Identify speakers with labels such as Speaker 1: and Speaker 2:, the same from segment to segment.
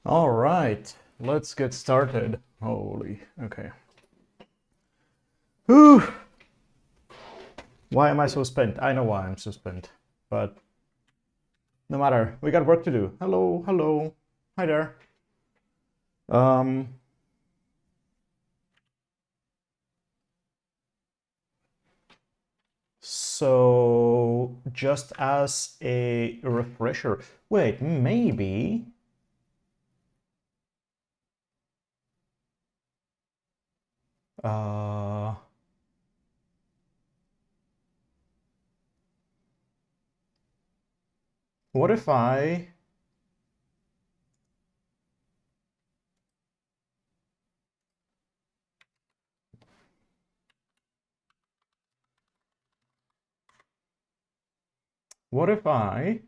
Speaker 1: All right, let's get started. Holy, okay. Whew. Why am I so spent? I know why I'm so spent, but no matter. We got work to do. Hello, hello. Hi there. Um, so just as a refresher, wait, maybe. Uh, what if I what if I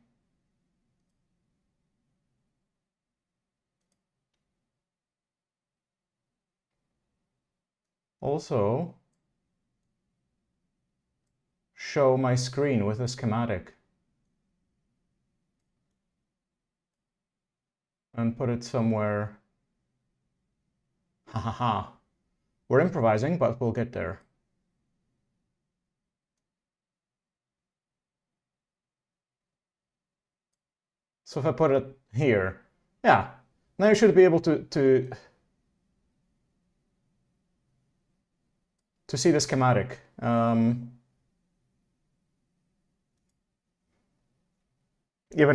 Speaker 1: also show my screen with a schematic and put it somewhere? Ha ha ha. We're improvising, but we'll get there. So if I put it here, yeah, now you should be able to see the schematic. Even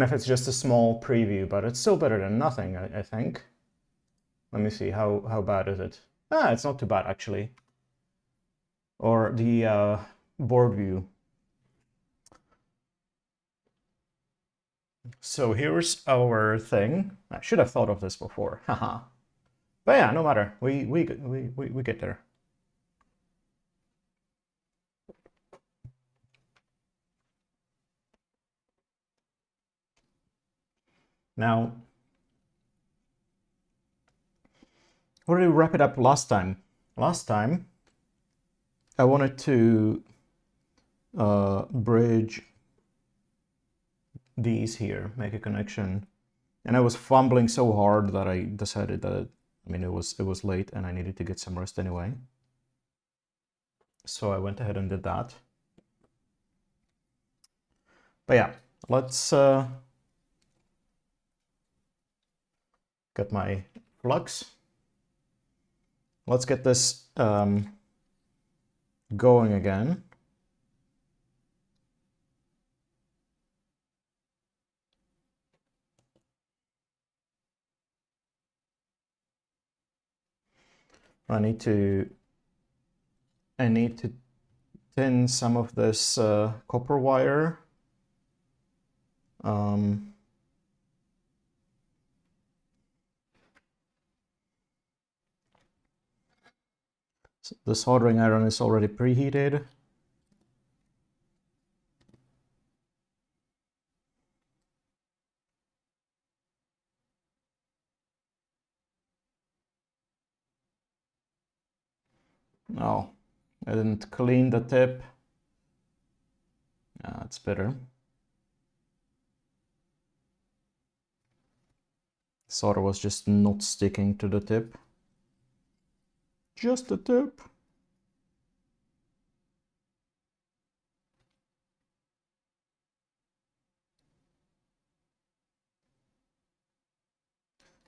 Speaker 1: if it's just a small preview, but it's still better than nothing, I think. Let me see, how bad is it? Ah, it's not too bad, actually. Or the board view. So here's our thing. I should have thought of this before, haha. But yeah, no matter, we get there. Now, what did we wrap it up last time? Last time, I wanted to bridge these here, make a connection, and I was fumbling so hard that I decided that, I mean, it was late and I needed to get some rest anyway. So I went ahead and did that. But yeah, let's get my flux. Let's get this going again. I need to thin some of this copper wire. The soldering iron is already preheated. No, I didn't clean the tip. It's better. Solder was just not sticking to the tip. Just the tip.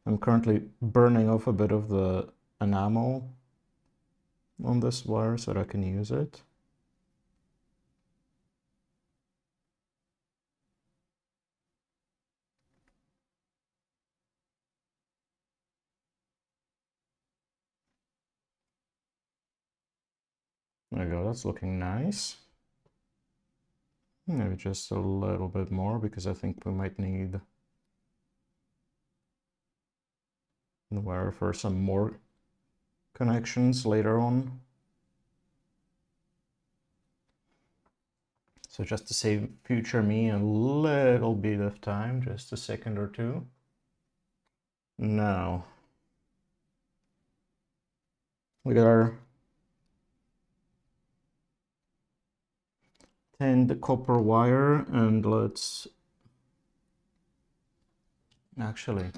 Speaker 1: I'm currently burning off a bit of the enamel on this wire so that I can use it. There we go, that's looking nice. Maybe just a little bit more because I think we might need the wire for some more connections later on. So just to save future me a little bit of time, just a second or two. Now, we got our tinned copper wire, and let's actually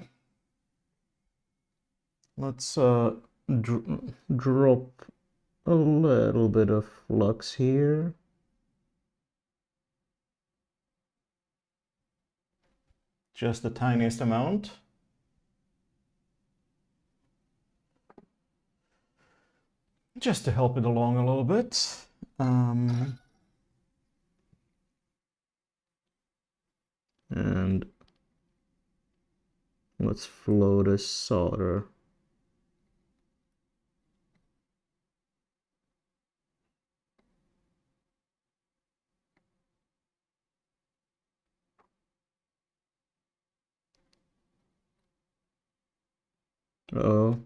Speaker 1: Let's drop a little bit of flux here. Just the tiniest amount. Just to help it along a little bit. And let's flow this solder. Uh-oh.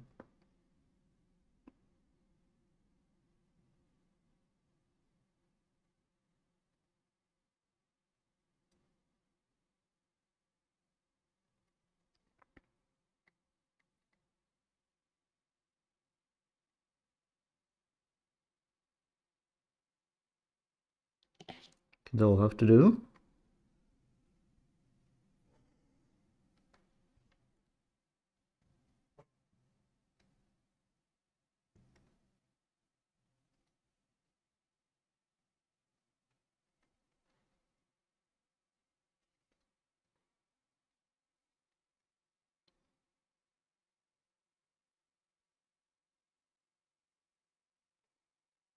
Speaker 1: That'll have to do.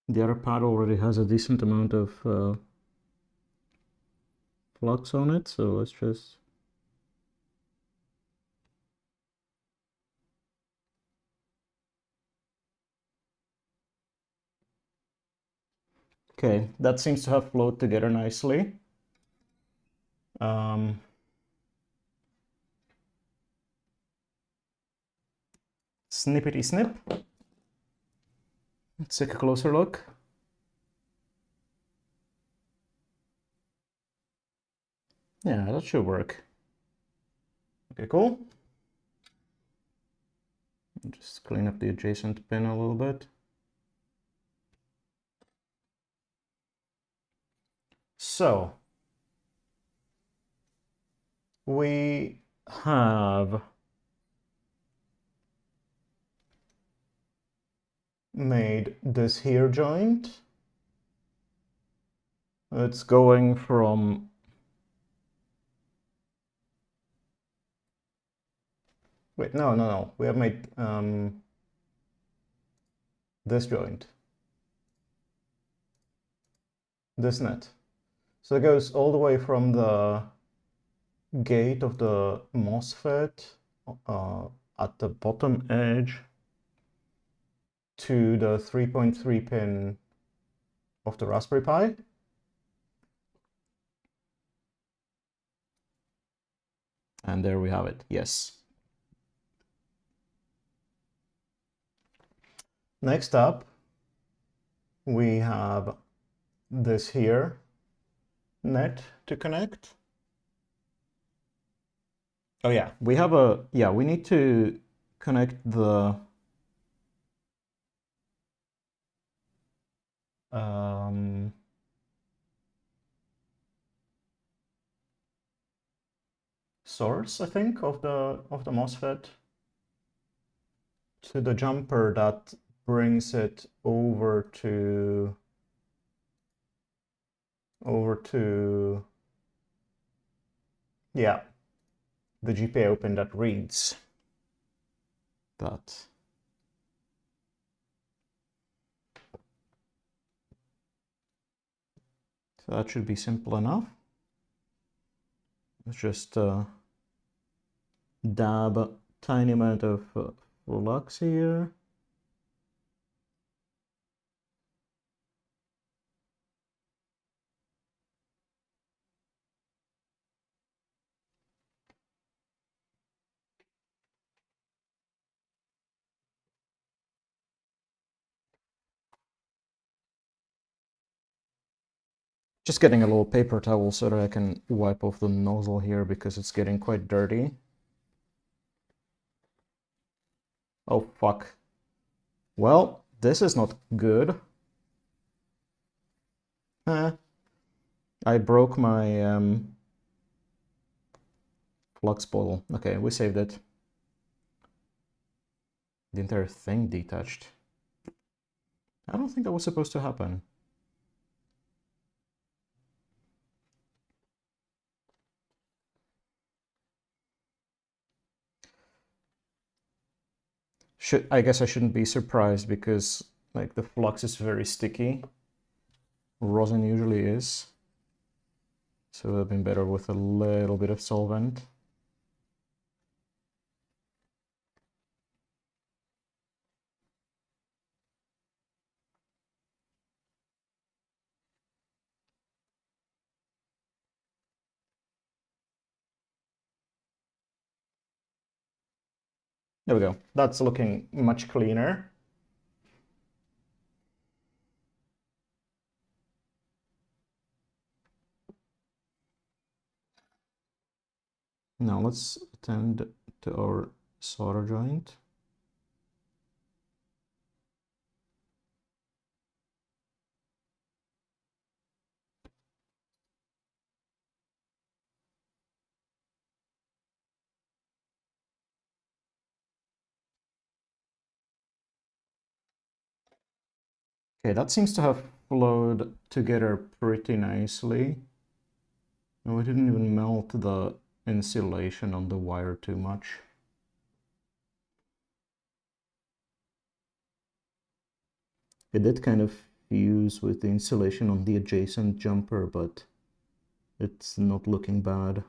Speaker 1: The other pad already has a decent amount of flux on it, so let's just... Okay, that seems to have flowed together nicely. Snippety snip. Let's take a closer look. Yeah, that should work. Okay, cool. Just clean up the adjacent pin a little bit. So, we have made this here joint. It's going from wait, no. We have made this joint, this net. So it goes all the way from the gate of the MOSFET at the bottom edge to the 3.3 pin of the Raspberry Pi. And there we have it, yes. Next up, we have this here net to connect. Oh yeah, we have a, yeah, we need to connect the source, I think, of the MOSFET to the jumper that brings it over to yeah, the GPIO pin that reads that. So that should be simple enough. Let's just dab a tiny amount of flux here. Just getting a little paper towel so that I can wipe off the nozzle here because it's getting quite dirty. Oh, fuck. Well, this is not good. I broke my flux bottle. Okay, we saved it. The entire thing detached. I don't think that was supposed to happen. I guess I shouldn't be surprised because like the flux is very sticky. Rosin usually is. So it would have been better with a little bit of solvent. There we go. That's looking much cleaner. Now let's attend to our solder joint. Okay, that seems to have flowed together pretty nicely. And we didn't even melt the insulation on the wire too much. It did kind of fuse with the insulation on the adjacent jumper, but it's not looking bad.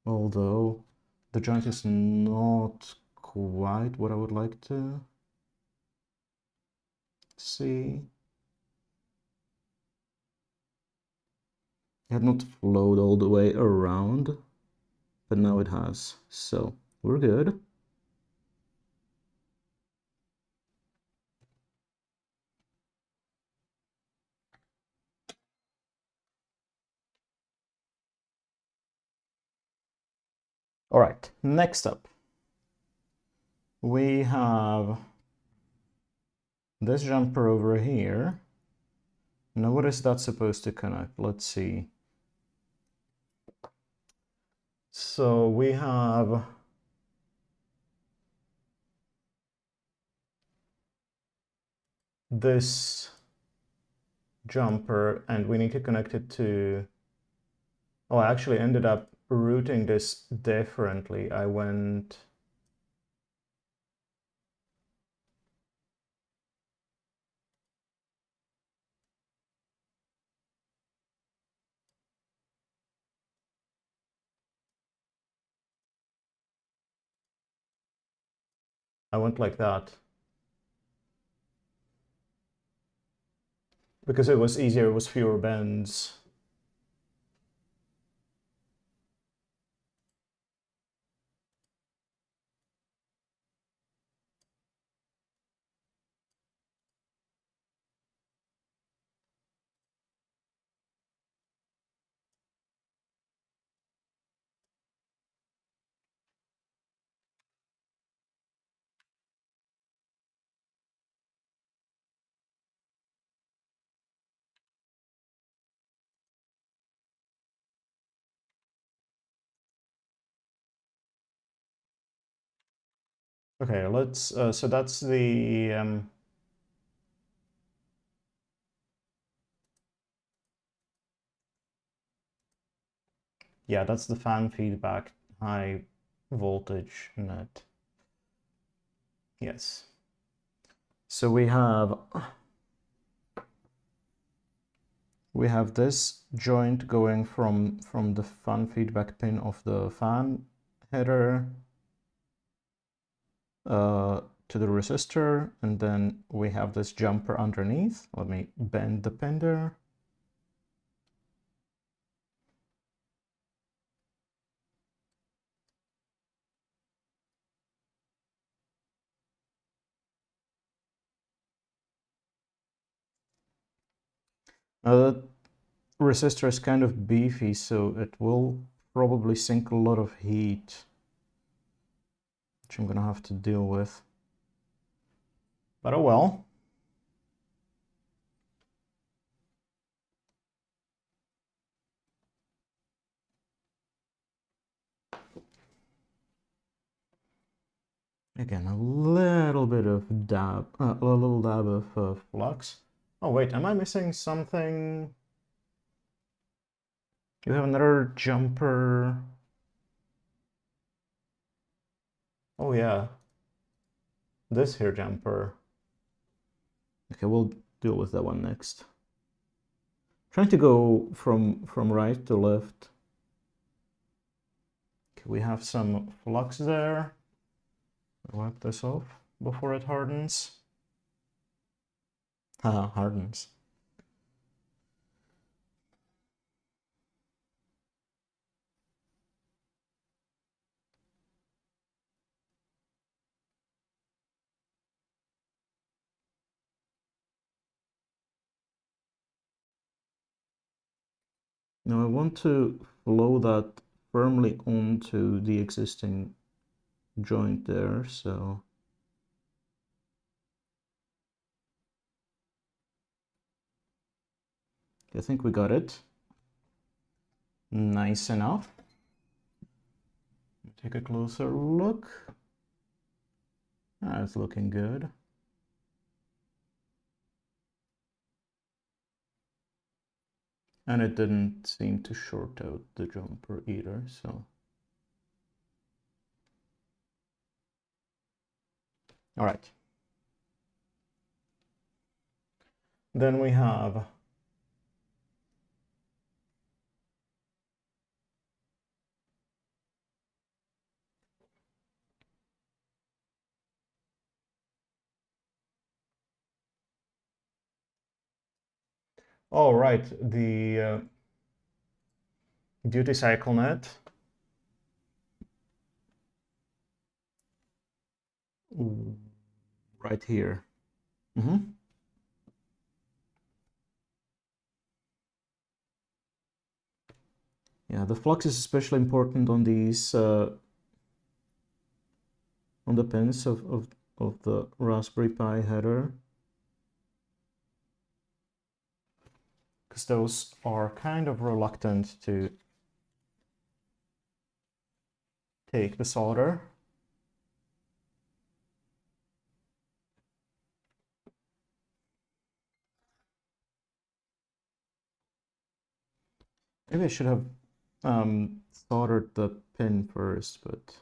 Speaker 1: Although the joint is not quite what I would like to see. It had not flowed all the way around, but now it has. So we're good. All right, next up, we have this jumper over here. Now, what is that supposed to connect? Let's see. So we have this jumper and we need to connect it to... Oh, I actually ended up routing this differently. I went... like that. Because it was easier, it was fewer bends. Okay, let's, so that's the, yeah, that's the fan feedback high voltage net. Yes. So we have this joint going from the fan feedback pin of the fan header to the resistor, and then we have this jumper underneath. Let me bend the pin there. The resistor is kind of beefy, so it will probably sink a lot of heat, which I'm gonna have to deal with. But oh well. Again, a little bit of dab, a little dab of flux. Oh wait, am I missing something? You have another jumper. Oh yeah, this here jumper. Okay, we'll deal with that one next. Trying to go from right to left. Okay, we have some flux there. Wipe this off before it hardens. Haha, hardens. Now I want to flow that firmly onto the existing joint there, so I think we got it. Nice enough. Take a closer look. Ah, it's looking good. And it didn't seem to short out the jumper either, so. All right. Then we have all right, the duty cycle net. Right here. Yeah, the flux is especially important on these on the pins of the Raspberry Pi header, because those are kind of reluctant to take the solder. Maybe I should have soldered the pin first, but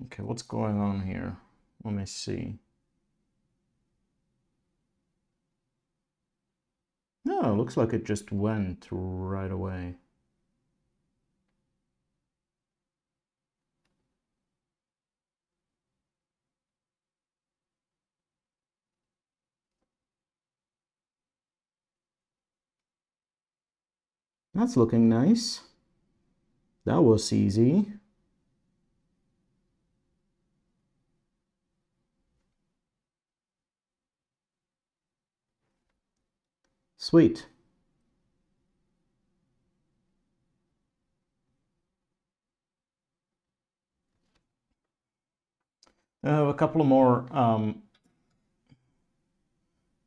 Speaker 1: okay, what's going on here? Let me see. No, it looks like it just went right away. That's looking nice. That was easy. Sweet. I have a couple of more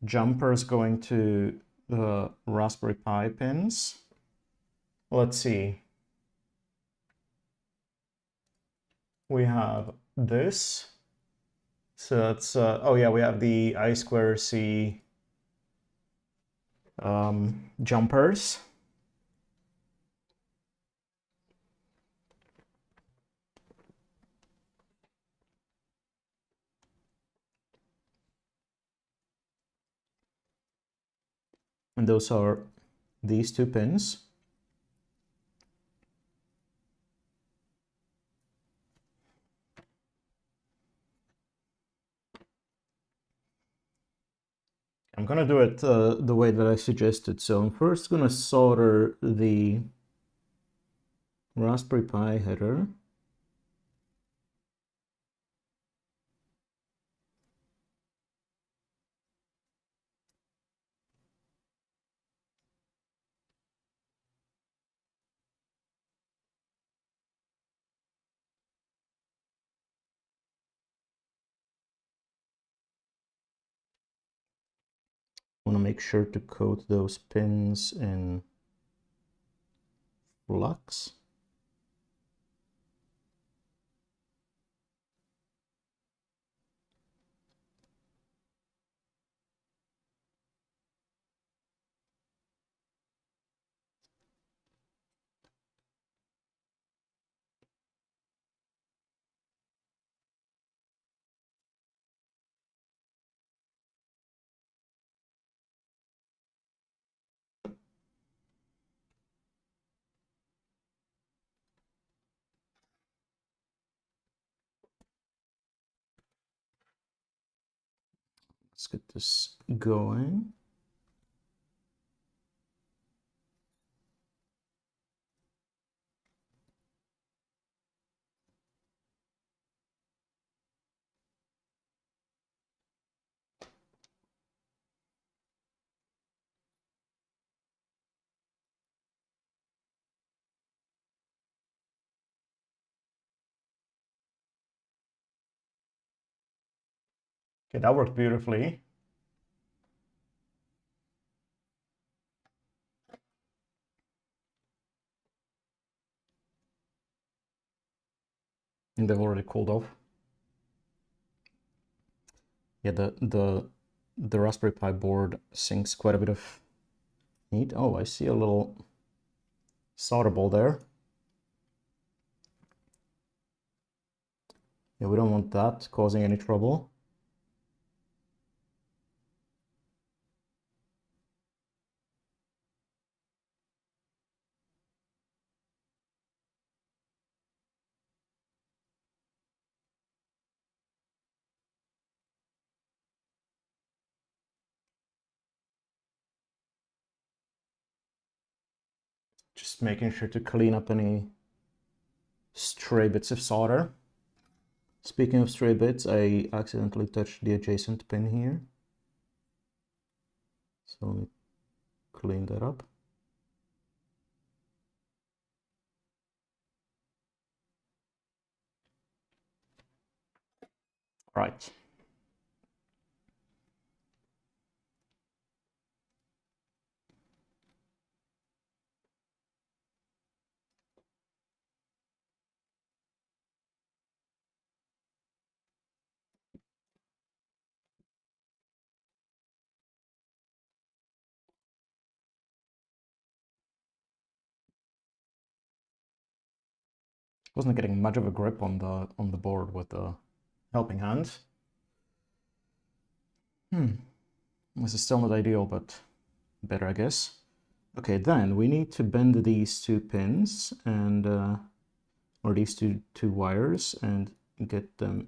Speaker 1: jumpers going to the Raspberry Pi pins. Let's see. We have this. So that's, oh yeah, we have the I2C jumpers. And those are these two pins. I'm gonna do it the way that I suggested. So I'm first gonna solder the Raspberry Pi header. Want to make sure to coat those pins in flux. Let's get this going. Okay, that worked beautifully. And they've already cooled off. Yeah, the Raspberry Pi board sinks quite a bit of heat. Oh, I see a little solder ball there. Yeah, we don't want that causing any trouble. Just making sure to clean up any stray bits of solder. Speaking of stray bits, I accidentally touched the adjacent pin here. So let me clean that up. Right. Wasn't getting much of a grip on the board with the helping hand. This is still not ideal, but better, I guess. Okay, then we need to bend these two pins and or these two wires and get them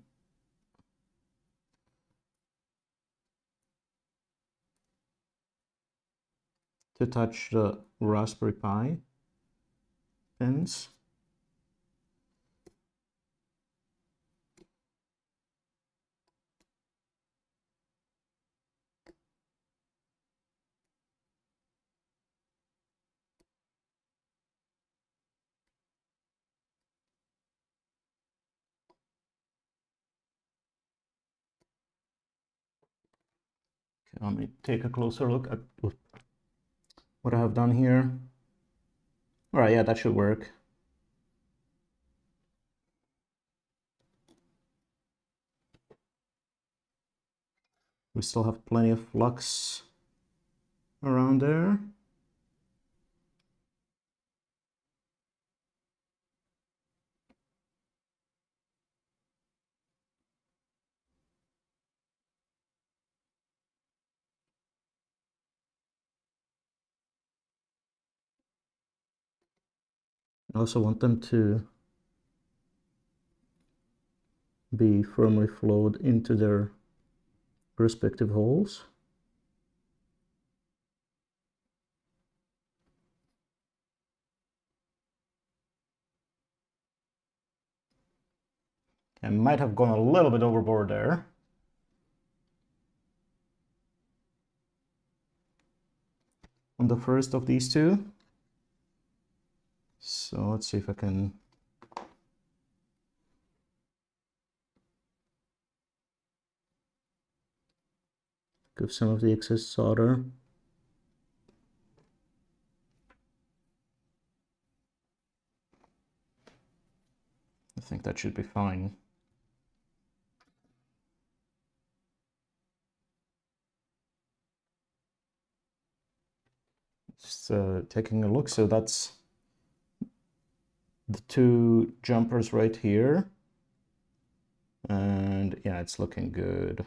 Speaker 1: to touch the Raspberry Pi pins. Okay, let me take a closer look at what I have done here. All right, yeah, that should work. We still have plenty of flux around there. I also want them to be firmly flowed into their respective holes. I might have gone a little bit overboard there. On the first of these two. So let's see if I can Give some of the excess solder. I think that should be fine. Just taking a look, so that's the two jumpers right here. And yeah, it's looking good.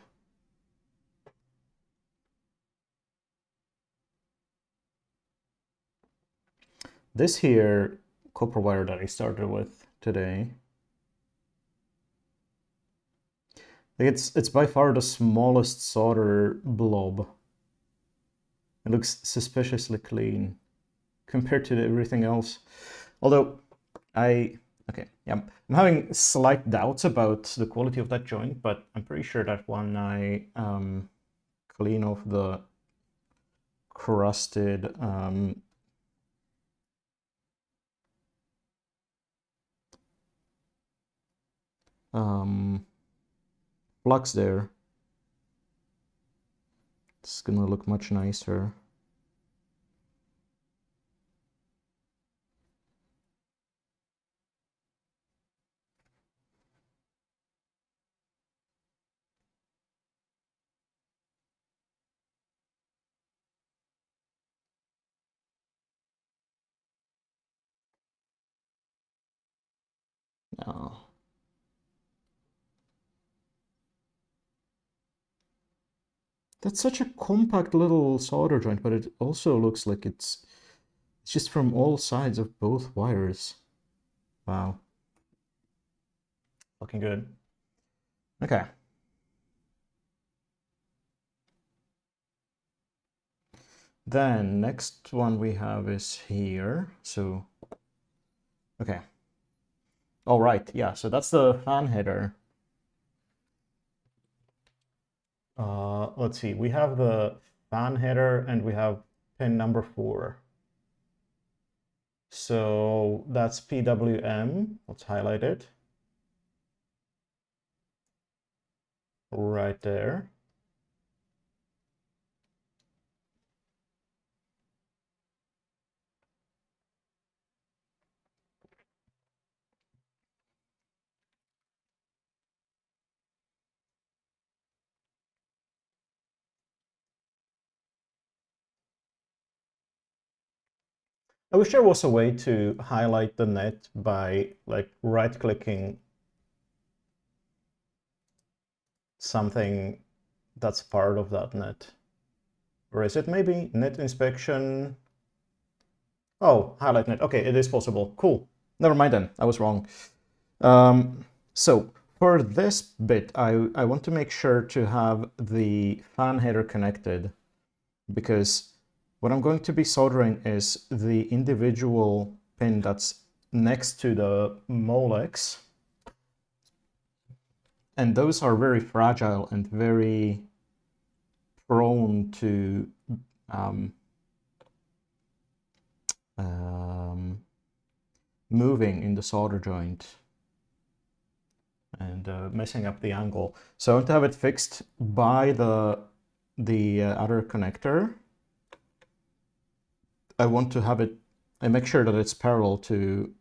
Speaker 1: This here copper wire that I started with today, it's by far the smallest solder blob. It looks suspiciously clean compared to everything else. Although I'm having slight doubts about the quality of that joint, but I'm pretty sure that when I clean off the crusted flux there, it's gonna look much nicer. Oh. That's such a compact little solder joint, but it also looks like it's just from all sides of both wires. Wow. Looking good. Okay. Then next one we have is here. So, okay. All right, yeah, so that's the fan header. Let's see, we have the fan header and we have pin number 4. So that's PWM. Let's highlight it. Right there. I wish there was a way to highlight the net by like right-clicking something that's part of that net. Or is it maybe net inspection? Oh, highlight net. Okay, it is possible. Cool. Never mind then. I was wrong. So for this bit, I want to make sure to have the fan header connected, because what I'm going to be soldering is the individual pin that's next to the Molex. And those are very fragile and very prone to moving in the solder joint and messing up the angle. So I want to have it fixed by the other connector. I want to have it, I make sure that it's parallel to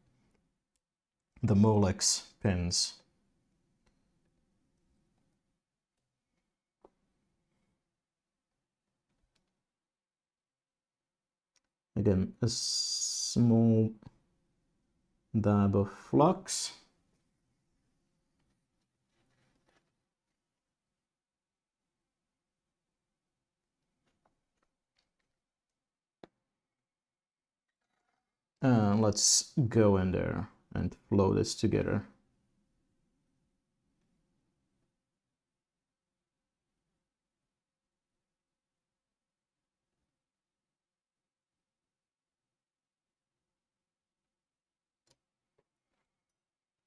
Speaker 1: the Molex pins. Again, a small dab of flux. Let's go in there and flow this together.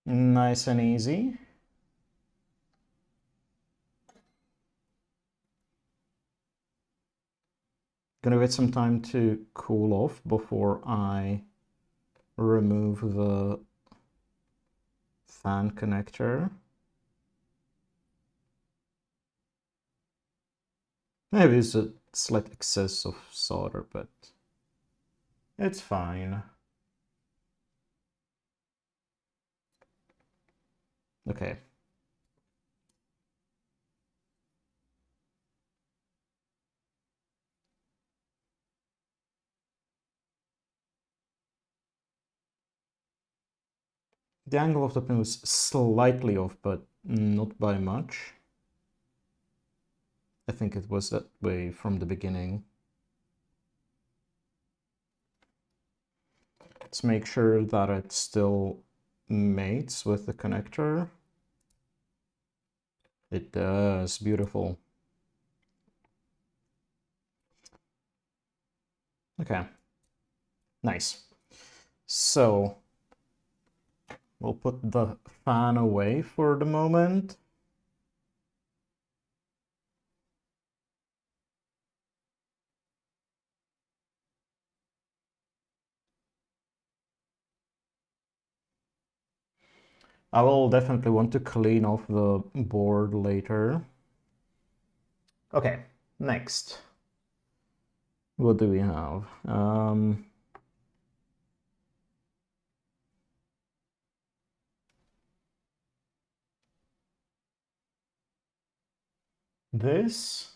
Speaker 1: Nice and easy. Gonna wait some time to cool off before I remove the fan connector. Maybe it's a slight excess of solder, but it's fine. Okay. The angle of the pin was slightly off, but not by much. I think it was that way from the beginning. Let's make sure that it still mates with the connector. It does. Beautiful. Okay. Nice. So we'll put the fan away for the moment. I will definitely want to clean off the board later. Okay, next. What do we have? This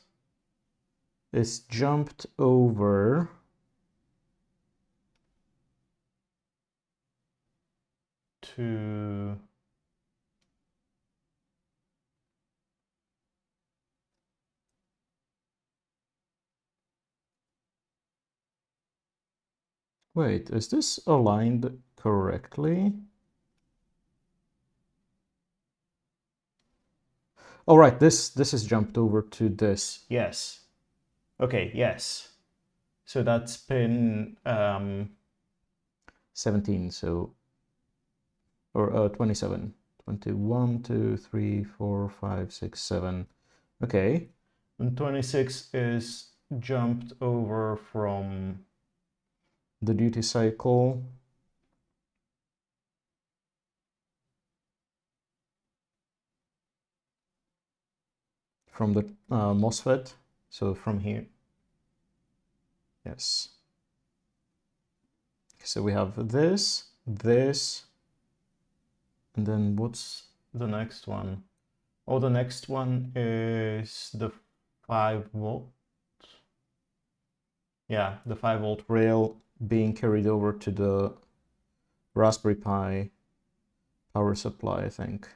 Speaker 1: is jumped over to wait, is this aligned correctly? Oh, right, this is jumped over to this. Yes. Okay, yes. So that's pin 17, so, or 27. 21, 2, 3, 4, 5, 6, 7. Okay. And 26 is jumped over from the duty cycle. From the MOSFET, so from here. Yes. So we have this, and then what's the next one? Oh, the next one is the 5-volt. Yeah, the 5-volt rail being carried over to the Raspberry Pi power supply, I think.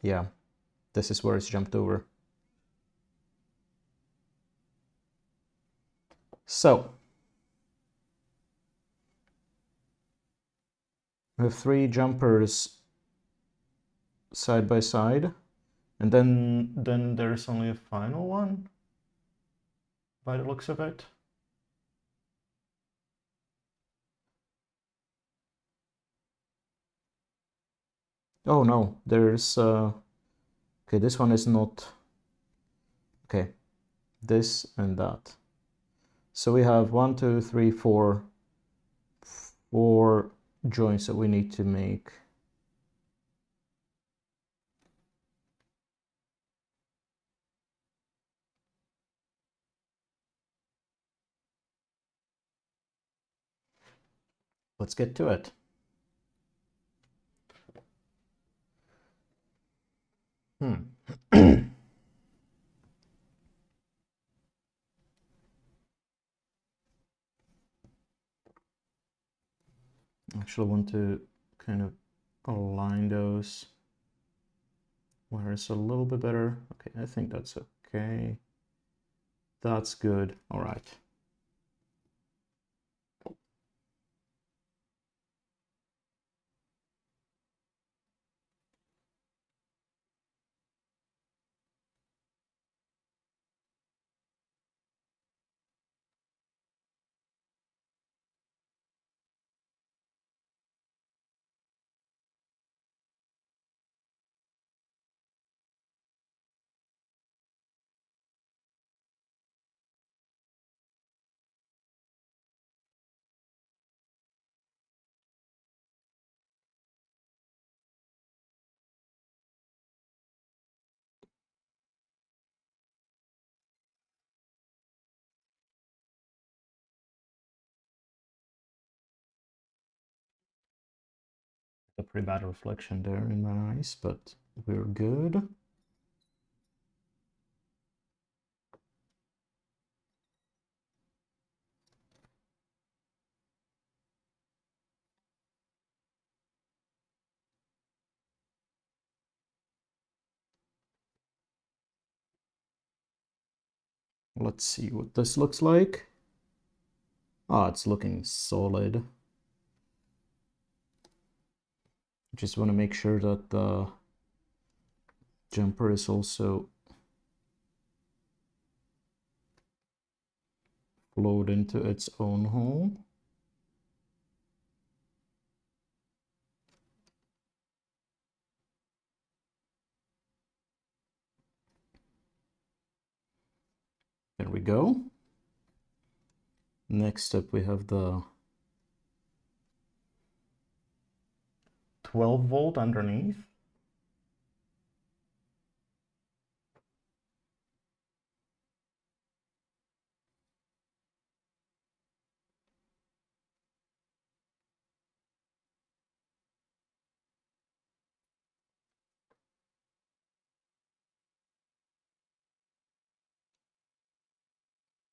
Speaker 1: Yeah, this is where it's jumped over. So, we have 3 jumpers side by side, and then there's only a final one, by the looks of it. Oh no, there's okay, this one is not okay, this and that. So we have 1, 2, 3, 4 joints that we need to make. Let's get to it. Actually, I want to kind of align those where it's a little bit better. Okay, I think that's okay. That's good. All right. a pretty bad reflection there in my eyes, but we're good. Let's see what this looks like. Ah, it's looking solid. Just want to make sure that the jumper is also flowed into its own hole. There we go. Next up we have the 12 volt underneath.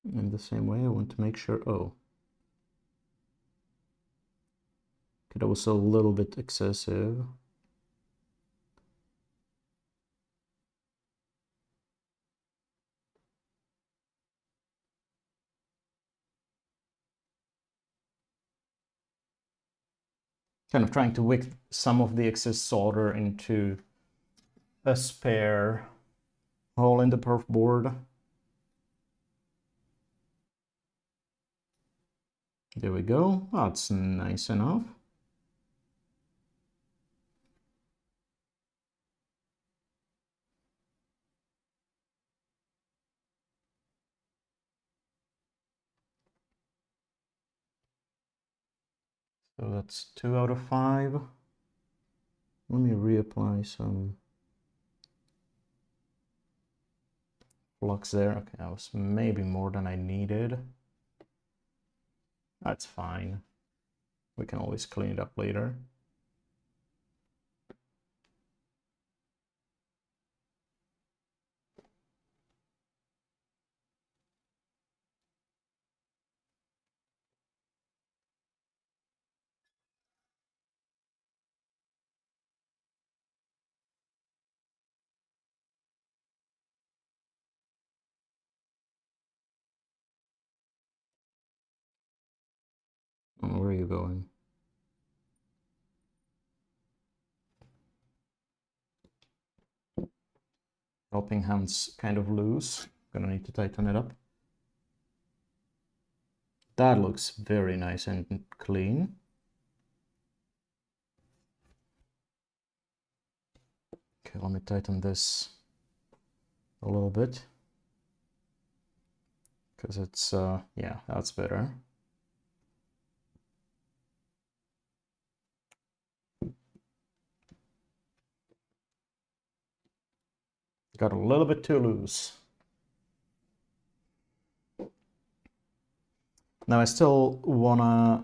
Speaker 1: In the same way, I want to make sure, oh, okay, that was a little bit excessive. Kind of trying to wick some of the excess solder into a spare hole in the perf board. There we go. That's nice enough. So that's 2 out of 5. Let me reapply some flux there. Okay, that was maybe more than I needed. That's fine. We can always clean it up later. Oh, where are you going? Helping hand's kind of loose. Gonna need to tighten it up. That looks very nice and clean. Okay, let me tighten this a little bit. Because it's, yeah, that's better. Got a little bit too loose. Now I still wanna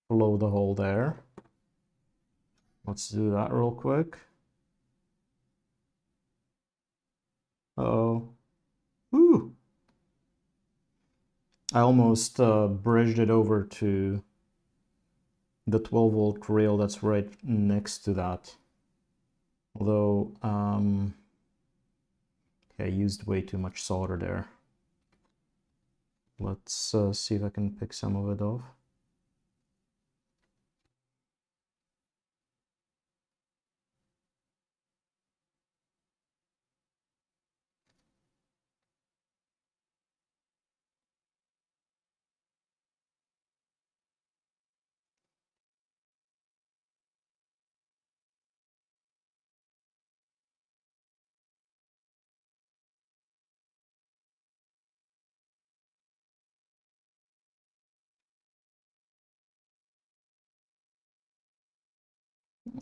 Speaker 1: blow the hole there. Let's do that real quick. Uh-oh. Woo! I almost bridged it over to the 12 volt rail that's right next to that. Although, I used way too much solder there. Let's see if I can pick some of it off.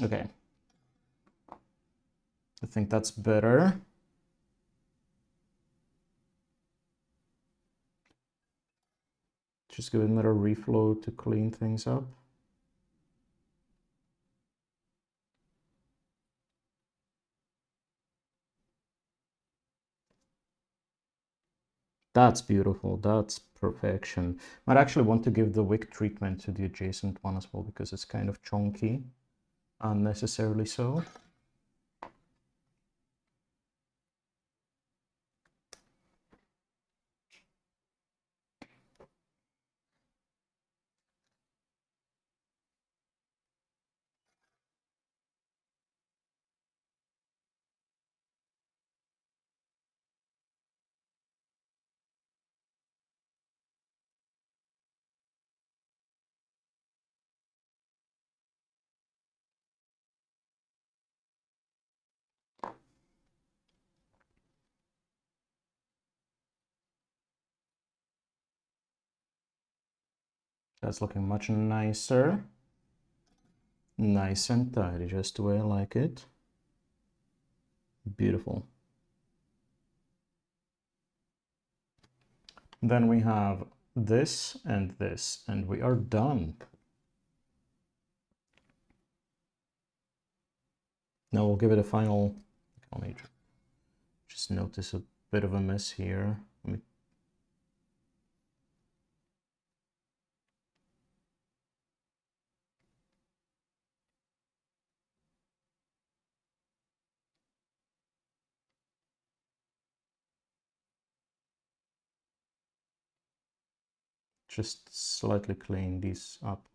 Speaker 1: Okay. I think that's better. Just give it another reflow to clean things up. That's beautiful. That's perfection. Might actually want to give the wick treatment to the adjacent one as well because it's kind of chunky, unnecessarily so. That's looking much nicer. Nice and tidy, just the way I like it. Beautiful. Then we have this, and we are done. Now we'll give it a final. Let me just notice a bit of a mess here. Let me just slightly clean these up.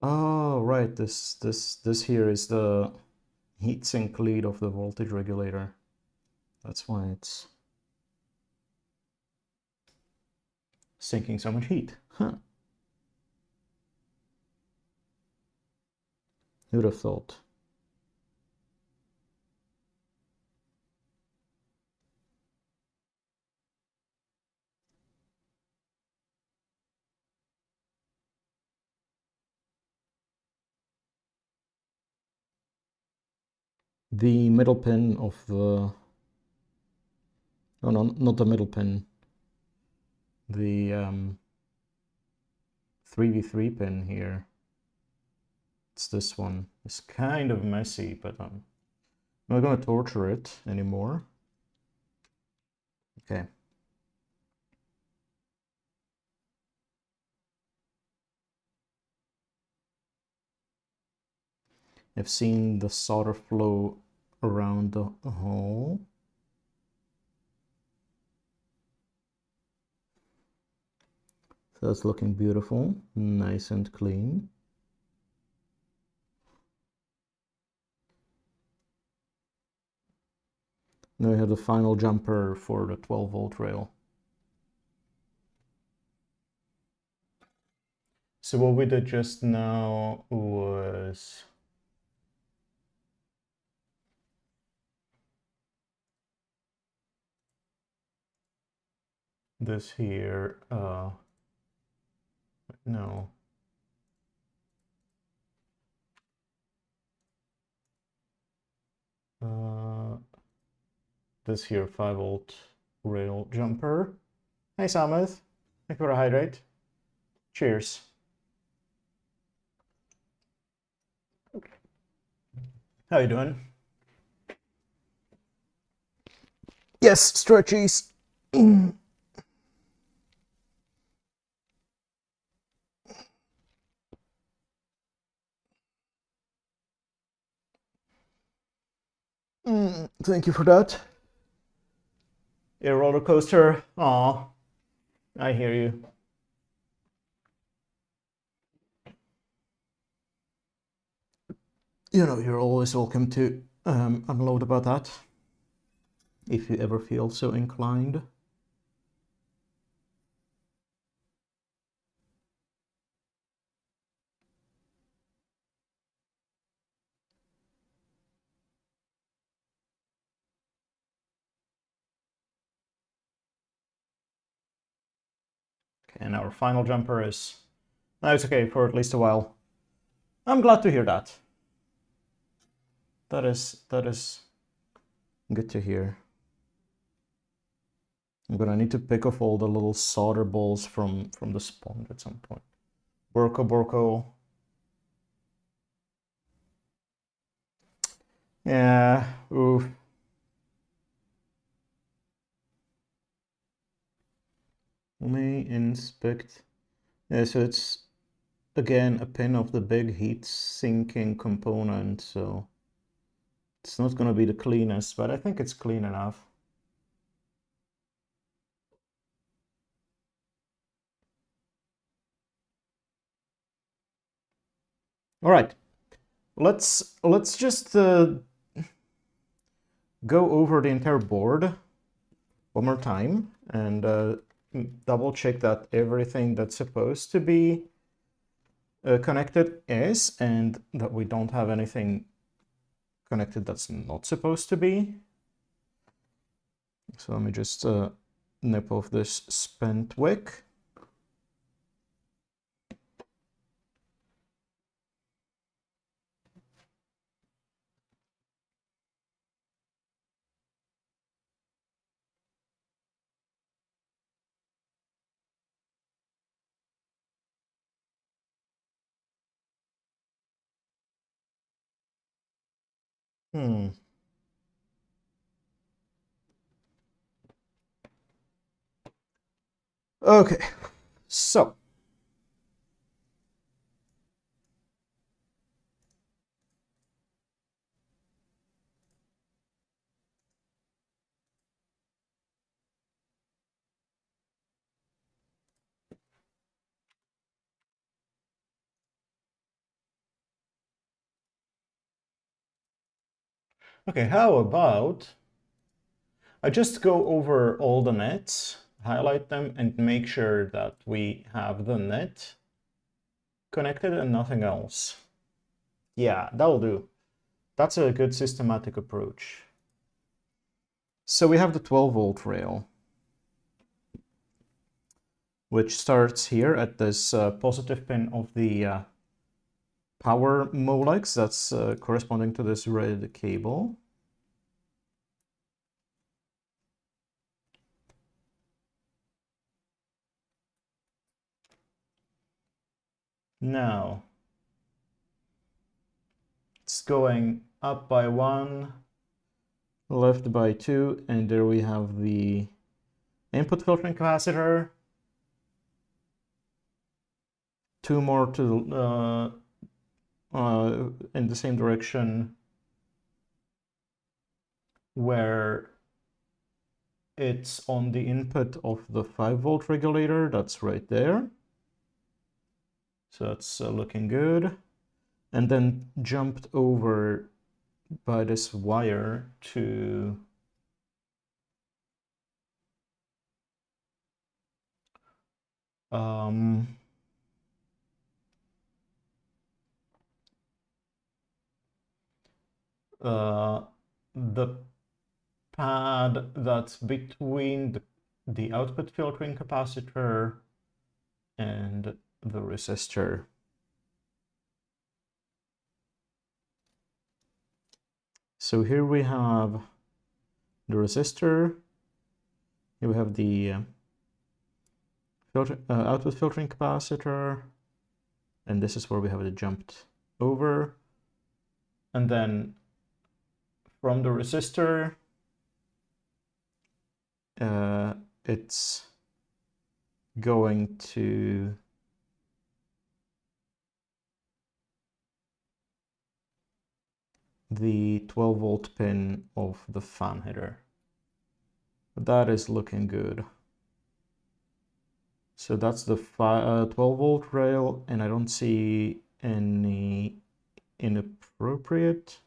Speaker 1: Oh, right, this here is the heatsink lead of the voltage regulator. That's why it's sinking so much heat. Huh. Who'd have thought? The middle pin of the... Oh no, not the middle pin. The 3v3 pin here. It's this one. It's kind of messy, but I'm not gonna torture it anymore. Okay. I've seen the solder flow around the hole. So that's looking beautiful, nice and clean. Now we have the final jumper for the 12-volt rail. So what we did just now was this here, no. This here 5-volt rail jumper. Hey Samuth, thank you for a hydrate. Cheers. How you doing? Yes, stretchies. Thank you for that. Yeah, roller coaster. Aw, I hear you. You know, you're always welcome to unload about that if you ever feel so inclined. Okay, and our final jumper is... No, it's okay for at least a while. I'm glad to hear that. That is good to hear. I'm gonna need to pick off all the little solder balls from the sponge at some point. Borko. Yeah, oof. Let me inspect. Yeah, so it's again a pin of the big heat sinking component, so it's not gonna be the cleanest, but I think it's clean enough. All right, let's just go over the entire board one more time and double check that everything that's supposed to be connected is, and that we don't have anything connected that's not supposed to be. So let me just nip off this spent wick. Okay, so okay, how about I just go over all the nets, highlight them, and make sure that we have the net connected and nothing else. Yeah, that'll do. That's a good systematic approach. So we have the 12-volt rail, which starts here at this positive pin of the power molex that's corresponding to this red cable. Now, it's going up by 1, left by 2, and there we have the input filtering capacitor. 2 more to in the same direction where it's on the input of the 5-volt regulator. That's right there. So that's looking good. And then jumped over by this wire to the pad that's between the output filtering capacitor and the resistor. So here we have the resistor, here we have the output filtering capacitor, and this is where we have it jumped over. And then from the resistor, it's going to the 12-volt pin of the fan header. That is looking good. So that's the 12-volt rail, and I don't see any inappropriate.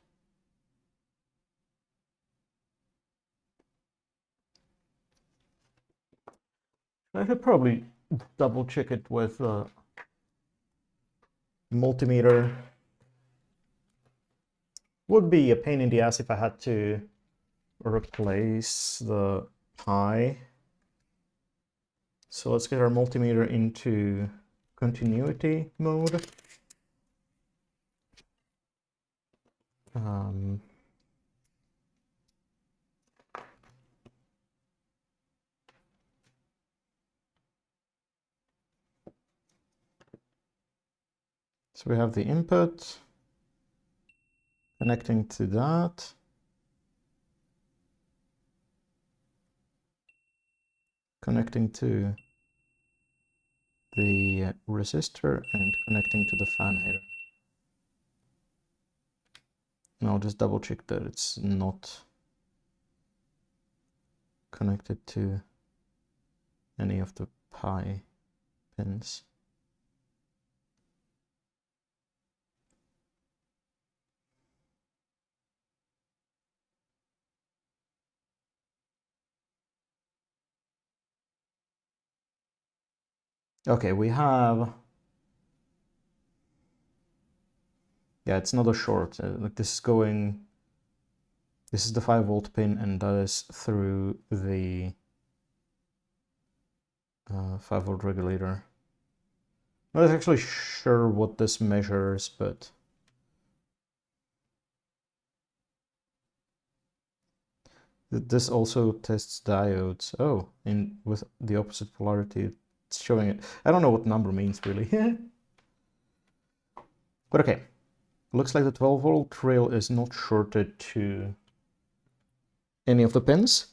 Speaker 1: I should probably double check it with a multimeter. Would be a pain in the ass if I had to replace the pi. So let's get our multimeter into continuity mode. So we have the input connecting to that. Connecting to the resistor and connecting to the fan header. And I'll just double check that it's not connected to any of the pi pins. Okay, we have, yeah, it's not a short. Like this is going, this is the 5-volt pin, and that is through the 5-volt regulator. I'm not actually sure what this measures, but this also tests diodes. Oh, with the opposite polarity, it's showing it. I don't know what number means really. But okay, looks like the 12-volt rail is not shorted to any of the pins,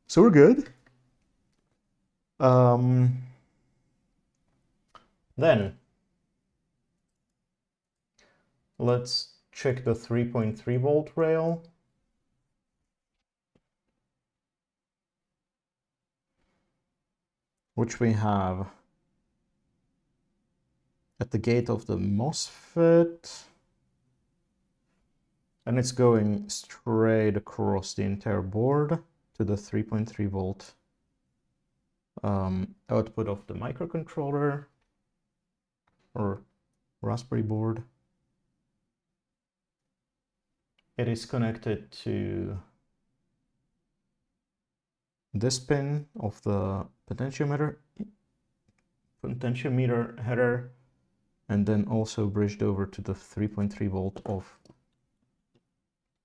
Speaker 1: so we're good. Then let's check the 3.3-volt rail. Which we have at the gate of the MOSFET. And it's going straight across the entire board to the 3.3-volt output of the microcontroller or Raspberry board. It is connected to this pin of the potentiometer header, and then also bridged over to the 3.3-volt of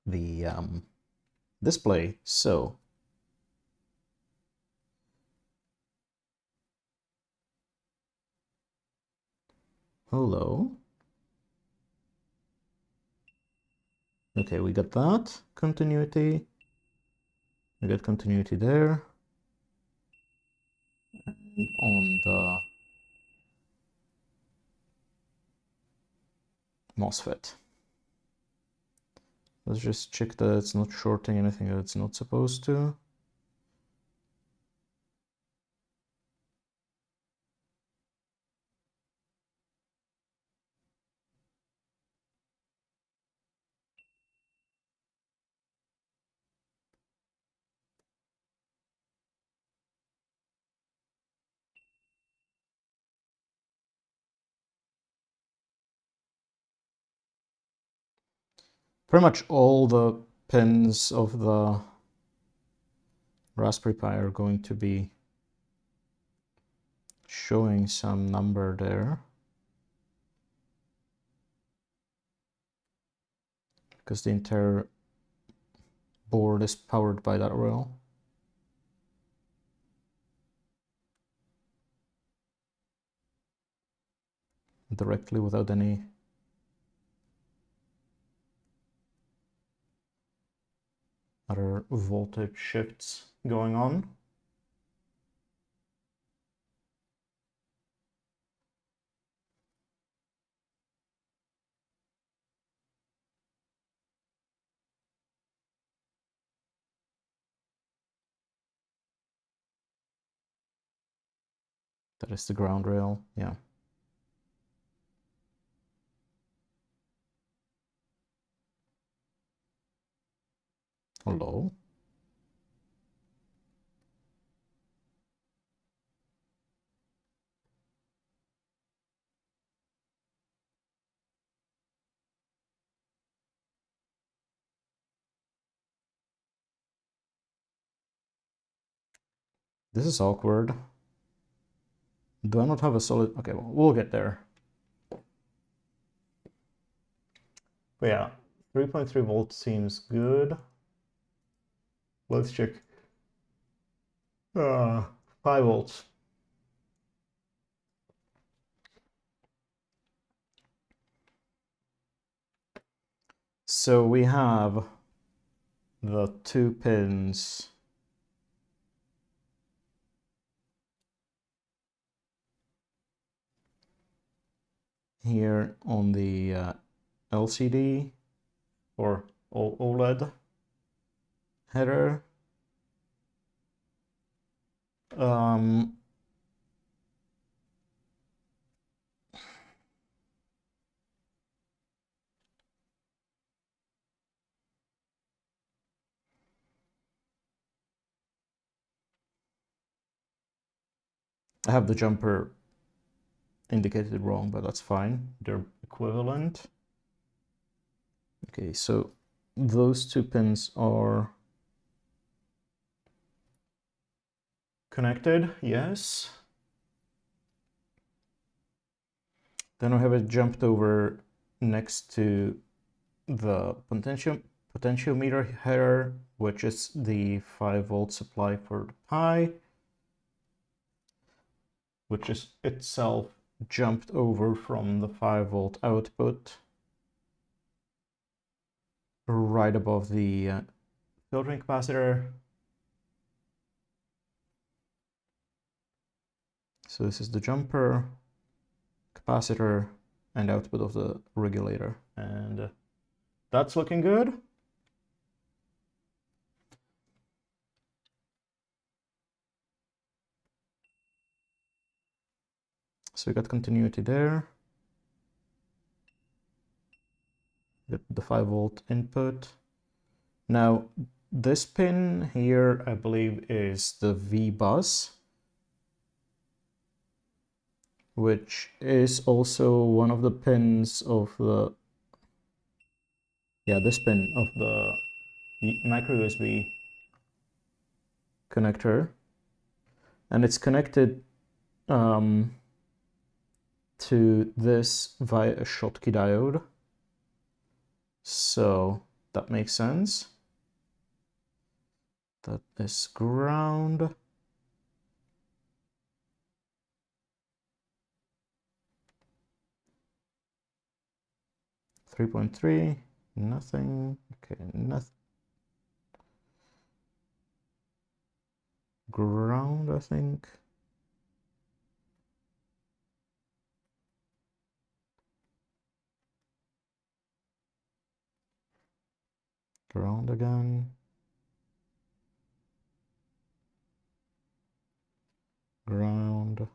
Speaker 1: the display. So hello. Okay, we got that continuity. We got continuity there. And on the MOSFET. Let's just check that it's not shorting anything that it's not supposed to. Pretty much all the pins of the Raspberry Pi are going to be showing some number there, because the entire board is powered by that rail. Directly without any other voltage shifts going on. That is the ground rail, yeah. Hello? This is awkward. Do I not have a solid? Okay, well, we'll get there. But yeah, 3.3 volts seems good. Let's check. 5 volts. So we have the 2 pins here on the LCD or OLED header. I have the jumper indicated wrong, but that's fine. They're equivalent. Okay, so those 2 pins are connected, yes. Then I have it jumped over next to the potentiometer header, which is the 5 volt supply for the Pi, which is itself jumped over from the 5 volt output right above the filtering capacitor. So this is the jumper, capacitor, and output of the regulator, and that's looking good. So we got continuity there. Got the 5 volt input. Now this pin here, I believe, is the V bus, which is also one of the pins of the, yeah, this pin of the micro USB connector, and it's connected to this via a Schottky diode, so that makes sense. That is ground. .3, nothing. Okay, nothing. Ground, I think. Ground again. Ground.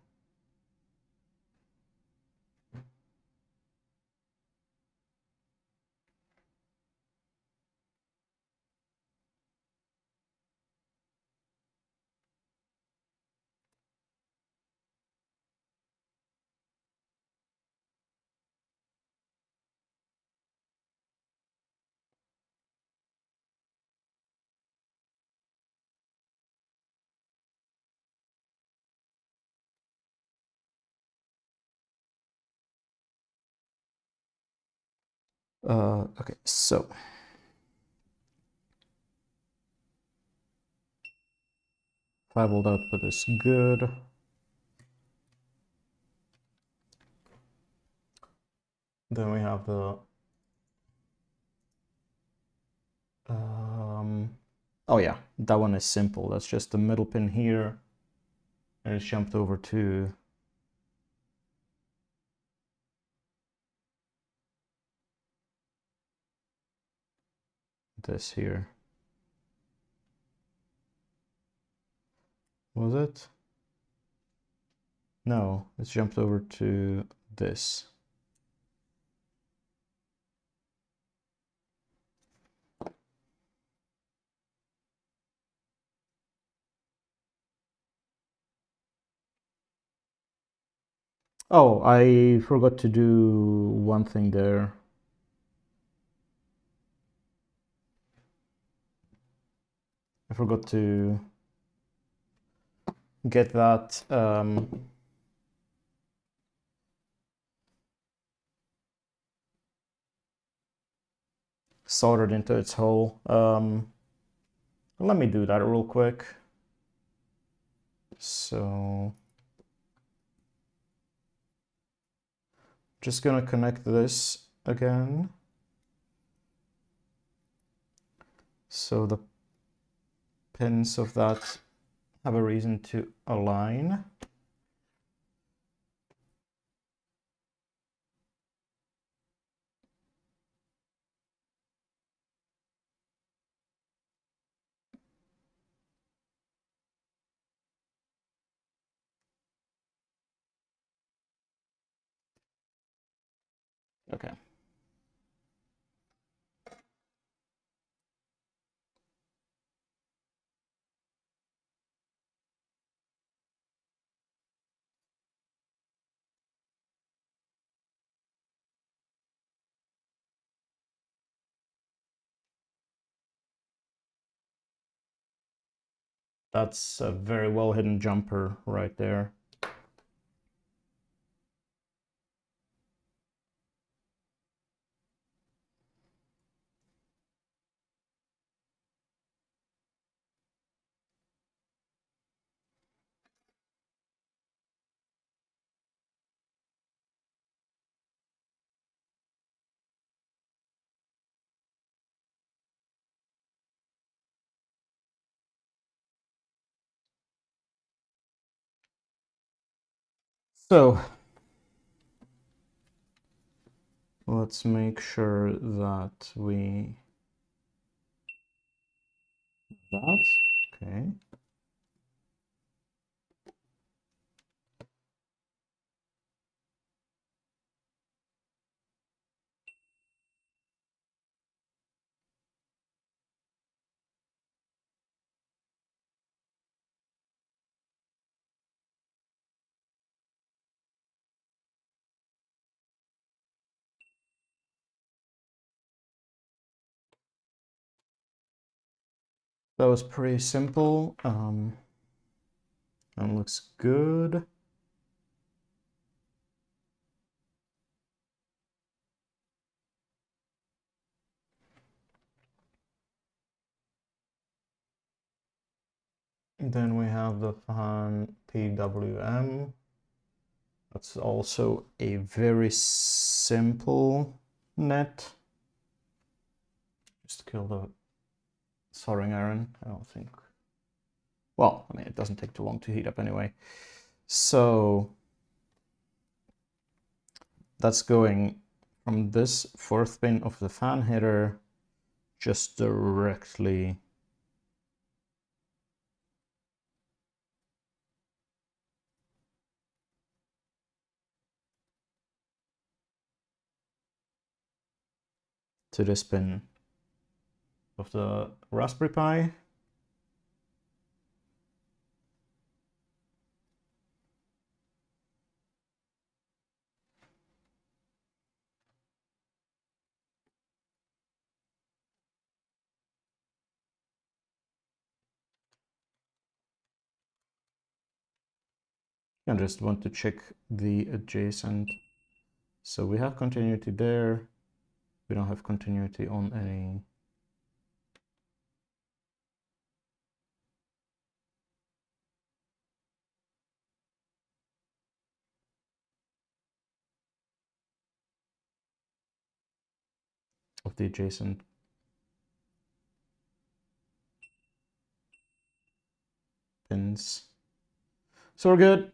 Speaker 1: Okay, so 5 volt output is good. Then we have the oh yeah, that one is simple. That's just the middle pin here, and it's jumped over to this here. Was it? No, it's jumped over to this. Oh, I forgot to do one thing there. I forgot to get that soldered into its hole. Let me do that real quick. So just gonna connect this again. So the pins of that have a reason to align. Okay. That's a very well hidden jumper right there. So let's make sure that we okay. That was pretty simple. And looks good. Then we have the fan PWM. That's also a very simple net. Just kill the soldering iron. I don't think. Well, I mean, it doesn't take too long to heat up anyway. So that's going from this fourth pin of the fan header just directly to this pin of the Raspberry Pi. I just want to check the adjacent. So we have continuity there. We don't have continuity on any. Of the adjacent pins. So we're good.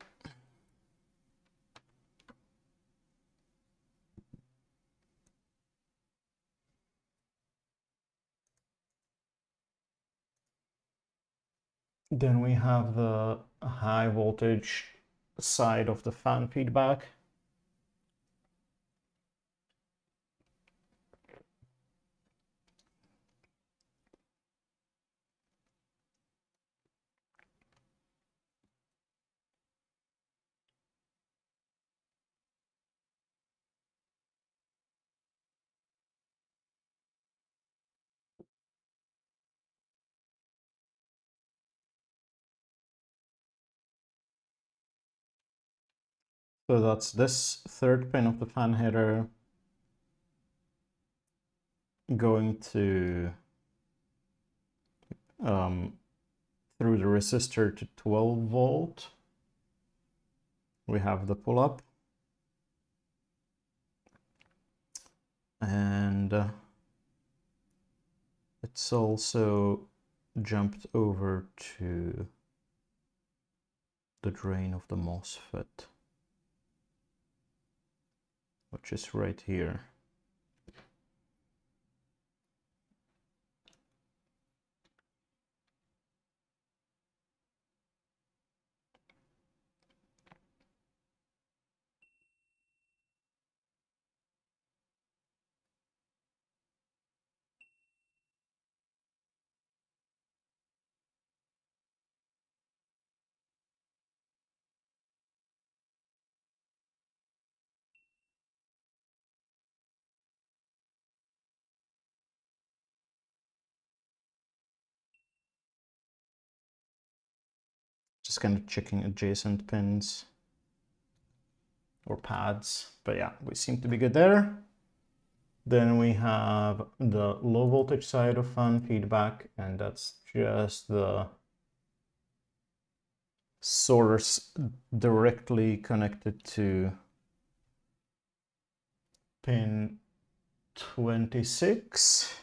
Speaker 1: Then we have the high voltage side of the fan feedback. So that's this third pin of the fan header. going to through the resistor to 12 volt. We have the pull-up, and it's also jumped over to the drain of the MOSFET, which is right here. Just kind of checking adjacent pins or pads, but yeah, we seem to be good there. Then we have the low voltage side of fan feedback, and that's just the source directly connected to pin 26.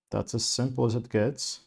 Speaker 1: That's as simple as it gets.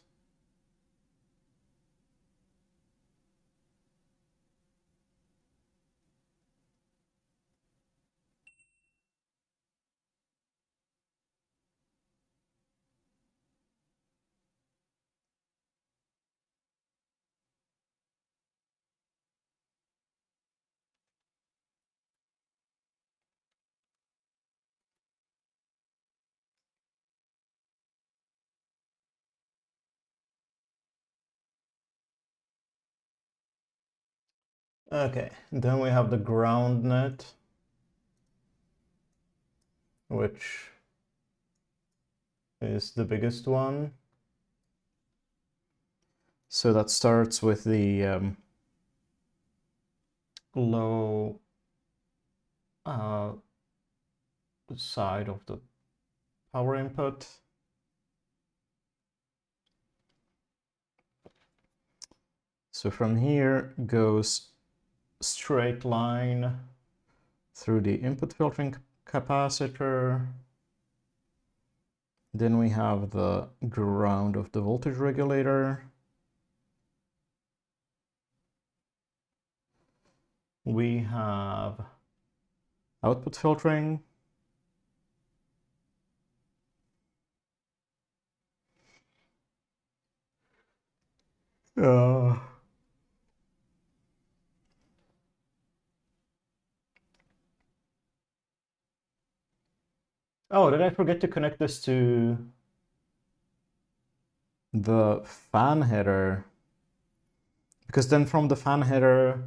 Speaker 1: Okay, then we have the ground net, which is the biggest one. So that starts with the low side of the power input. So from here goes straight line through the input filtering capacitor. Then we have the ground of the voltage regulator. We have output filtering. Oh, did I forget to connect this to the fan header? Because then from the fan header,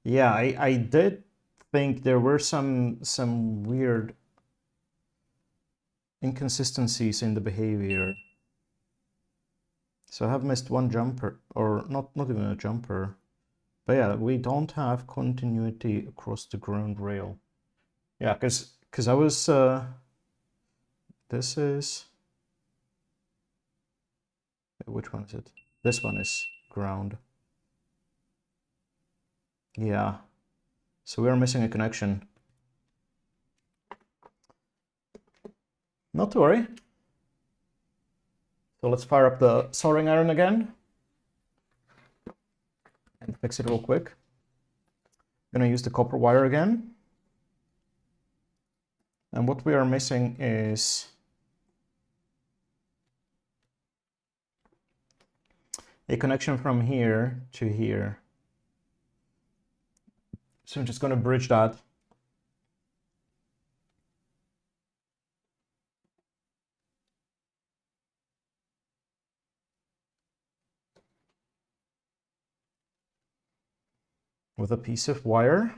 Speaker 1: yeah, I did think there were some weird inconsistencies in the behavior. So I have missed one jumper, or not even a jumper. But yeah, we don't have continuity across the ground rail. Yeah, because I was this is, which one is it? This one is ground. Yeah, so we are missing a connection. Not to worry. So let's fire up the soldering iron again and fix it real quick. I'm gonna use the copper wire again. And what we are missing is a connection from here to here. So I'm just gonna bridge that. With a piece of wire.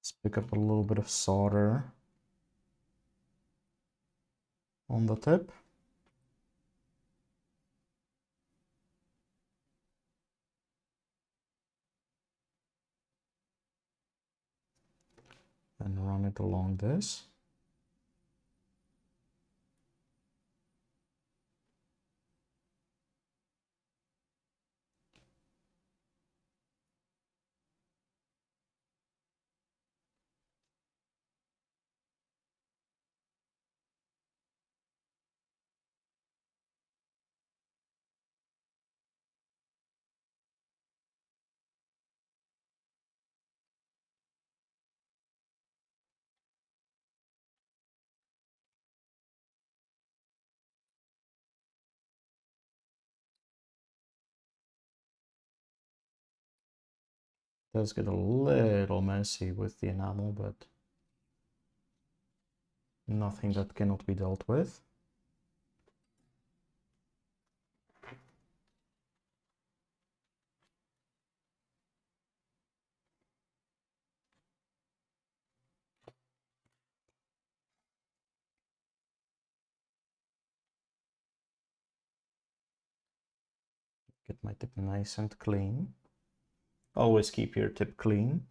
Speaker 1: Let's pick up a little bit of solder on the tip. And run it along this. Does get a little messy with the enamel, but nothing that cannot be dealt with. Get my tip nice and clean. Always keep your tip clean.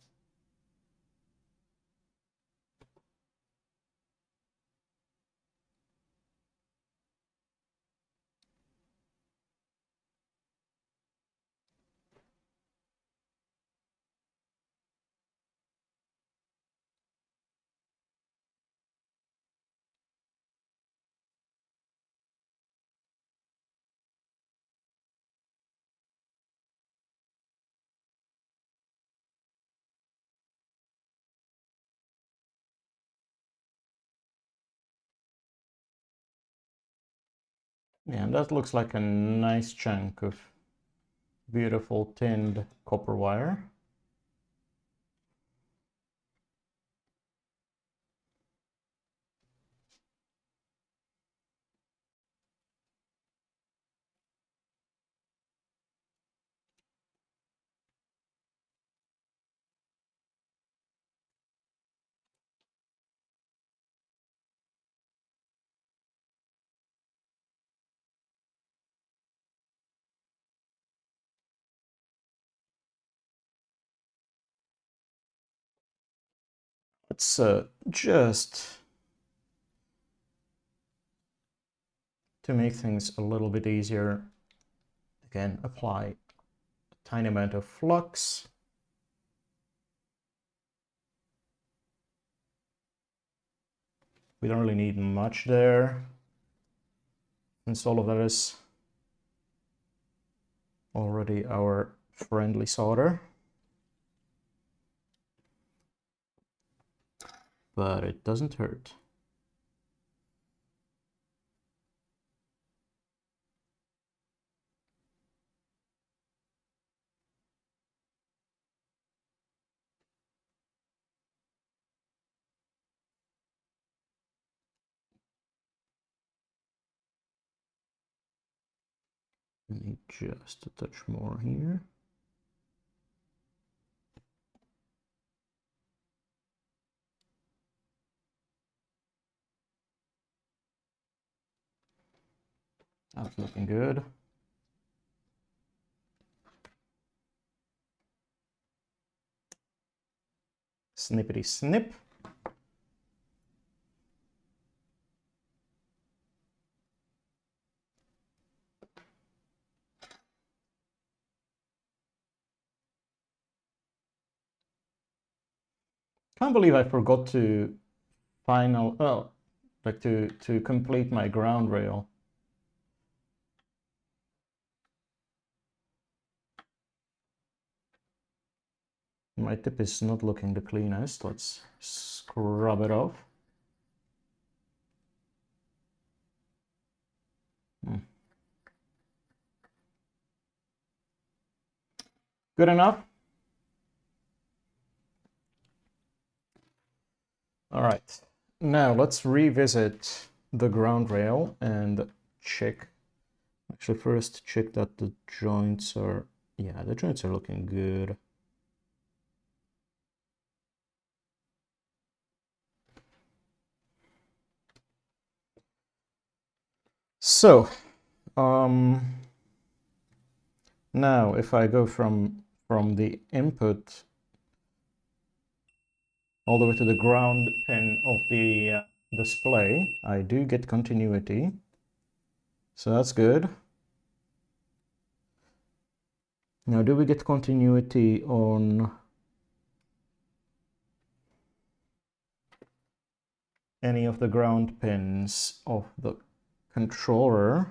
Speaker 1: Yeah, and that looks like a nice chunk of beautiful tinned copper wire. Let's just, to make things a little bit easier, again, apply a tiny amount of flux. We don't really need much there, since all of that is already our friendly solder. But it doesn't hurt. Need just a touch more here. That's looking good. Snippity snip. Can't believe I forgot to to complete my ground rail. My tip is not looking the cleanest. Let's scrub it off. Good enough? All right, now let's revisit the ground rail and check. Actually, first check that the joints are, yeah, the joints are looking good. So, now if I go from the input all the way to the ground pin of the display, I do get continuity. So that's good. Now, do we get continuity on any of the ground pins of the controller?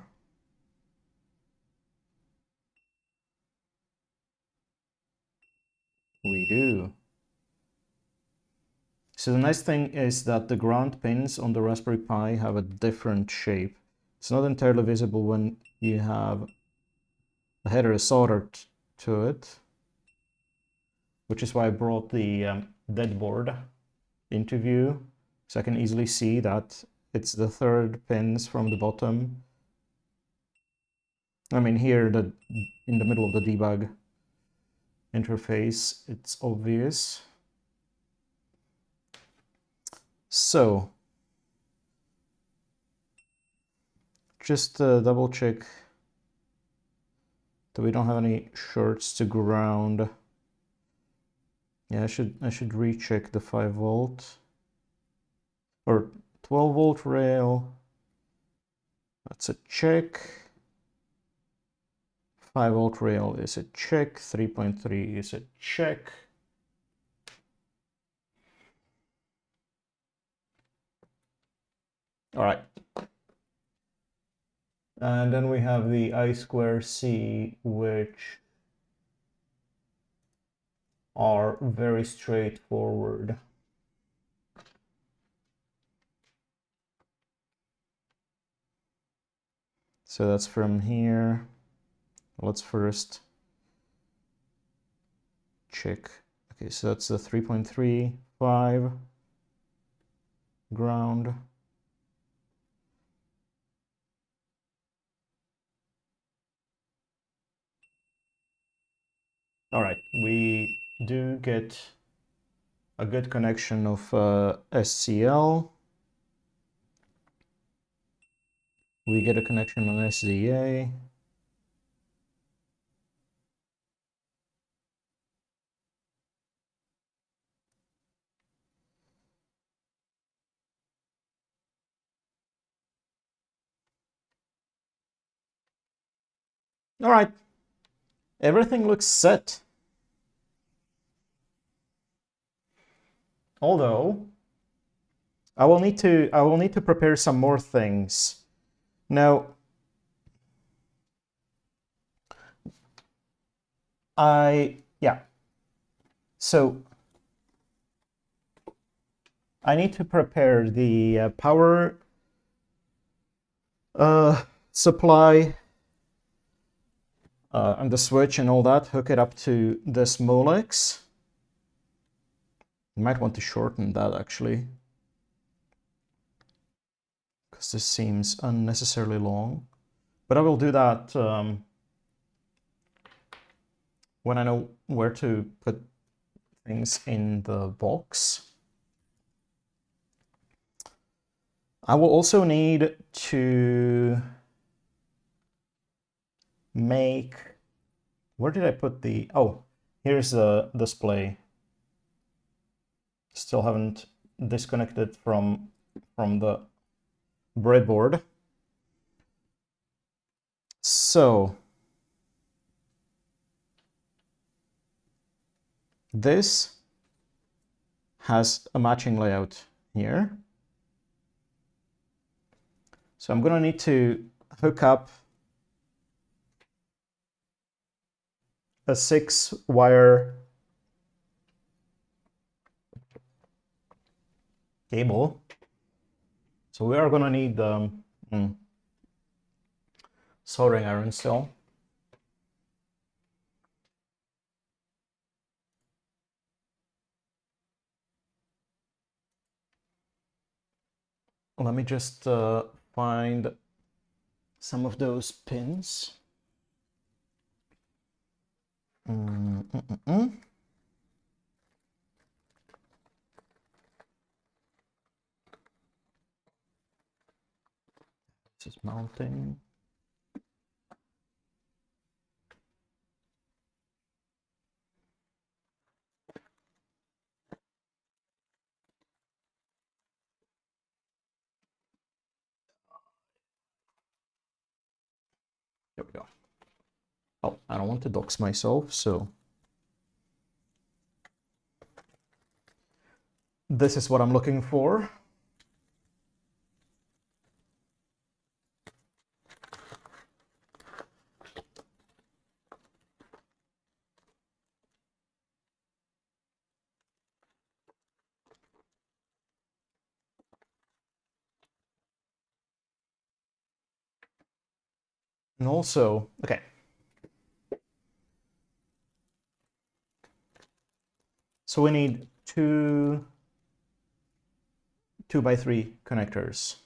Speaker 1: We do. So the nice thing is that the ground pins on the Raspberry Pi have a different shape. It's not entirely visible when you have the header soldered to it, which is why I brought the deadboard into view, so I can easily see that it's the third pins from the bottom. I mean, here in the middle of the debug interface, it's obvious. So just double check that we don't have any shorts to ground. Yeah, I should recheck the 5 volt or 12 volt rail. That's a check. 5 volt rail is a check. 3.3 is a check. All right. And then we have the I2C, which are very straightforward. So that's from here. Let's first check. Okay, so that's the 3.35 ground. All right, we do get a good connection of SCL. We get a connection on SDA. All right, everything looks set. Although I will need to prepare some more things. Now, so I need to prepare the power supply and the switch and all that, hook it up to this Molex. You might want to shorten that actually, because this seems unnecessarily long. But I will do that when I know where to put things in the box. I will also need to make, where did I put the, oh, here's the display. Still haven't disconnected from the breadboard. So this has a matching layout here. So I'm going to need to hook up a 6-wire cable. So we are going to need the soldering iron still. Let me just find some of those pins. This is mounting. There we go. Oh, I don't want to dox myself, so this is what I'm looking for. And also, okay. So we need two 2x3 connectors.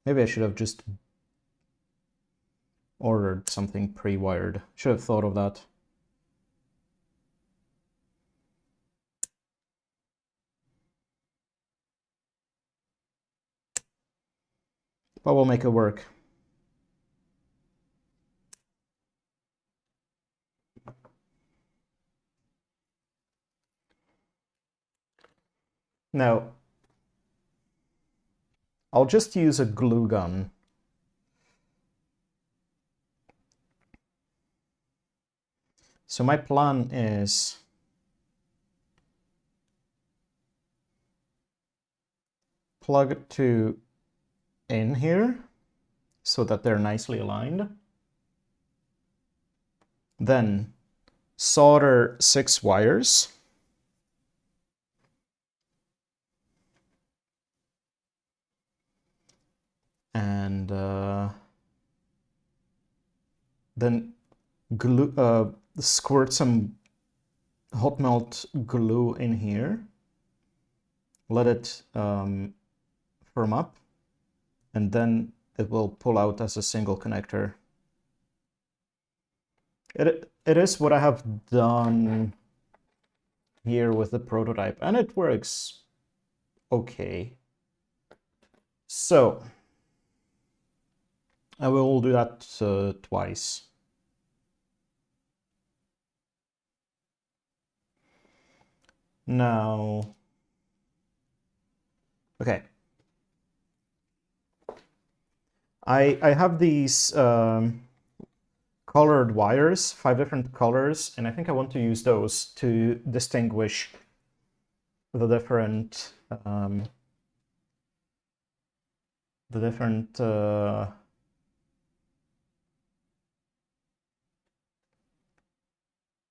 Speaker 1: Maybe I should have just ordered something pre-wired. Should have thought of that. But we'll make it work. Now, I'll just use a glue gun. So my plan is plug two in here so that they're nicely aligned. Then solder 6 wires. And then glue, squirt some hot melt glue in here. Let it firm up, and then it will pull out as a single connector. It is what I have done here with the prototype, and it works okay. So I will do that twice. Now, okay. I have these colored wires, 5 different colors, and I think I want to use those to distinguish the different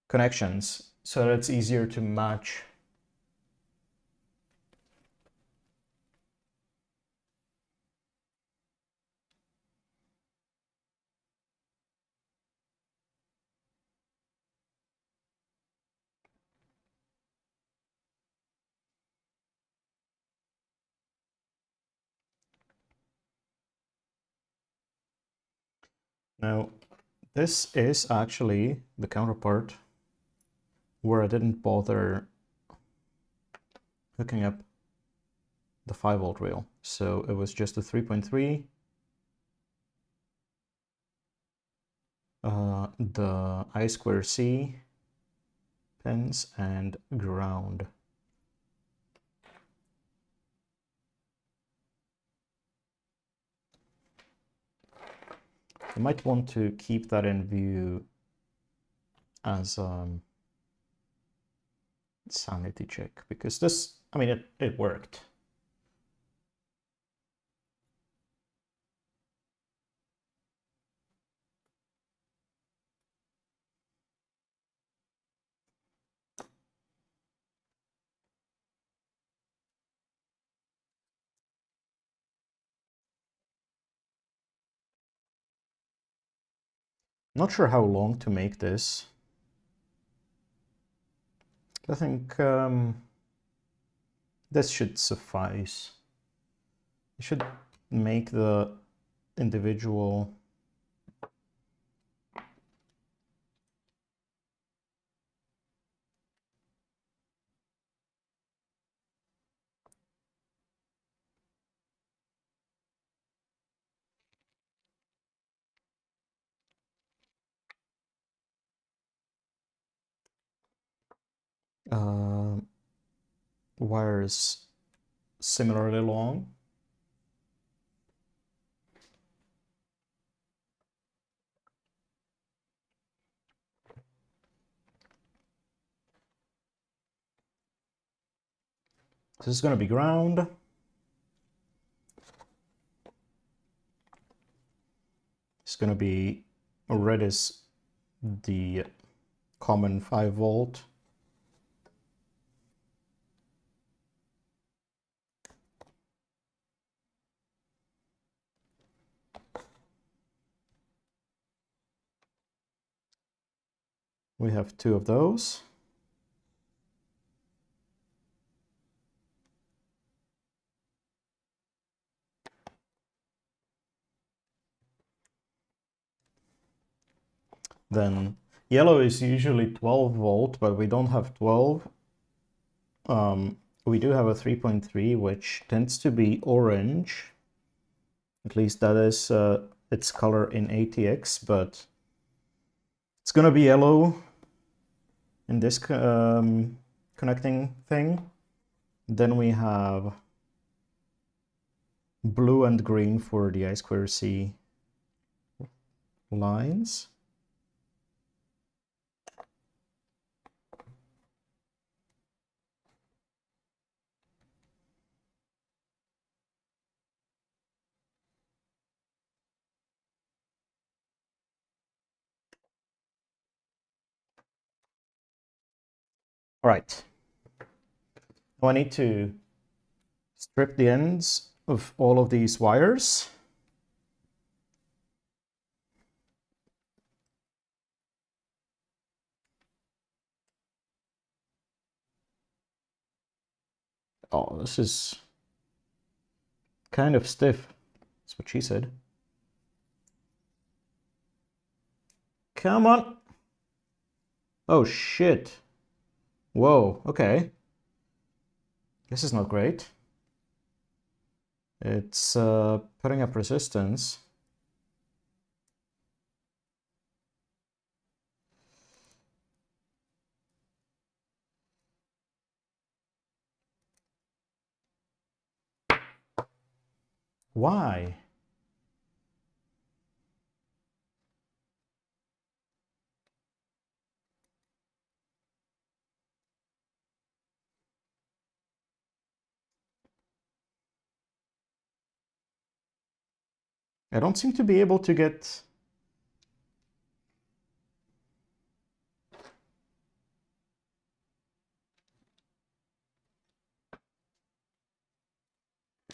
Speaker 1: connections, so that it's easier to match. Now, this is actually the counterpart where I didn't bother hooking up the 5-volt rail. So it was just a 3.3, the I2C pins, and ground. You might want to keep that in view as sanity check, because this, I mean, it worked. Not sure how long to make this. I think this should suffice. You should make the individual wires similarly long. This is going to be ground. It's going to be red is the common 5 volt. We have 2 of those. Then yellow is usually 12 volt, but we don't have 12. We do have a 3.3, which tends to be orange. At least that is its color in ATX, but it's gonna be yellow in this connecting thing. Then we have blue and green for the I2C lines. All right. Now I need to strip the ends of all of these wires. Oh, this is kind of stiff. That's what she said. Come on. Oh, shit. Whoa, okay. This is not great. It's putting up resistance. Why? I don't seem to be able to get...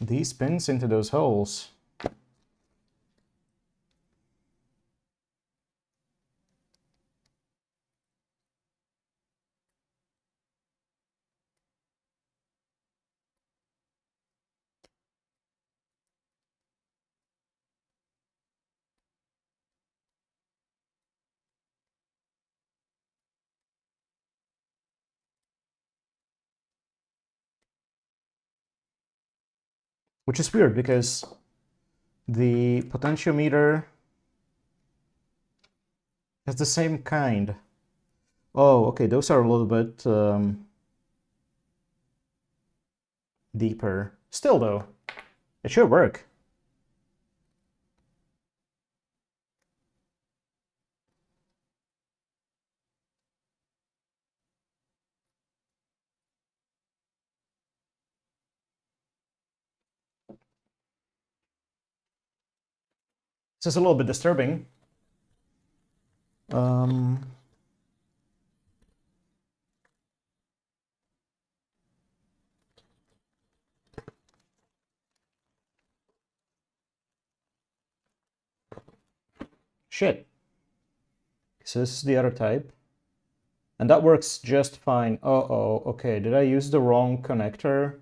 Speaker 1: these pins into those holes. Which is weird because the potentiometer has the same kind. Oh, okay, those are a little bit deeper. Still though, it should work. This is a little bit disturbing. Shit. So this is the other type. And that works just fine. Uh-oh, okay, did I use the wrong connector?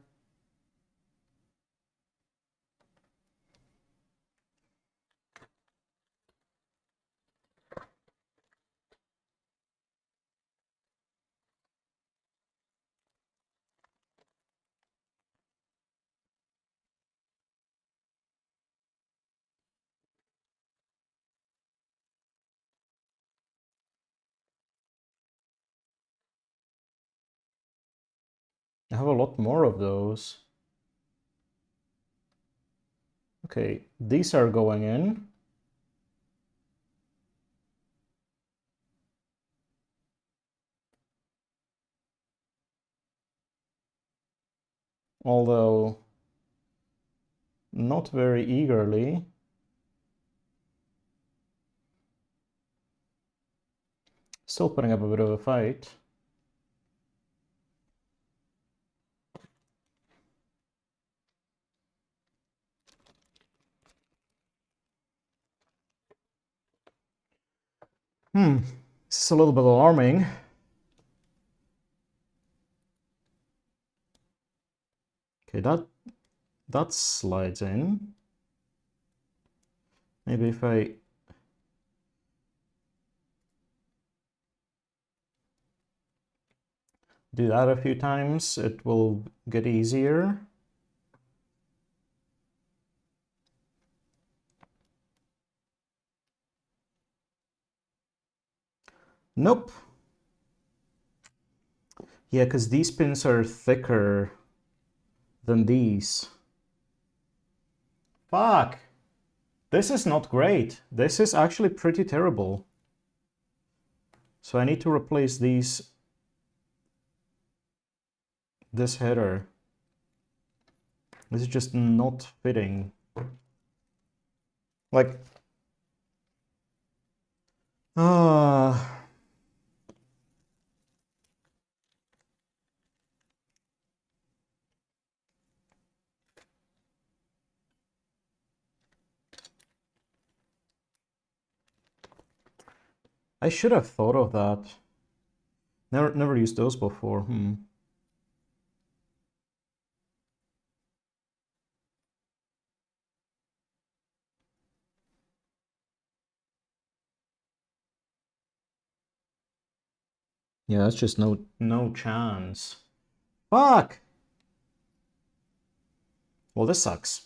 Speaker 1: I have a lot more of those. Okay, these are going in. Although not very eagerly. Still putting up a bit of a fight. This is a little bit alarming. Okay, that slides in. Maybe if I do that a few times, it will get easier. Nope. Yeah, because these pins are thicker than these. Fuck! This is not great. This is actually pretty terrible. So I need to replace this header. This is just not fitting. Like, I should have thought of that. Never used those before. Yeah, that's just no chance. Fuck! Well, this sucks.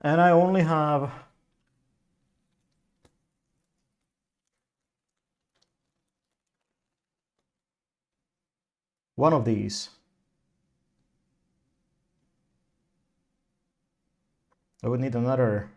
Speaker 1: And I only have one of these. I would need another.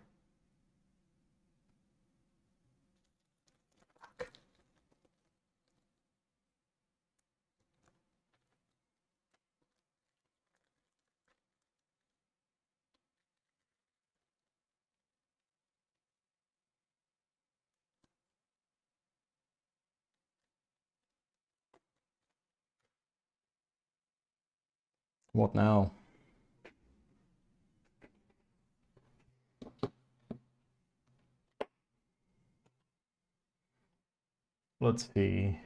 Speaker 1: What now? Let's see.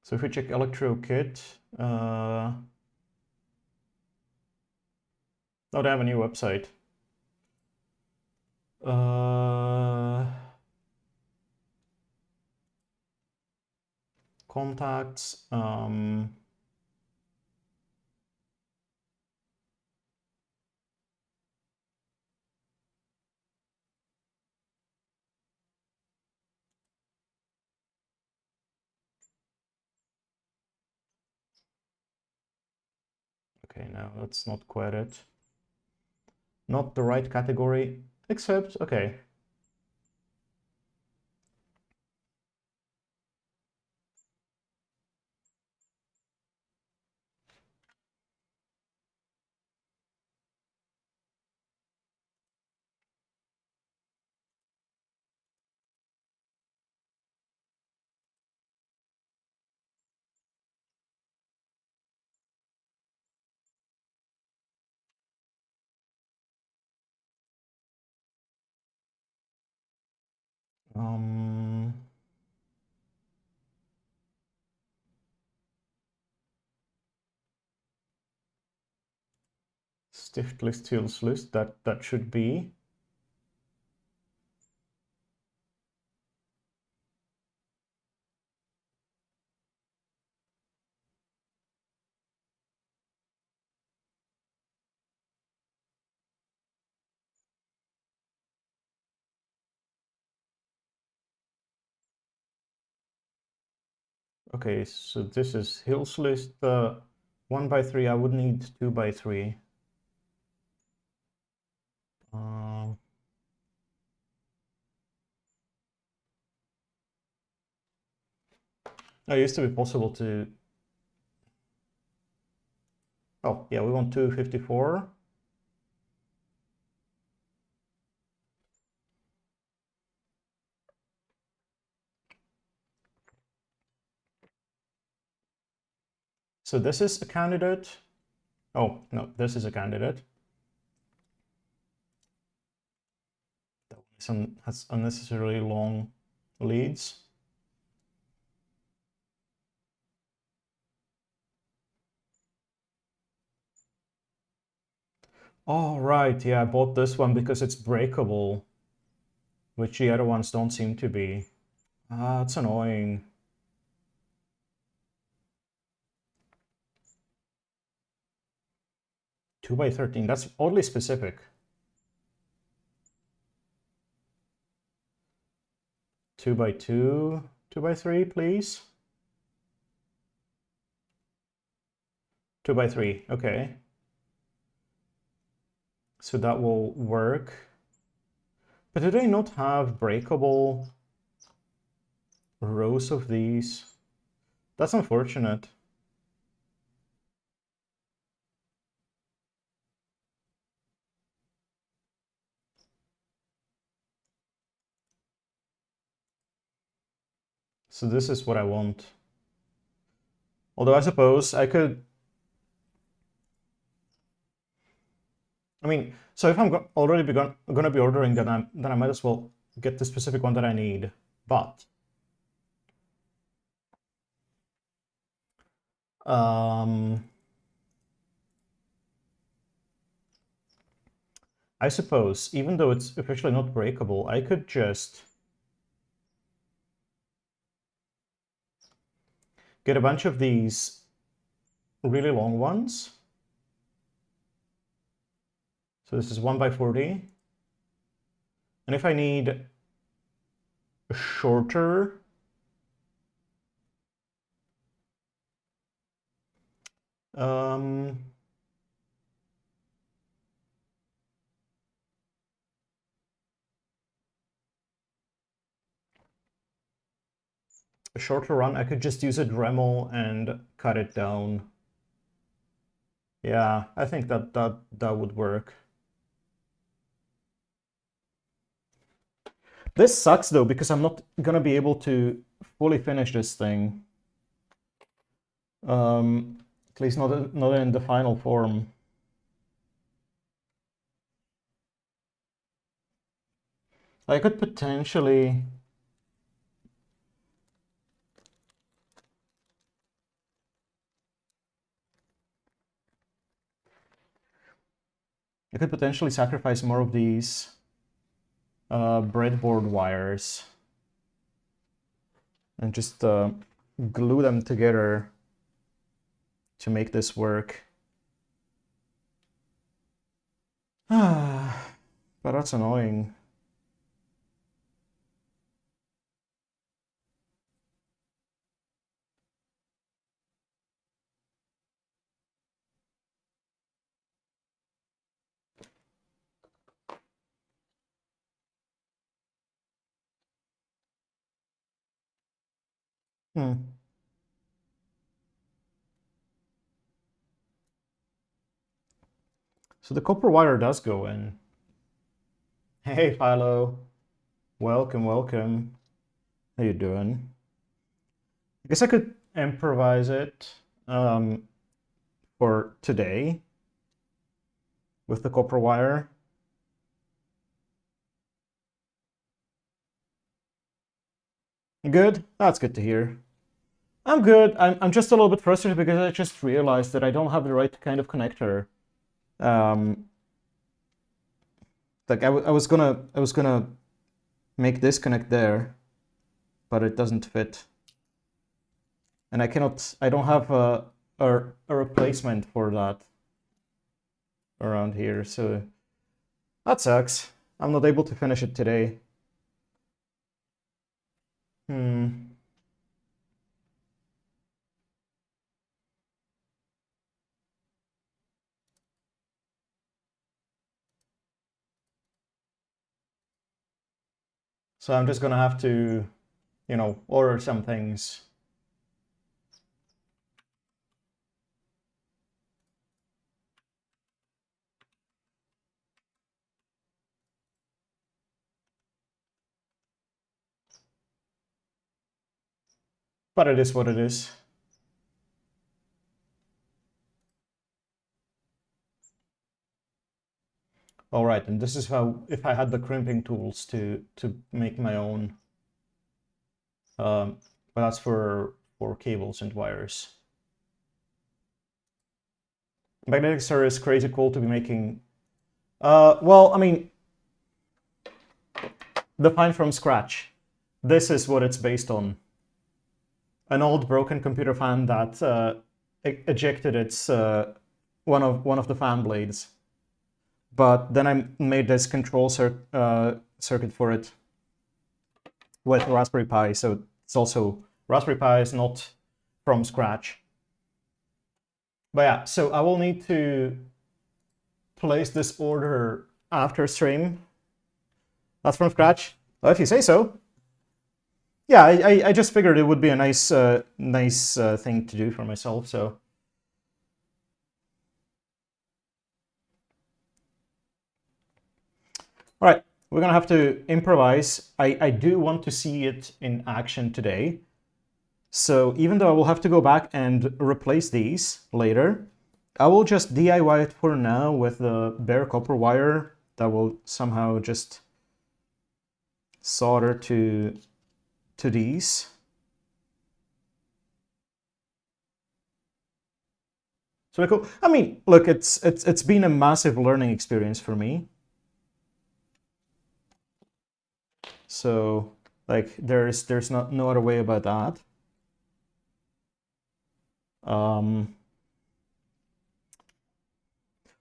Speaker 1: So if we check ElectroKit, oh, they have a new website. Contacts. Okay, no, that's not quite it. Not the right category, except, okay. Stiftlisthilslist, that should be. Okay, so this is Hill's list 1x3. I would need 2x3. It used to be possible to... Oh, yeah, we want 254. So this is a candidate. Oh, no, this is a candidate. That one has unnecessarily long leads. Oh, right, yeah, I bought this one because it's breakable, which the other ones don't seem to be. Ah, it's annoying. Two by 13, that's oddly specific. 2x2, 2x3, please. 2x3, okay. So that will work. But do they not have breakable rows of these? That's unfortunate. So this is what I want. Although I suppose I could... I mean, so if I'm already gonna be ordering, then I might as well get the specific one that I need. But I suppose, even though it's officially not breakable, I could just get a bunch of these really long ones. So this is 1x40. And if I need a shorter, a shorter run, I could just use a Dremel and cut it down. Yeah, I think that would work. This sucks though, because I'm not gonna be able to fully finish this thing. At least not in the final form. I could potentially... sacrifice more of these breadboard wires and just glue them together to make this work. But that's annoying. So the copper wire does go in. Hey, Philo. Welcome, welcome. How you doing? I guess I could improvise it for today with the copper wire. Good? That's good to hear. I'm good. I'm just a little bit frustrated because I just realized that I don't have the right kind of connector. Like I was gonna make this connect there, but it doesn't fit. And I don't have a replacement for that around here, so that sucks. I'm not able to finish it today. So I'm just gonna have to, you know, order some things. But it is what it is. All right, and this is how, if I had the crimping tools to make my own, but that's for cables and wires. Magnetic stir is crazy cool to be making. Well, I mean, define from scratch. This is what it's based on. An old broken computer fan that ejected its one of the fan blades. But then I made this control circuit for it with Raspberry Pi. So it's also, Raspberry Pi is not from scratch. But yeah, so I will need to place this order after stream. That's from scratch? Well, if you say so. Yeah, I just figured it would be a nice thing to do for myself, so. All right, we're gonna have to improvise. I do want to see it in action today. So even though I will have to go back and replace these later, I will just DIY it for now with the bare copper wire that will somehow just solder to these. So cool. I mean, look, it's been a massive learning experience for me. So like there's no other way about that.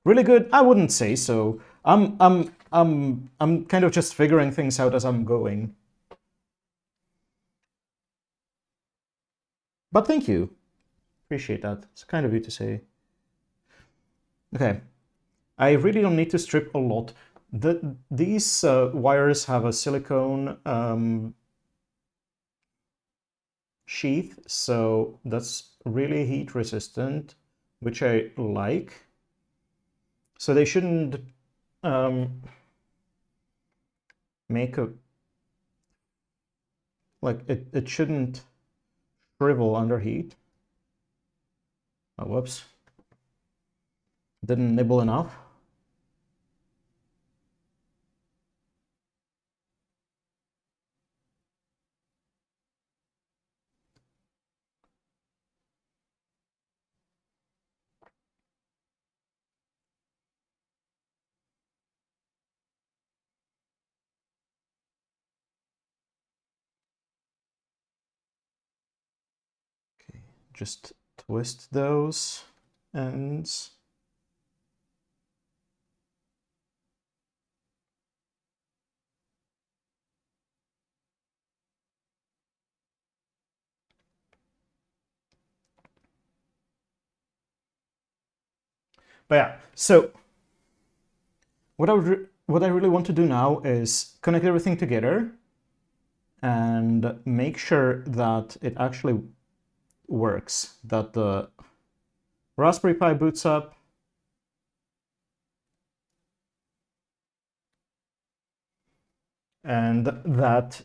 Speaker 1: Really good? I wouldn't say so. I'm kind of just figuring things out as I'm going. But thank you. Appreciate that. It's kind of you to say. Okay. I really don't need to strip a lot. These wires have a silicone sheath, so that's really heat resistant, which I like. So they shouldn't make a, like it shouldn't shrivel under heat. Oh, whoops. Didn't nibble enough. Okay, just twist those ends. But yeah, so what I really want to do now is connect everything together and make sure that it actually works, that the Raspberry Pi boots up, and that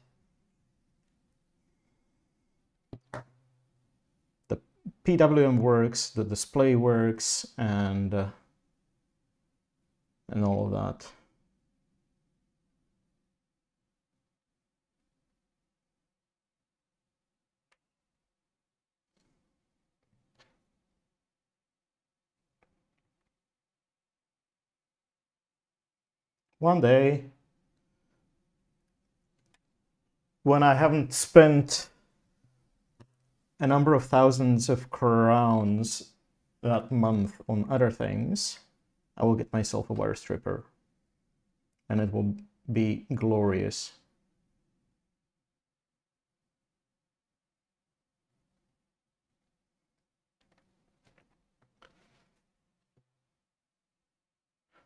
Speaker 1: the PWM works, the display works, and all of that. One day, when I haven't spent a number of thousands of crowns that month on other things, I will get myself a wire stripper, and it will be glorious.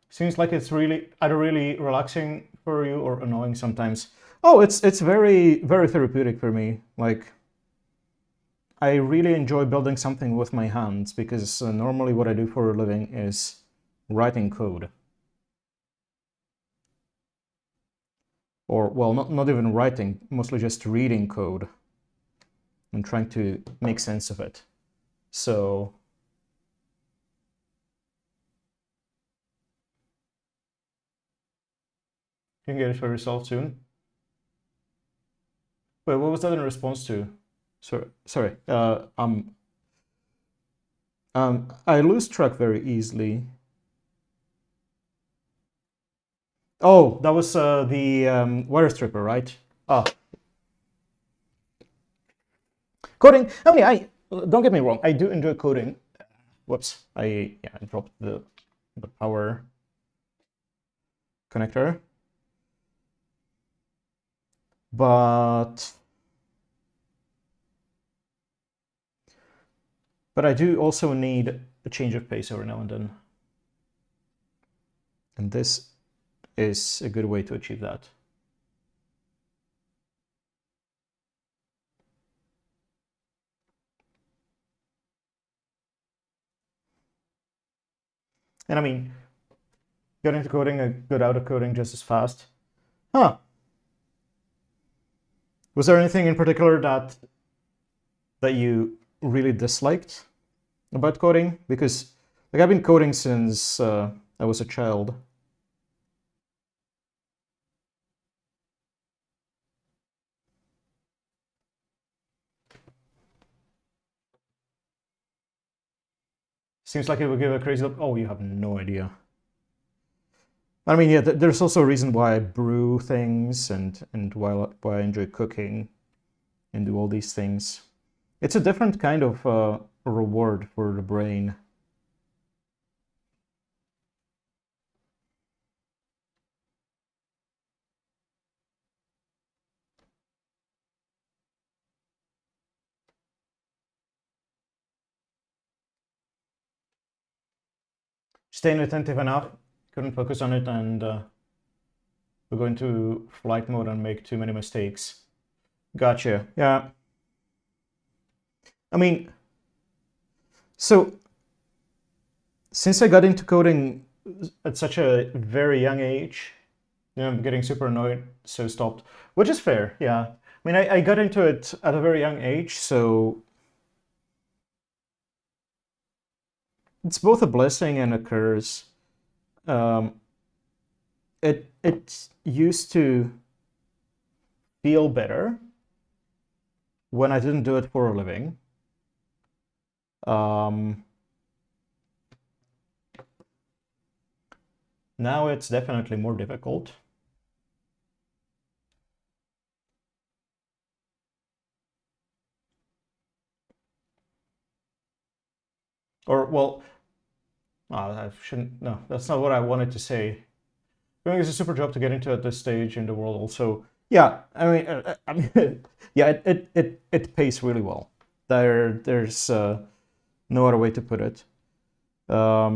Speaker 1: Seems like it's really either really relaxing for you or annoying sometimes. Oh, it's very, very therapeutic for me. Like, I really enjoy building something with my hands because normally what I do for a living is writing code. Or, well, not even writing, mostly just reading code and trying to make sense of it. So, you can get it for yourself soon. Wait, what was that in response to? Sorry. I lose track very easily. Oh, that was the wire stripper, right? Ah, coding. I mean, I don't get me wrong. I do enjoy coding. Whoops, I dropped the power connector, but I do also need a change of pace every now and then, and this is a good way to achieve that. And I mean, get into coding, get out of coding just as fast. Huh. Was there anything in particular that you really disliked about coding? Because like I've been coding since I was a child. Seems like it would give a crazy look. Oh, you have no idea. I mean, yeah, there's also a reason why I brew things and why I enjoy cooking and do all these things. It's a different kind of reward for the brain. Staying attentive enough, couldn't focus on it, and we're going to flight mode and make too many mistakes. Gotcha. Yeah. I mean, so since I got into coding at such a very young age, I'm getting super annoyed, so stopped, which is fair. Yeah. I mean, I got into it at a very young age, so it's both a blessing and a curse. Um, it used to feel better when I didn't do it for a living. Now it's definitely more difficult. Or, well, I shouldn't, no, that's not what I wanted to say. I think it's a super job to get into at this stage in the world also. Yeah, I mean, yeah, it pays really well. There's no other way to put it. Let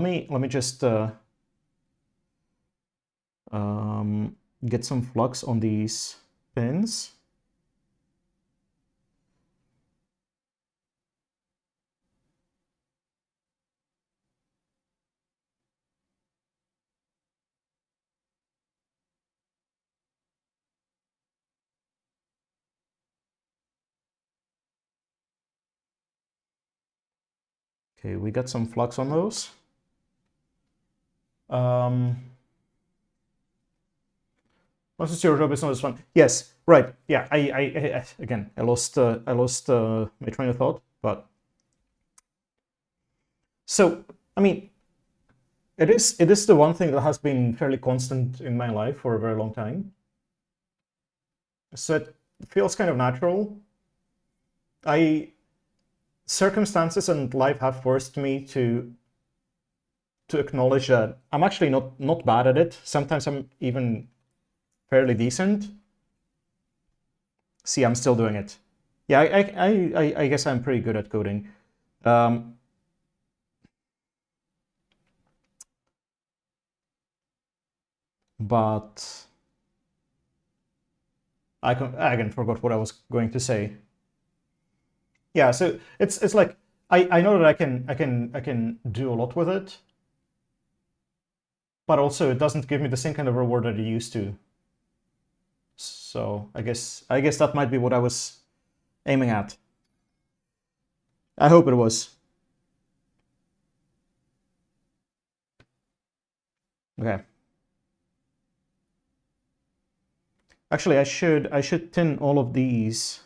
Speaker 1: me just get some flux on these pins. Okay, we got some flux on those. Once it's your job, it's not as fun. Yes, right. Yeah, I again, I lost my train of thought, but so I mean, it is the one thing that has been fairly constant in my life for a very long time. So it feels kind of natural. Circumstances and life have forced me to acknowledge that I'm actually not bad at it. Sometimes I'm even fairly decent. See, I'm still doing it. Yeah, I guess I'm pretty good at coding. But I again forgot what I was going to say. Yeah, so it's like I know that I can do a lot with it, but also it doesn't give me the same kind of reward that it used to. So I guess that might be what I was aiming at. I hope it was. Okay. Actually, I should tin all of these.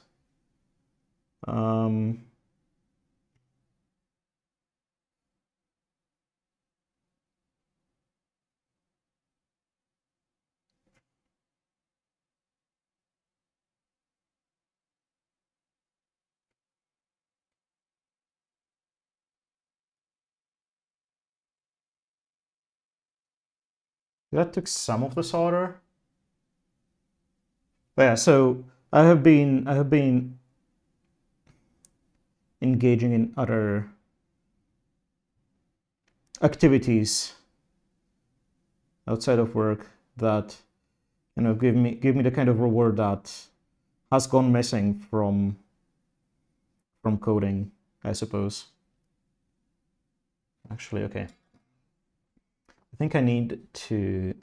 Speaker 1: That took some of the solder. But yeah, so I have been engaging in other activities outside of work that give me the kind of reward that has gone missing from coding, I suppose. Actually, okay. I think I need to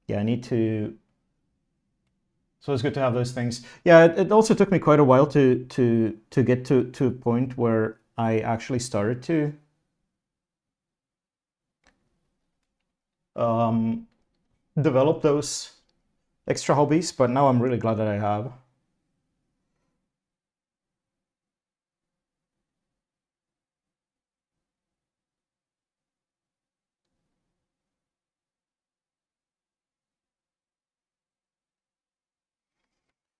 Speaker 1: yeah, I need to. So it's good to have those things. Yeah, it also took me quite a while to get to a point where I actually started to develop those extra hobbies, but now I'm really glad that I have.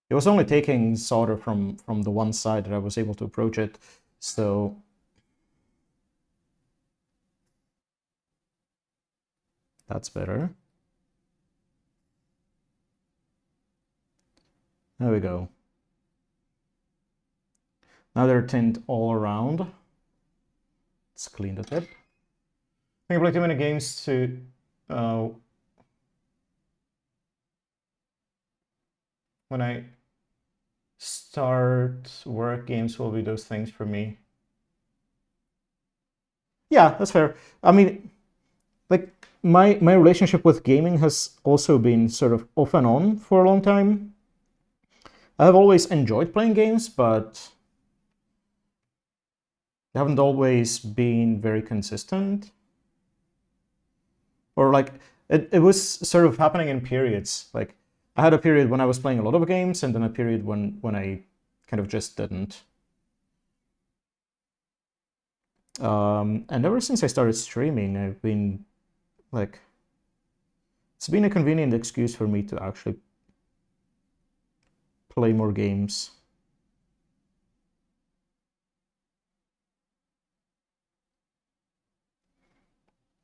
Speaker 1: It was only taking solder from the one side that I was able to approach it, so that's better. There we go. Now they're tinned all around. Let's clean the tip. I think I play too many games to when I start work, games will be those things for me. Yeah, that's fair. I mean, like my relationship with gaming has also been sort of off and on for a long time. I have always enjoyed playing games, but they haven't always been very consistent. Or like it was sort of happening in periods. Like I had a period when I was playing a lot of games, and then a period when I kind of just didn't. And ever since I started streaming, I've been like, it's been a convenient excuse for me to actually play more games.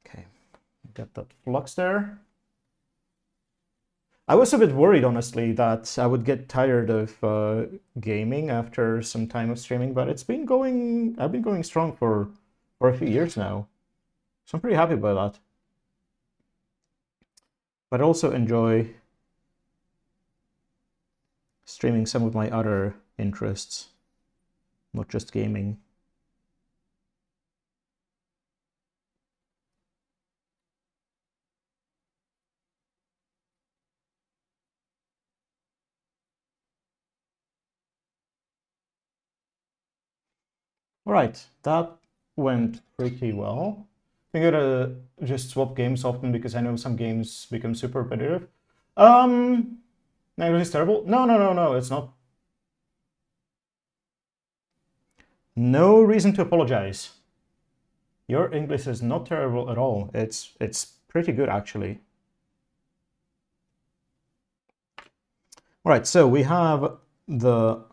Speaker 1: Okay, got that flux there. I was a bit worried, honestly, that I would get tired of gaming after some time of streaming, but it's been going. I've been going strong for a few years now, so I'm pretty happy about that. But I also enjoy streaming some of my other interests, not just gaming. All right, that went pretty well. I think I gotta just swap games often because I know some games become super repetitive. English is terrible. No, it's not. No reason to apologize. Your English is not terrible at all. It's pretty good, actually. All right, so we have the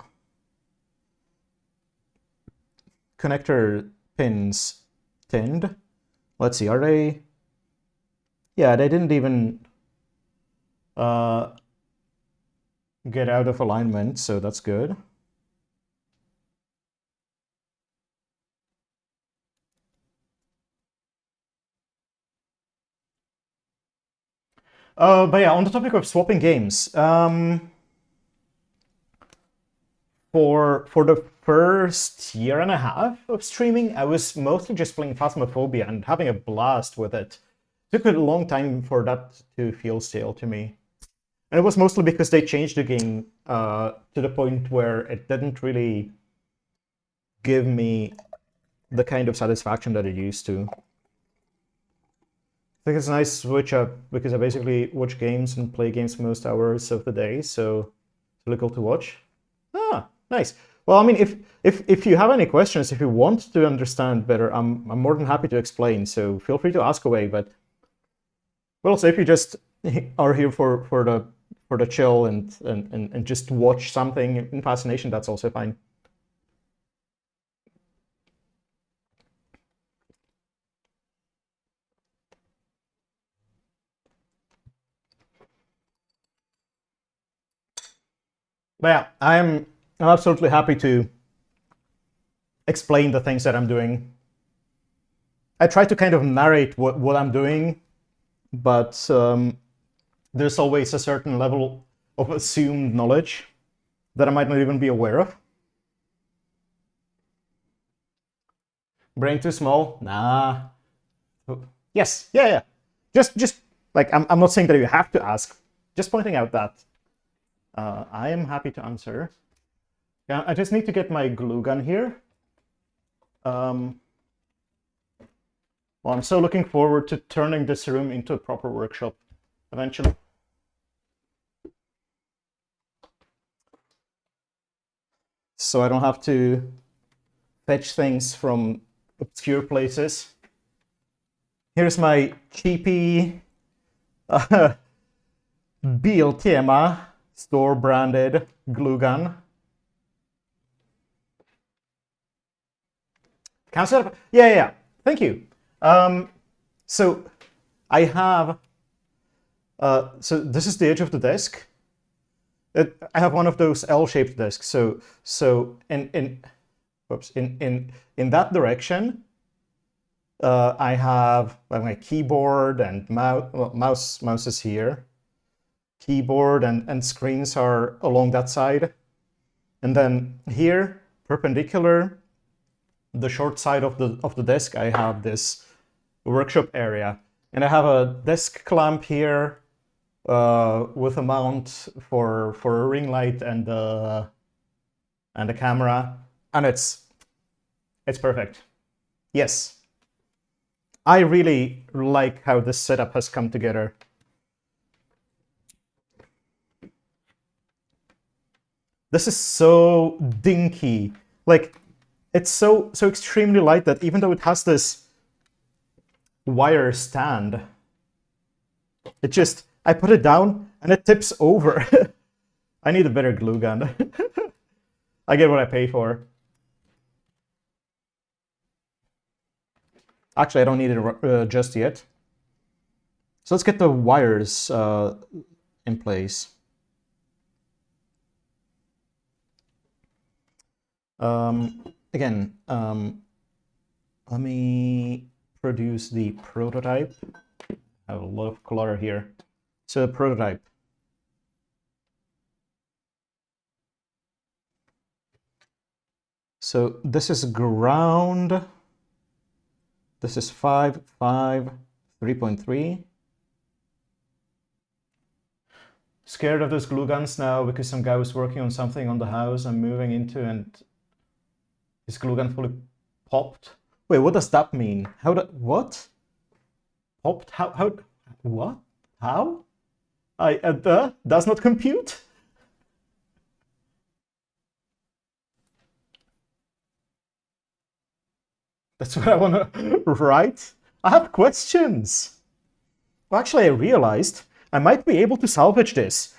Speaker 1: connector pins tinned. Let's see, are they? Yeah, they didn't even get out of alignment, so that's good. But yeah, on the topic of swapping games, for the first year and a half of streaming, I was mostly just playing Phasmophobia and having a blast with it. It took a long time for that to feel stale to me. And it was mostly because they changed the game to the point where it didn't really give me the kind of satisfaction that it used to. I think it's a nice switch up because I basically watch games and play games most hours of the day, so it's really cool to watch. Ah, nice. Well, I mean, if you have any questions, if you want to understand better, I'm more than happy to explain. So feel free to ask away. But well, so if you just are here for the chill and just watch something in fascination, that's also fine. But yeah, I'm absolutely happy to explain the things that I'm doing. I try to kind of narrate what I'm doing, but there's always a certain level of assumed knowledge that I might not even be aware of. Brain too small? Nah. Yes, yeah. Just like I'm not saying that you have to ask. Just pointing out that I am happy to answer. Yeah, I just need to get my glue gun here. Well, I'm so looking forward to turning this room into a proper workshop eventually. So I don't have to fetch things from obscure places. Here's my cheapy Biltema store-branded glue gun. Can I set up? Yeah. Thank you. So I have. So this is the edge of the desk. I have one of those L-shaped desks. So in that direction, I have my keyboard and mouse is here. Keyboard and screens are along that side. And then here, perpendicular, the short side of the desk, I have this workshop area. And I have a desk clamp here with a mount for a ring light and a camera. And it's perfect. Yes. I really like how this setup has come together. This is so dinky. Like, it's so extremely light that even though it has this wire stand, I put it down and it tips over. I need a better glue gun. I get what I pay for. Actually, I don't need it just yet. So let's get the wires in place. Again, let me produce the prototype. I have a lot of color here. So the prototype. So this is ground. This is 5, 5, 3.3. Scared of those glue guns now because some guy was working on something on the house I'm moving into and his glue gun fully popped. Wait, what does that mean? What? Popped? How? What? How? Does not compute? That's what I want to write. I have questions. Well, actually, I realized I might be able to salvage this.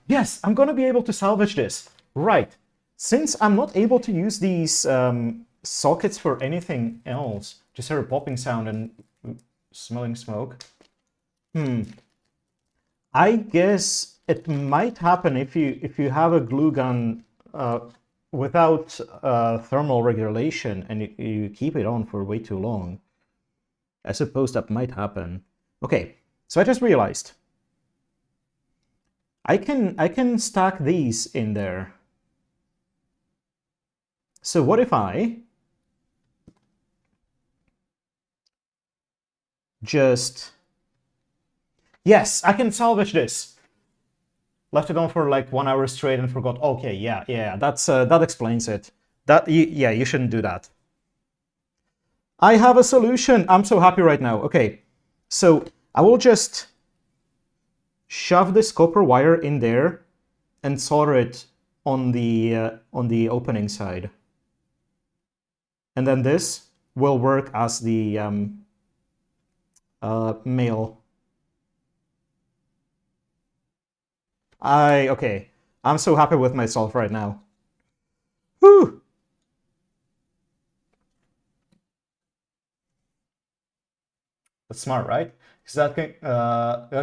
Speaker 1: Yes, I'm going to be able to salvage this. Right. Since I'm not able to use these sockets for anything else, just hear a popping sound and smelling smoke. I guess it might happen if you have a glue gun without thermal regulation and you keep it on for way too long. I suppose that might happen. Okay, so I just realized I can stack these in there. So what if I just... Yes, I can salvage this. Left it on for like 1 hour straight and forgot. Okay, yeah, that explains it. Yeah, you shouldn't do that. I have a solution. I'm so happy right now. Okay, so I will just shove this copper wire in there and solder it on the opening side. And then this will work as the male. Okay, I'm so happy with myself right now. Whew! That's smart, right? Because that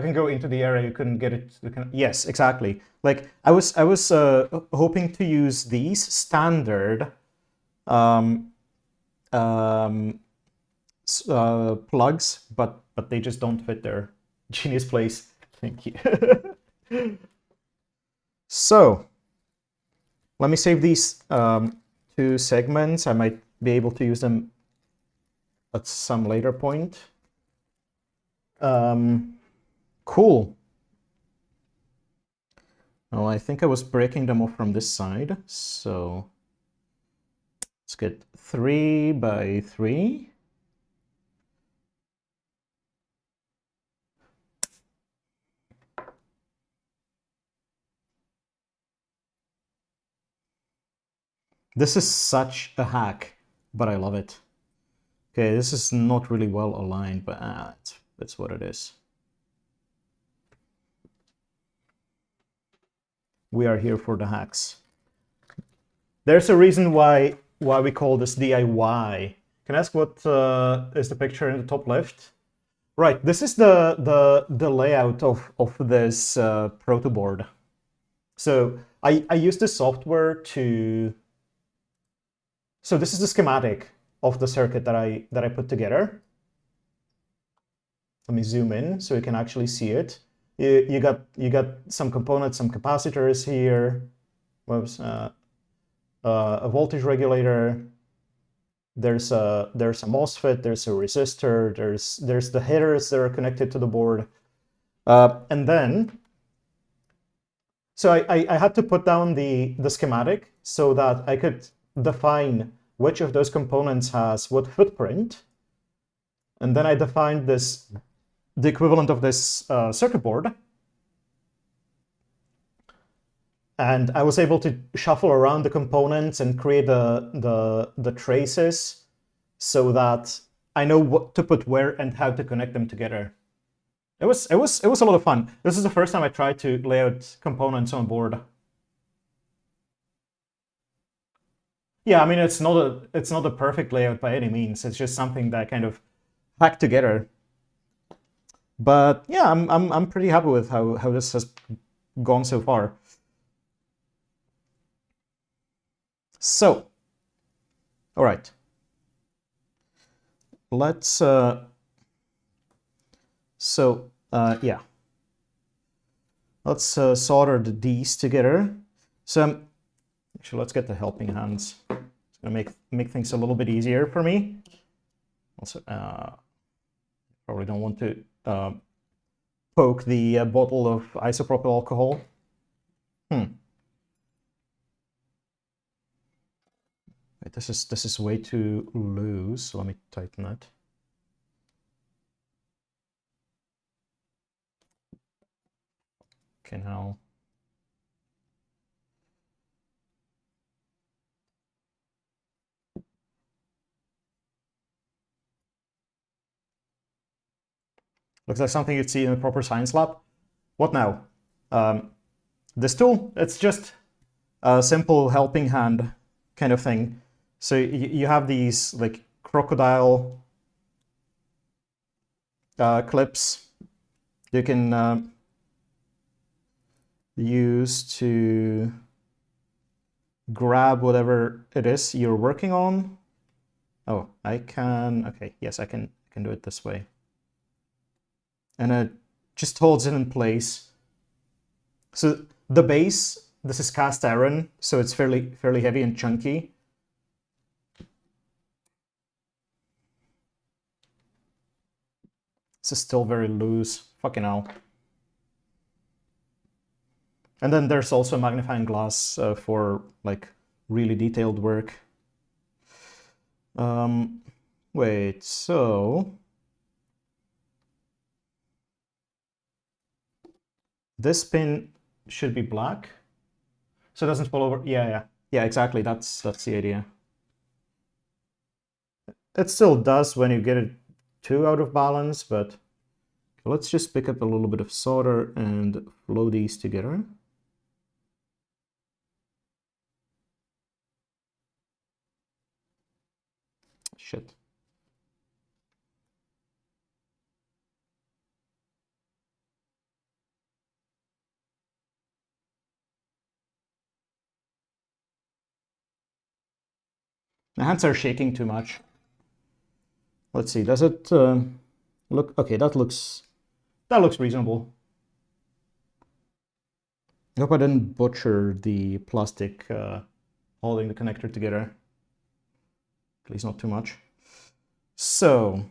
Speaker 1: can go into the area you couldn't get it. Yes, exactly. Like I was hoping to use these standard plugs, but they just don't fit their genius place. Thank you. So let me save these 2 segments. I might be able to use them at some later point. Cool. Well, I think I was breaking them off from this side, so let's get 3 by 3. This is such a hack, but I love it. Okay, this is not really well aligned, but that's what it is. We are here for the hacks. There's a reason why we call this DIY. Can I ask what is the picture in the top left? Right, this is the layout of this protoboard. So I use the software to... So this is the schematic of the circuit that I put together. Let me zoom in so you can actually see it. You got some components, some capacitors here. Whoops, a voltage regulator. There's a MOSFET. There's a resistor. There's the headers that are connected to the board, and then. So I had to put down the schematic so that I could define which of those components has what footprint. And then I defined the equivalent of this circuit board. And I was able to shuffle around the components and create the traces so that I know what to put where and how to connect them together. It was a lot of fun. This is the first time I tried to lay out components on board. Yeah, I mean it's not a perfect layout by any means. It's just something that I kind of hacked together. But yeah, I'm pretty happy with how this has gone so far. So, all right. Let's yeah. Let's solder these together. So actually, let's get the helping hands. It's gonna make things a little bit easier for me. Also, probably don't want to poke the bottle of isopropyl alcohol. Wait, this is way too loose. So let me tighten it. Okay, now. Looks like something you'd see in a proper science lab. What now? This tool, it's just a simple helping hand kind of thing. So you have these like crocodile clips you can use to grab whatever it is you're working on. Oh, I can, okay, yes, I can do it this way. And it just holds it in place. So the base, this is cast iron, so it's fairly heavy and chunky. This is still very loose. Fucking hell. And then there's also magnifying glass for like really detailed work. Wait, so this pin should be black, so it doesn't fall over. Yeah, exactly. That's the idea. It still does when you get it too out of balance, but let's just pick up a little bit of solder and flow these together. Shit. My hands are shaking too much. Let's see, does it look okay? That looks reasonable. I hope I didn't butcher the plastic holding the connector together. At least not too much. So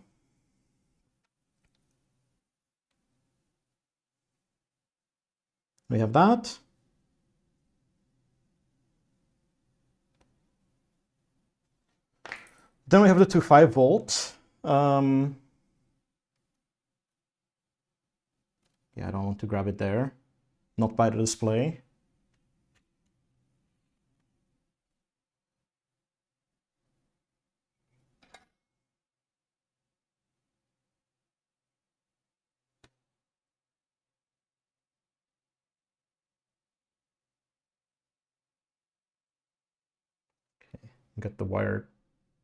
Speaker 1: we have that. Then we have the two 5-volt. Yeah, I don't want to grab it there. Not by the display. Okay, get the wire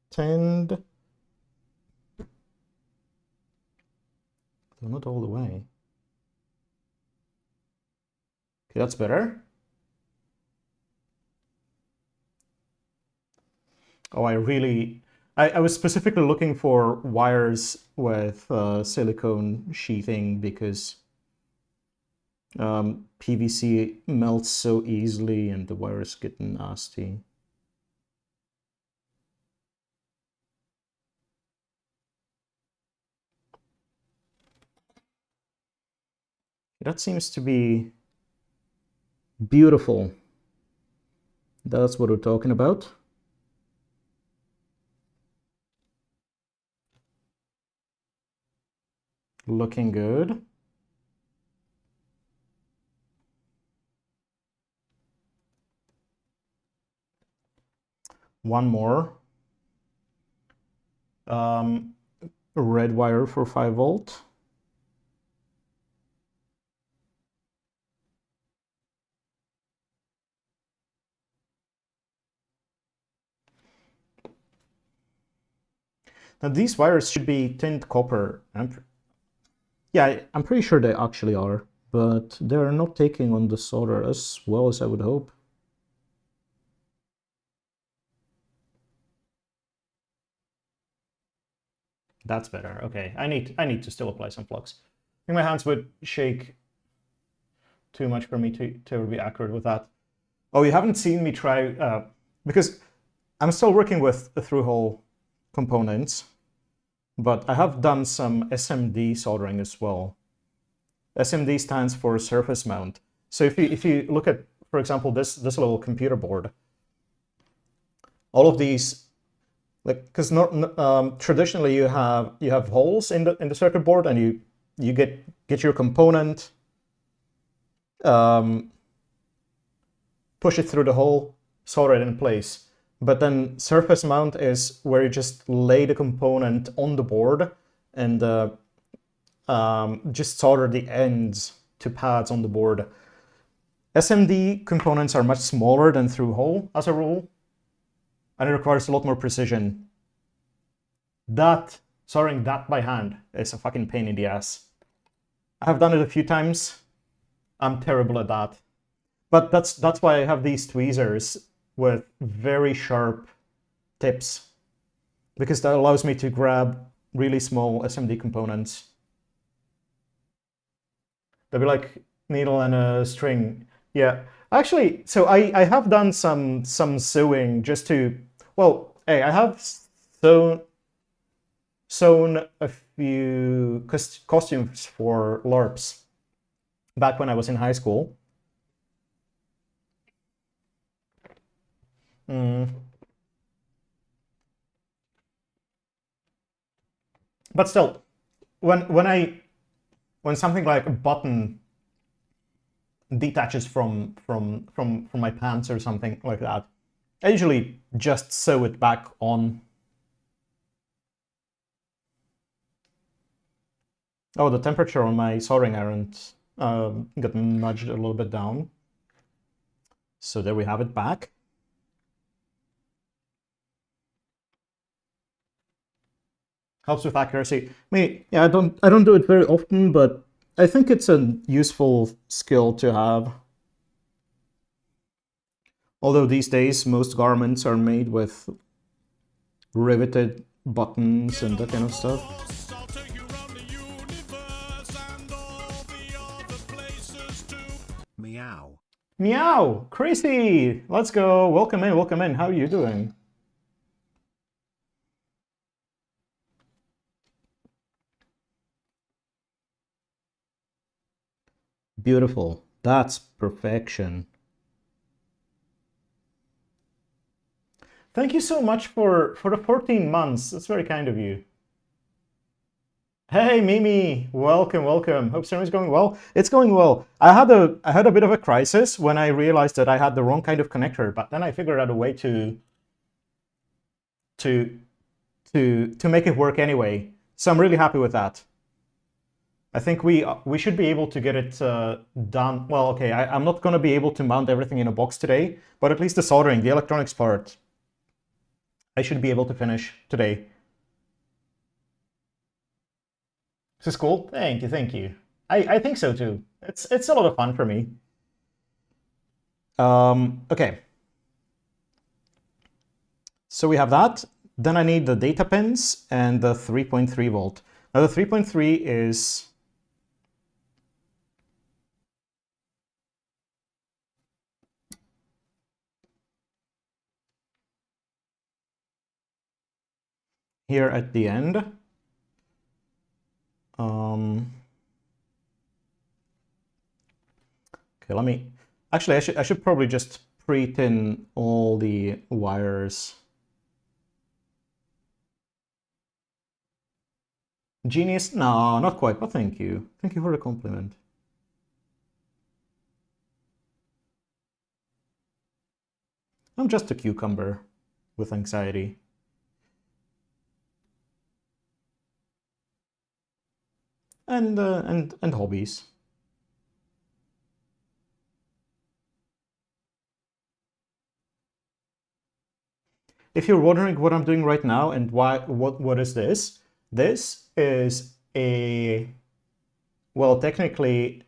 Speaker 1: tinned. Though not all the way. Okay, that's better. Oh, I was specifically looking for wires with silicone sheathing because PVC melts so easily and the wires get nasty. That seems to be beautiful. That's what we're talking about. Looking good. One more. Red wire for 5-volt. Now these wires should be tinned copper. Yeah, I'm pretty sure they actually are, but they're not taking on the solder as well as I would hope. That's better. Okay, I need to still apply some flux. I think my hands would shake too much for me to be accurate with that. Oh, you haven't seen me try, because I'm still working with the through-hole components, but I have done some SMD soldering as well. SMD stands for surface mount. So if you look at, for example, this little computer board, all of these, like, because traditionally you have holes in the circuit board, and you get your component, push it through the hole, solder it in place. But then surface mount is where you just lay the component on the board and just solder the ends to pads on the board. SMD components are much smaller than through hole as a rule, and it requires a lot more precision. Soldering that by hand is a fucking pain in the ass. I have done it a few times. I'm terrible at that. But that's why I have these tweezers with very sharp tips, because that allows me to grab really small SMD components. They'll be like needle and a string. Yeah. Actually, so I have done some sewing just to, well, hey, I have sewn a few costumes for LARPs back when I was in high school. Mm. But still, when something like a button detaches from my pants or something like that, I usually just sew it back on. Oh, the temperature on my soldering iron got nudged a little bit down. So there we have it back. Helps with accuracy. I mean, yeah, I don't do it very often, but I think it's a useful skill to have. Although these days most garments are made with riveted buttons and that kind of stuff.
Speaker 2: Meow.
Speaker 1: Meow! Crazy! Let's go. Welcome in, welcome in. How are you doing? Beautiful. That's perfection. Thank you so much for the 14 months. That's very kind of you. Hey Mimi, welcome, welcome. Hope stream is going well. It's going well. I had a bit of a crisis when I realized that I had the wrong kind of connector, but then I figured out a way to make it work anyway. So I'm really happy with that. I think we should be able to get it done. Well, okay, I'm not going to be able to mount everything in a box today, but at least the soldering, the electronics part, I should be able to finish today. This is cool. Thank you, thank you. I think so too. It's a lot of fun for me. Okay. So we have that. Then I need the data pins and the 3.3 volt. Now the 3.3 is here at the end. Okay, let me, actually I should probably just pre-tin all the wires. Genius? No, not quite, but thank you. Thank you for the compliment. I'm just a cucumber with anxiety. And hobbies. If you're wondering what I'm doing right now and what is this? This is a, well, technically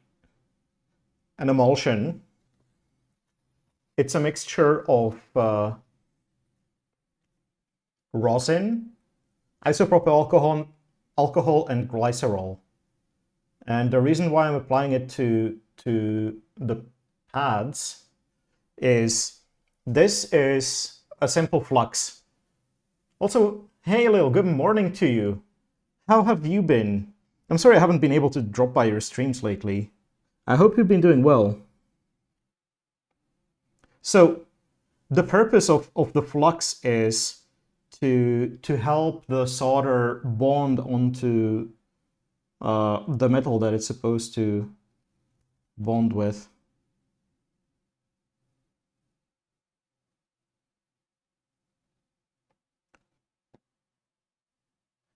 Speaker 1: an emulsion. It's a mixture of rosin, isopropyl alcohol, and glycerol. And the reason why I'm applying it to the pads is this is a simple flux. Also, hey Lil, good morning to you. How have you been? I'm sorry I haven't been able to drop by your streams lately. I hope you've been doing well. So the purpose of the flux is to help the solder bond onto the metal that it's supposed to bond with.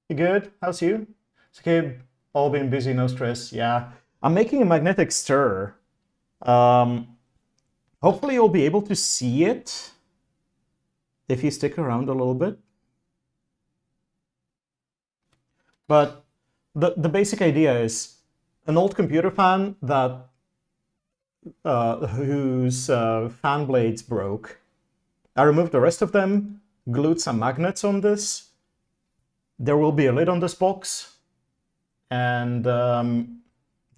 Speaker 1: You good? How's you? It's okay. All been busy, no stress. Yeah. I'm making a magnetic stir. Hopefully you'll be able to see it if you stick around a little bit. But the basic idea is an old computer fan that whose fan blades broke. I removed the rest of them, glued some magnets on this. There will be a lid on this box, and then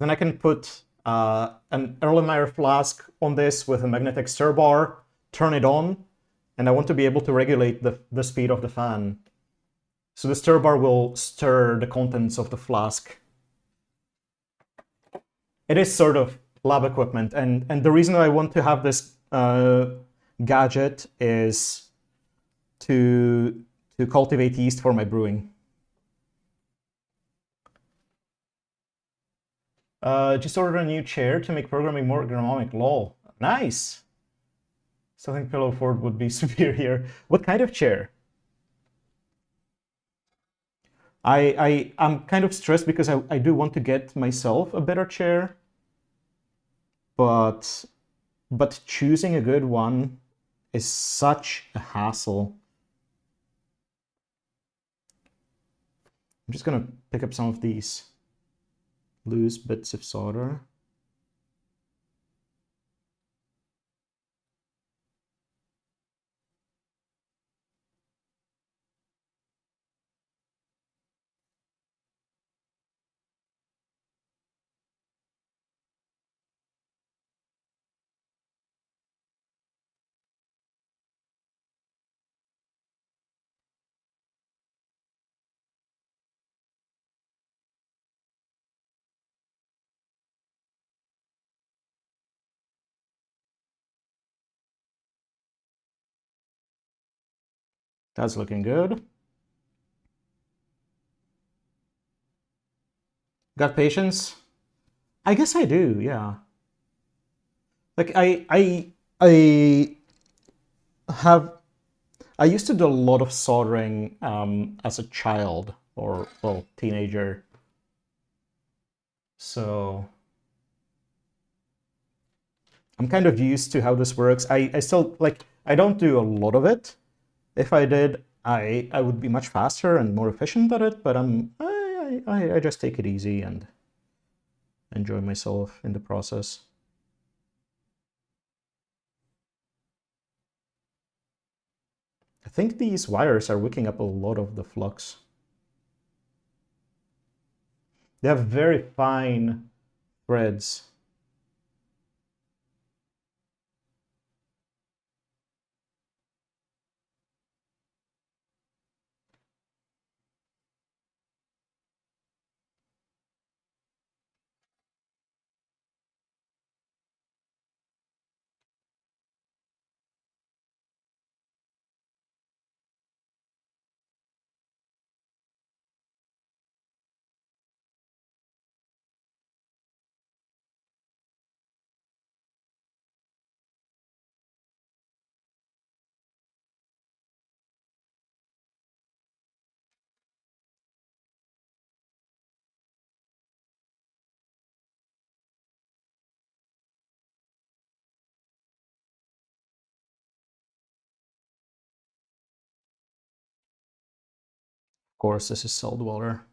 Speaker 1: I can put an Erlenmeyer flask on this with a magnetic stir bar, turn it on, and I want to be able to regulate the speed of the fan. So the stir bar will stir the contents of the flask. It is sort of lab equipment, and the reason I want to have this gadget is to cultivate yeast for my brewing. Just ordered a new chair to make programming more ergonomic. Lol. Nice. Something Pillow Ford would be superior. What kind of chair? I'm kind of stressed because I do want to get myself a better chair, but choosing a good one is such a hassle. I'm just gonna pick up some of these loose bits of solder. That's looking good. Got patience? I guess I do, yeah. Like I have I used to do a lot of soldering as a child or well teenager. So I'm kind of used to how this works. I still like I don't do a lot of it. If I did, I would be much faster and more efficient at it, but I just take it easy and enjoy myself in the process. I think these wires are wicking up a lot of the flux. They have very fine threads. Of course, this is Cell Dweller.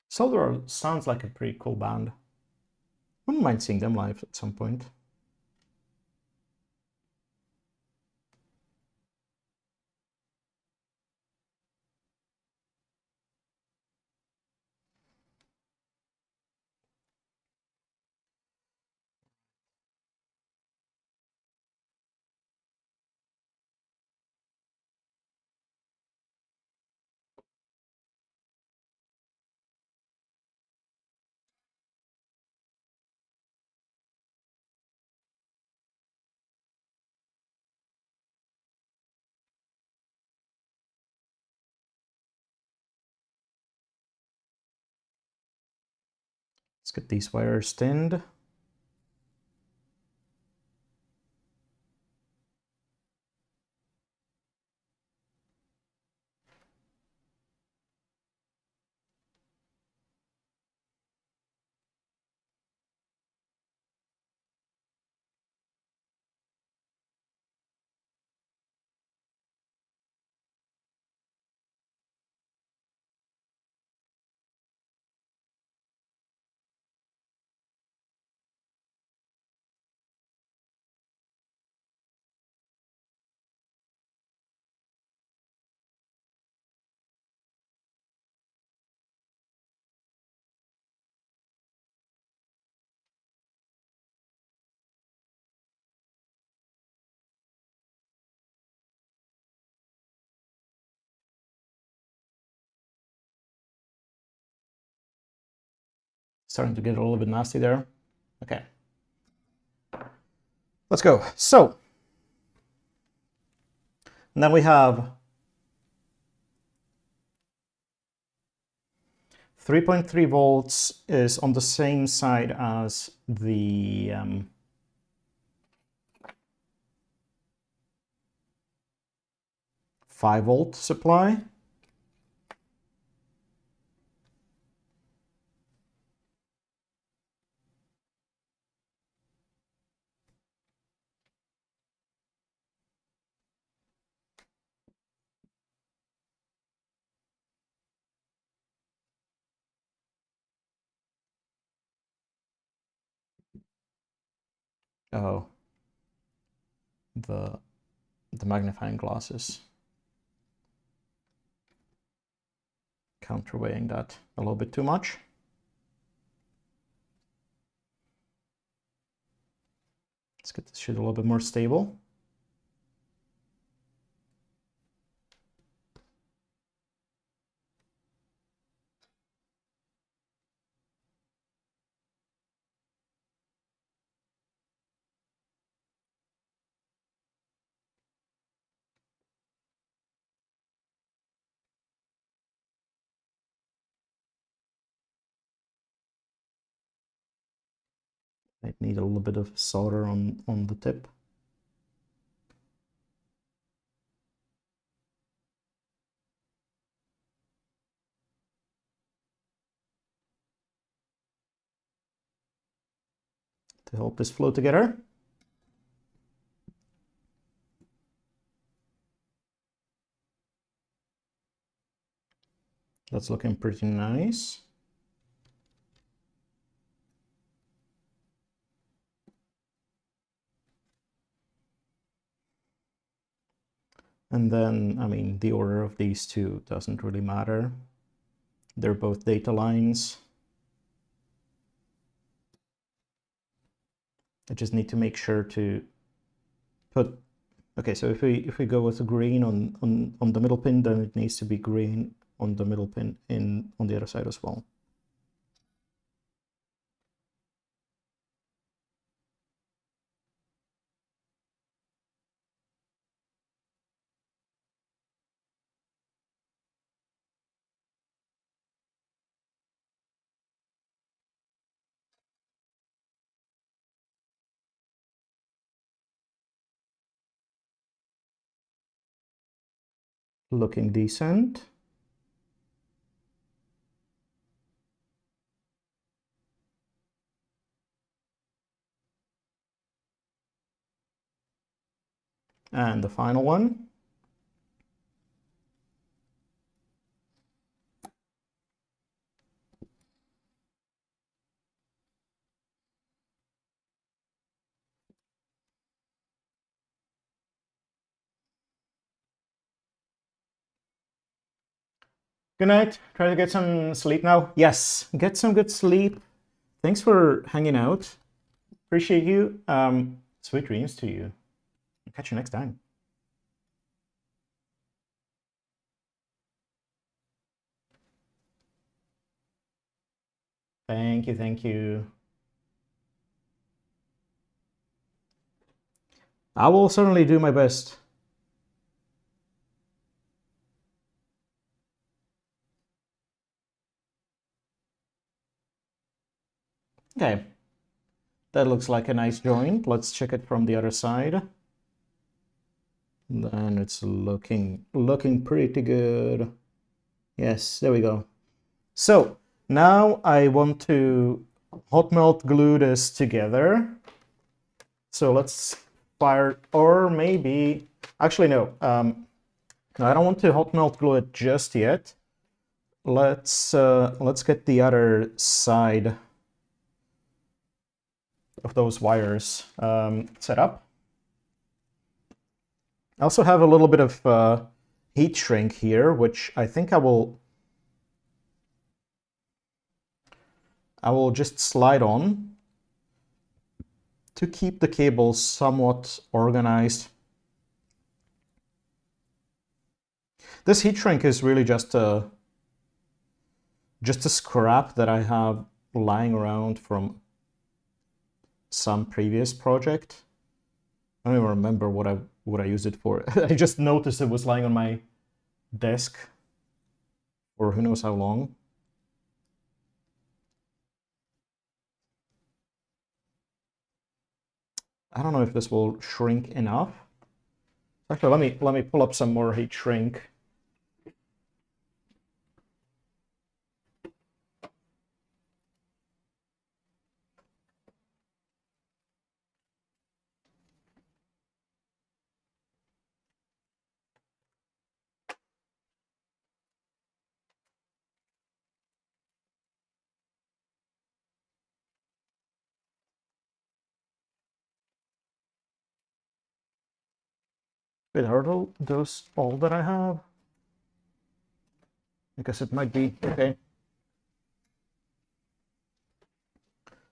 Speaker 1: Cell Dweller sounds like a pretty cool band. Wouldn't mind seeing them live at some point. Let's get these wires tinned. Starting to get a little bit nasty there. Okay. Let's go. So, and then we have 3.3 volts is on the same side as the 5-volt supply. Oh, the magnifying glass is counterweighing that a little bit too much. Let's get this shit a little bit more stable. Might need a little bit of solder on the tip. To help this flow together. That's looking pretty nice. And then, I mean, the order of these two doesn't really matter. They're both data lines. I just need to make sure to put, okay, so if we go with the green on the middle pin, then it needs to be green on the middle pin on the other side as well. Looking decent. And the final one. Good night. Try to get some sleep now. Yes, get some good sleep. Thanks for hanging out. Appreciate you. Sweet dreams to you. I'll catch you next time. Thank you, thank you. I will certainly do my best. Okay, that looks like a nice joint. Let's check it from the other side. And it's looking pretty good. Yes, there we go. So now I want to hot melt glue this together. So let's fire, or maybe, actually no, no, I don't want to hot melt glue it just yet. Let's get the other side of those wires set up. I also have a little bit of heat shrink here, which I think I will just slide on to keep the cables somewhat organized. This heat shrink is really just a scrap that I have lying around from some previous project. I don't even remember what I used it for. I just noticed it was lying on my desk for who knows how long. I don't know if this will shrink enough. Actually, let me pull up some more heat shrink. Wait, are those all that I have? I guess it might be. Okay.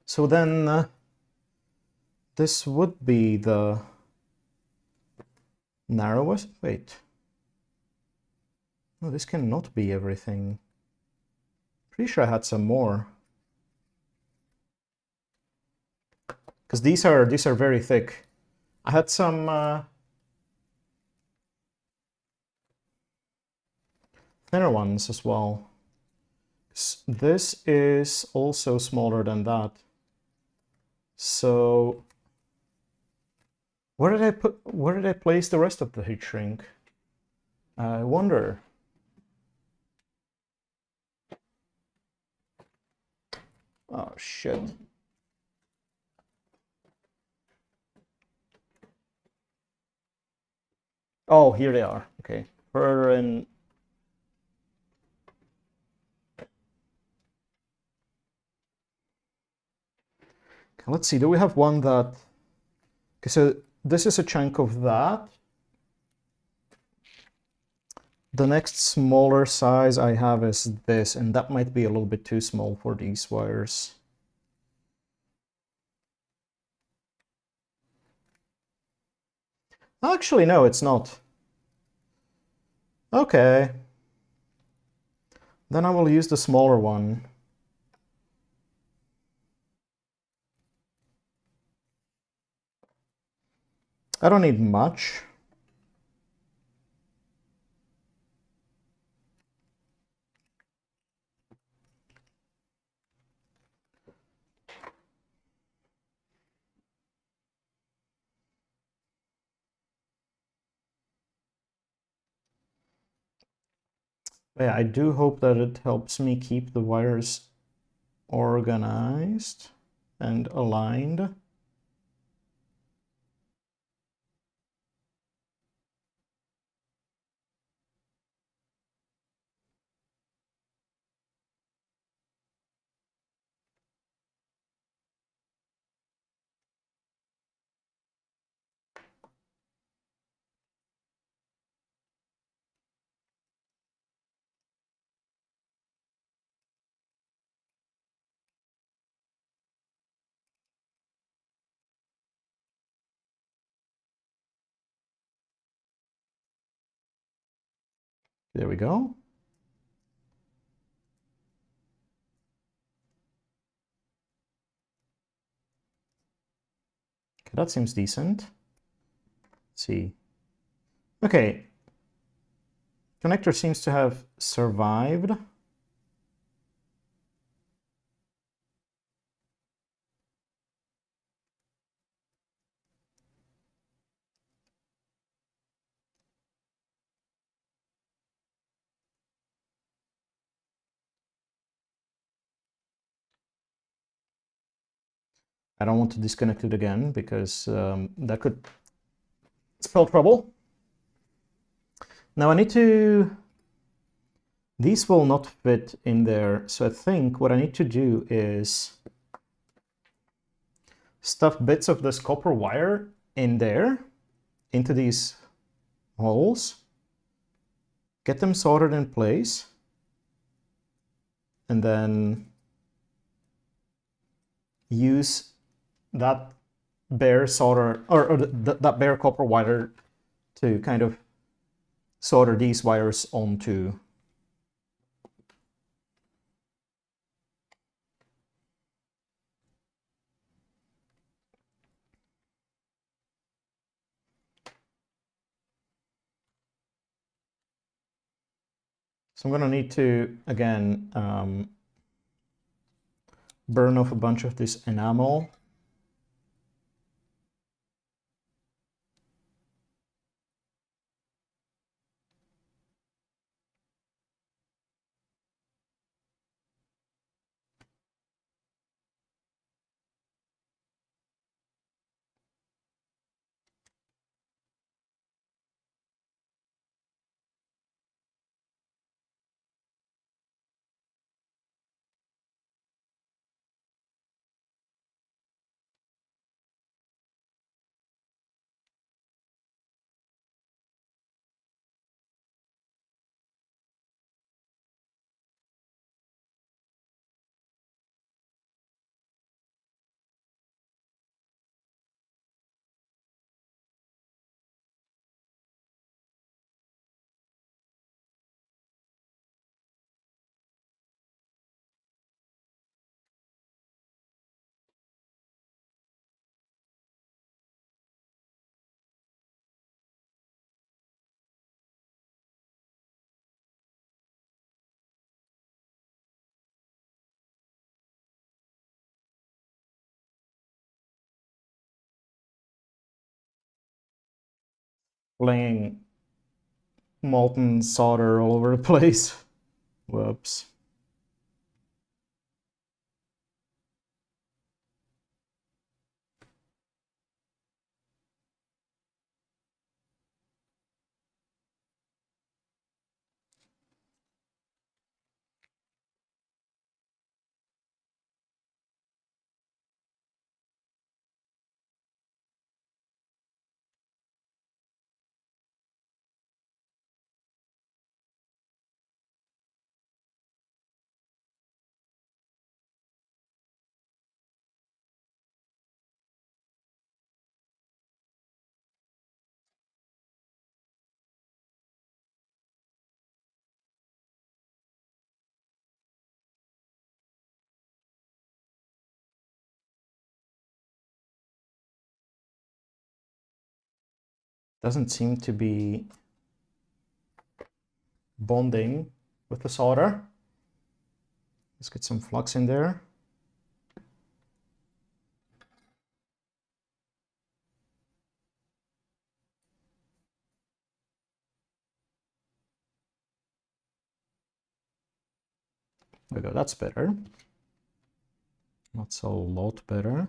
Speaker 1: So then this would be the narrowest. Wait. No, this cannot be everything. Pretty sure I had some more. Because these are very thick. I had some thinner ones as well. This is also smaller than that. So where did I place the rest of the heat shrink? I wonder. Oh shit. Oh, here they are. Okay. Further in. Let's see, do we have one that... Okay, so this is a chunk of that. The next smaller size I have is this, and that might be a little bit too small for these wires. Actually, no, it's not. Okay. Then I will use the smaller one. I don't need much. Yeah, I do hope that it helps me keep the wires organized and aligned. There we go. Okay, that seems decent. Let's see. Okay. Connector seems to have survived. I don't want to disconnect it again because that could spell trouble. Now I need to... These will not fit in there, so I think what I need to do is stuff bits of this copper wire in there, into these holes, get them soldered in place, and then use that bare solder, or that bare copper wire to kind of solder these wires onto. So I'm gonna need to, again, burn off a bunch of this enamel. Laying molten solder all over the place. Whoops. Doesn't seem to be bonding with the solder. Let's get some flux in there. There we go, that's better. That's a lot better.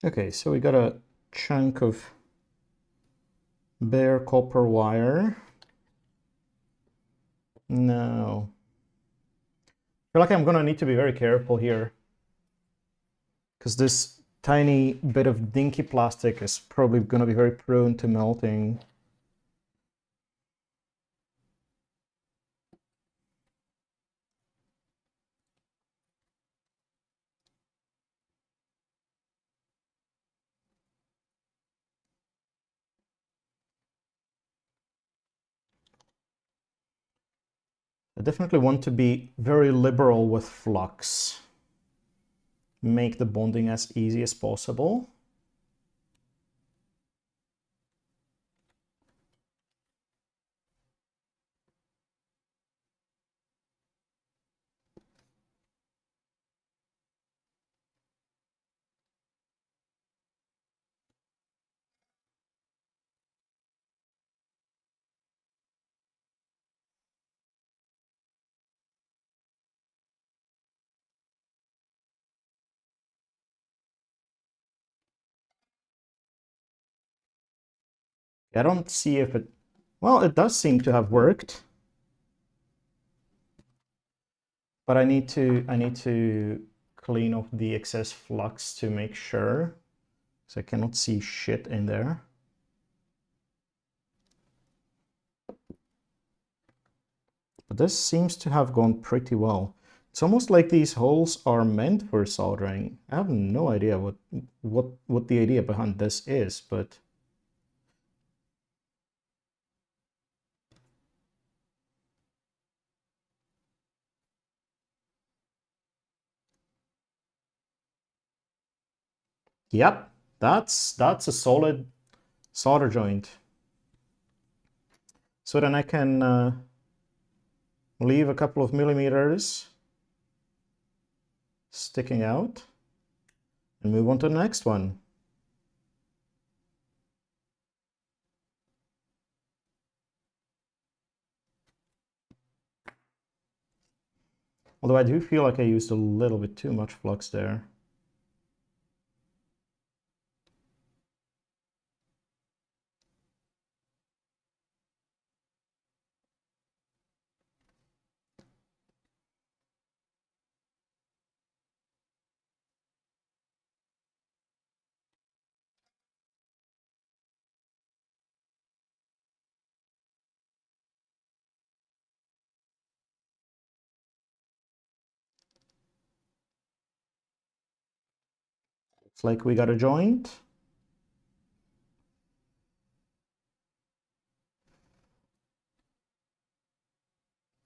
Speaker 1: Okay, so we got a chunk of bare copper wire. No. I feel like I'm gonna need to be very careful here, because this tiny bit of dinky plastic is probably gonna be very prone to melting. I definitely want to be very liberal with flux. Make the bonding as easy as possible. I don't see if it, well, it does seem to have worked. But I need to clean off the excess flux to make sure, because I cannot see shit in there. But this seems to have gone pretty well. It's almost like these holes are meant for soldering. I have no idea what the idea behind this is, but yep, that's a solid solder joint. So then I can leave a couple of millimeters sticking out and move on to the next one. Although I do feel like I used a little bit too much flux there. It's like we got a joint.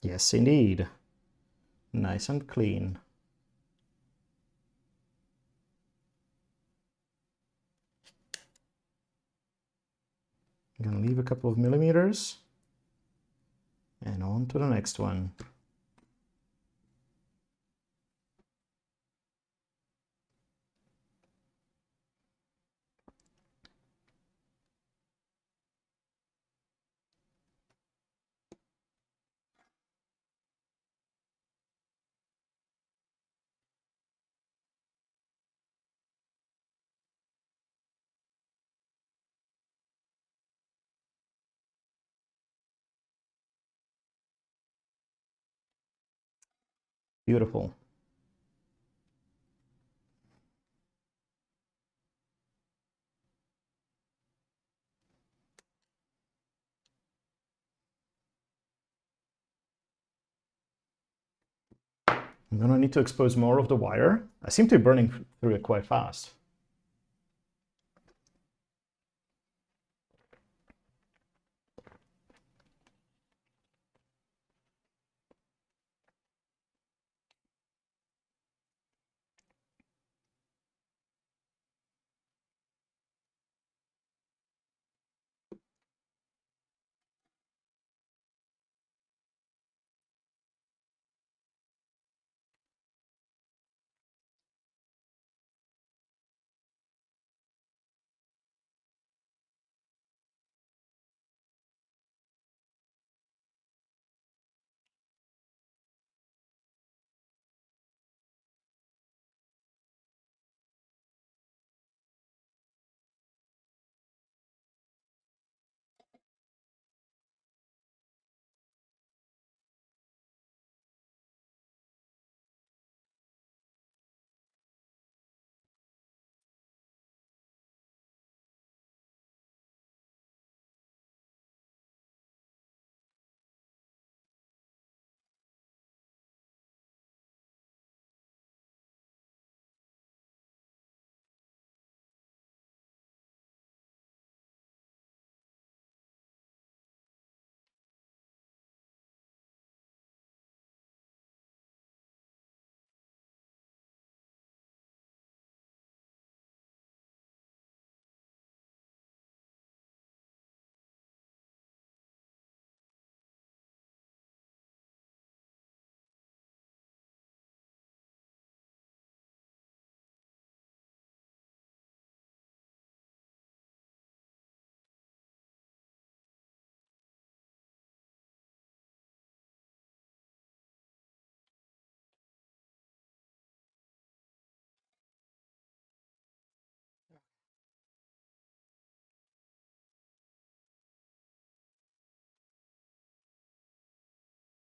Speaker 1: Yes, indeed. Nice and clean. I'm gonna leave a couple of millimeters and on to the next one. Beautiful. I'm gonna need to expose more of the wire. I seem to be burning through it quite fast.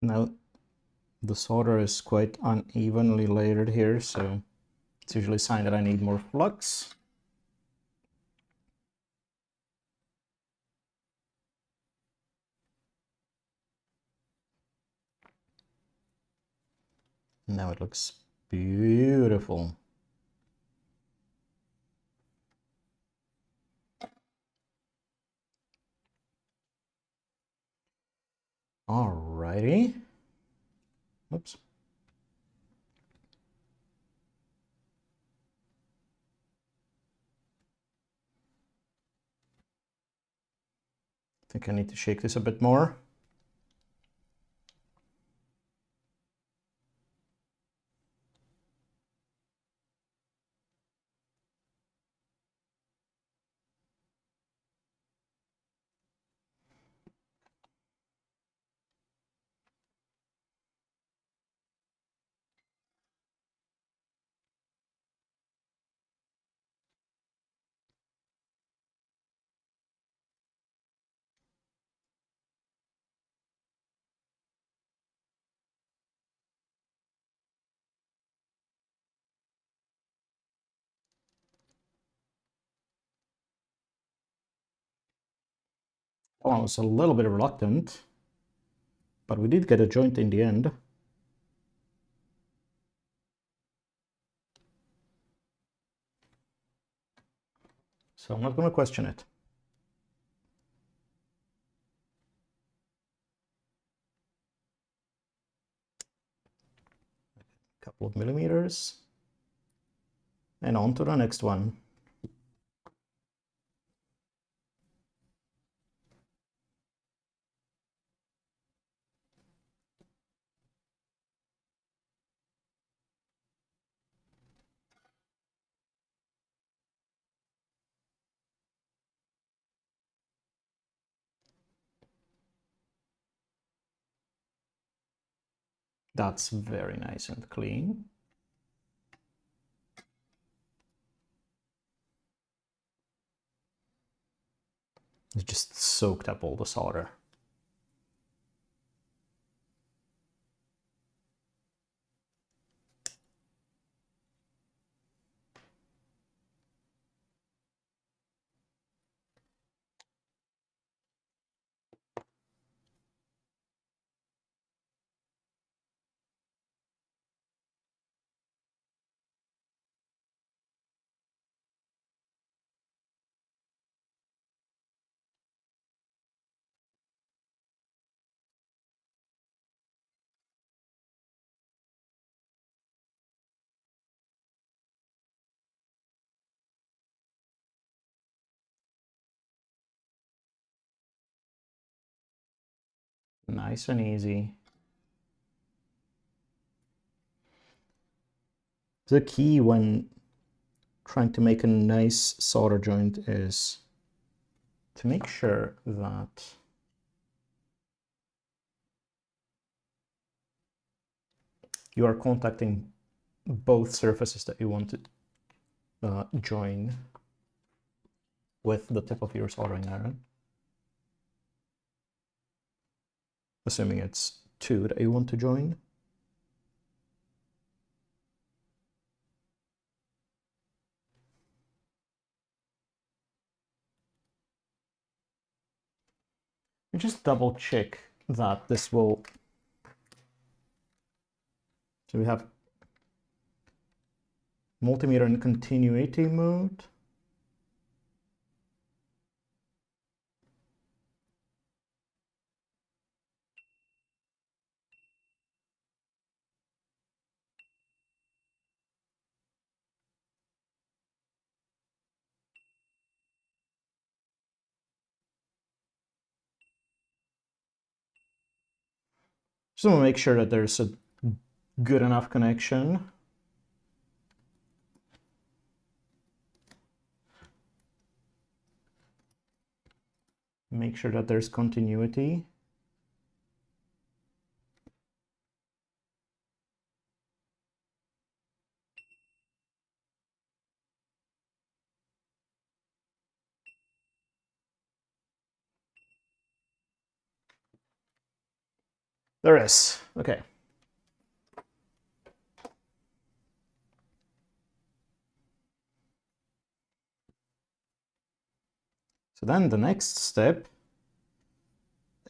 Speaker 1: Now, the solder is quite unevenly layered here, so it's usually a sign that I need more flux. Now it looks beautiful. Alrighty. Oops. I think I need to shake this a bit more. Oh, I was a little bit reluctant, but we did get a joint in the end. So I'm not going to question it. A couple of millimeters. And on to the next one. That's very nice and clean. It just soaked up all the solder. Nice and easy. The key when trying to make a nice solder joint is to make sure that you are contacting both surfaces that you want to join with the tip of your soldering iron. Assuming it's two that you want to join. You just double check that this will. So we have multimeter in continuity mode. Just want to make sure that there's a good enough connection. Make sure that there's continuity. There is. Okay. So then the next step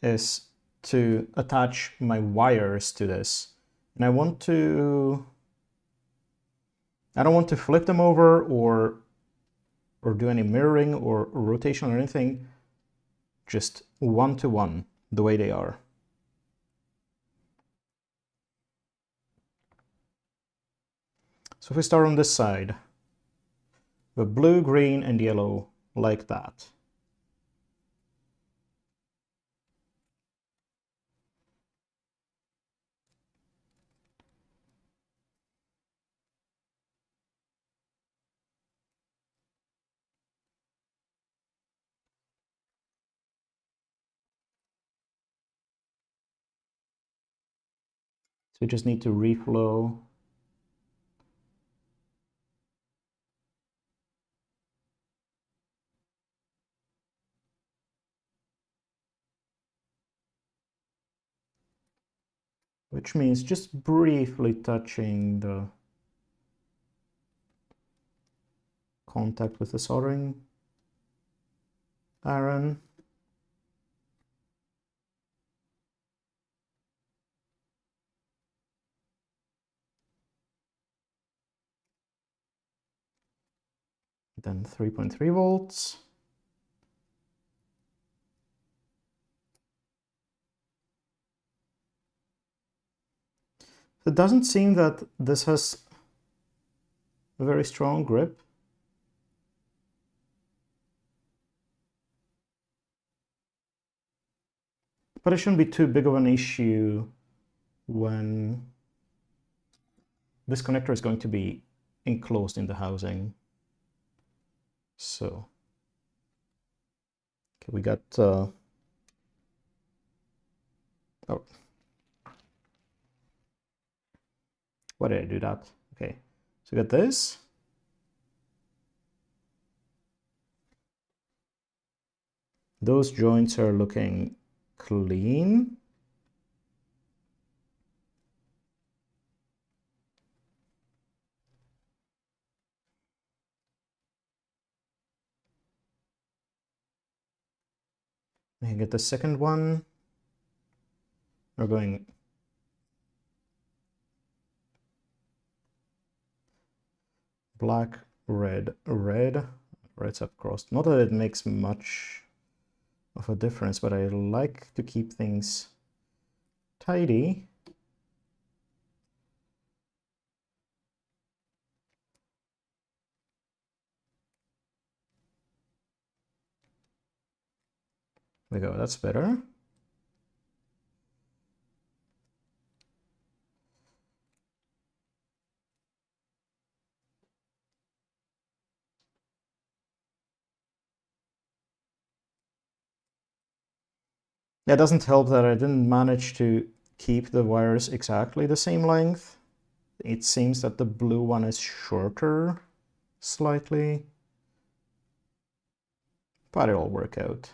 Speaker 1: is to attach my wires to this. And I don't want to flip them over or do any mirroring or rotation or anything. Just 1 to 1, the way they are. So if we start on this side, the blue, green, and yellow like that. So we just need to reflow. Which means just briefly touching the contact with the soldering iron. Then 3.3 volts. It doesn't seem that this has a very strong grip. But it shouldn't be too big of an issue when this connector is going to be enclosed in the housing. So, okay, we got, oh, why did I do that? Okay, so we got this. Those joints are looking clean. I can get the second one. We're going black, red, red. Reds have crossed. Not that it makes much of a difference, but I like to keep things tidy. There we go, that's better. It doesn't help that I didn't manage to keep the wires exactly the same length. It seems that the blue one is shorter slightly, but it'll work out.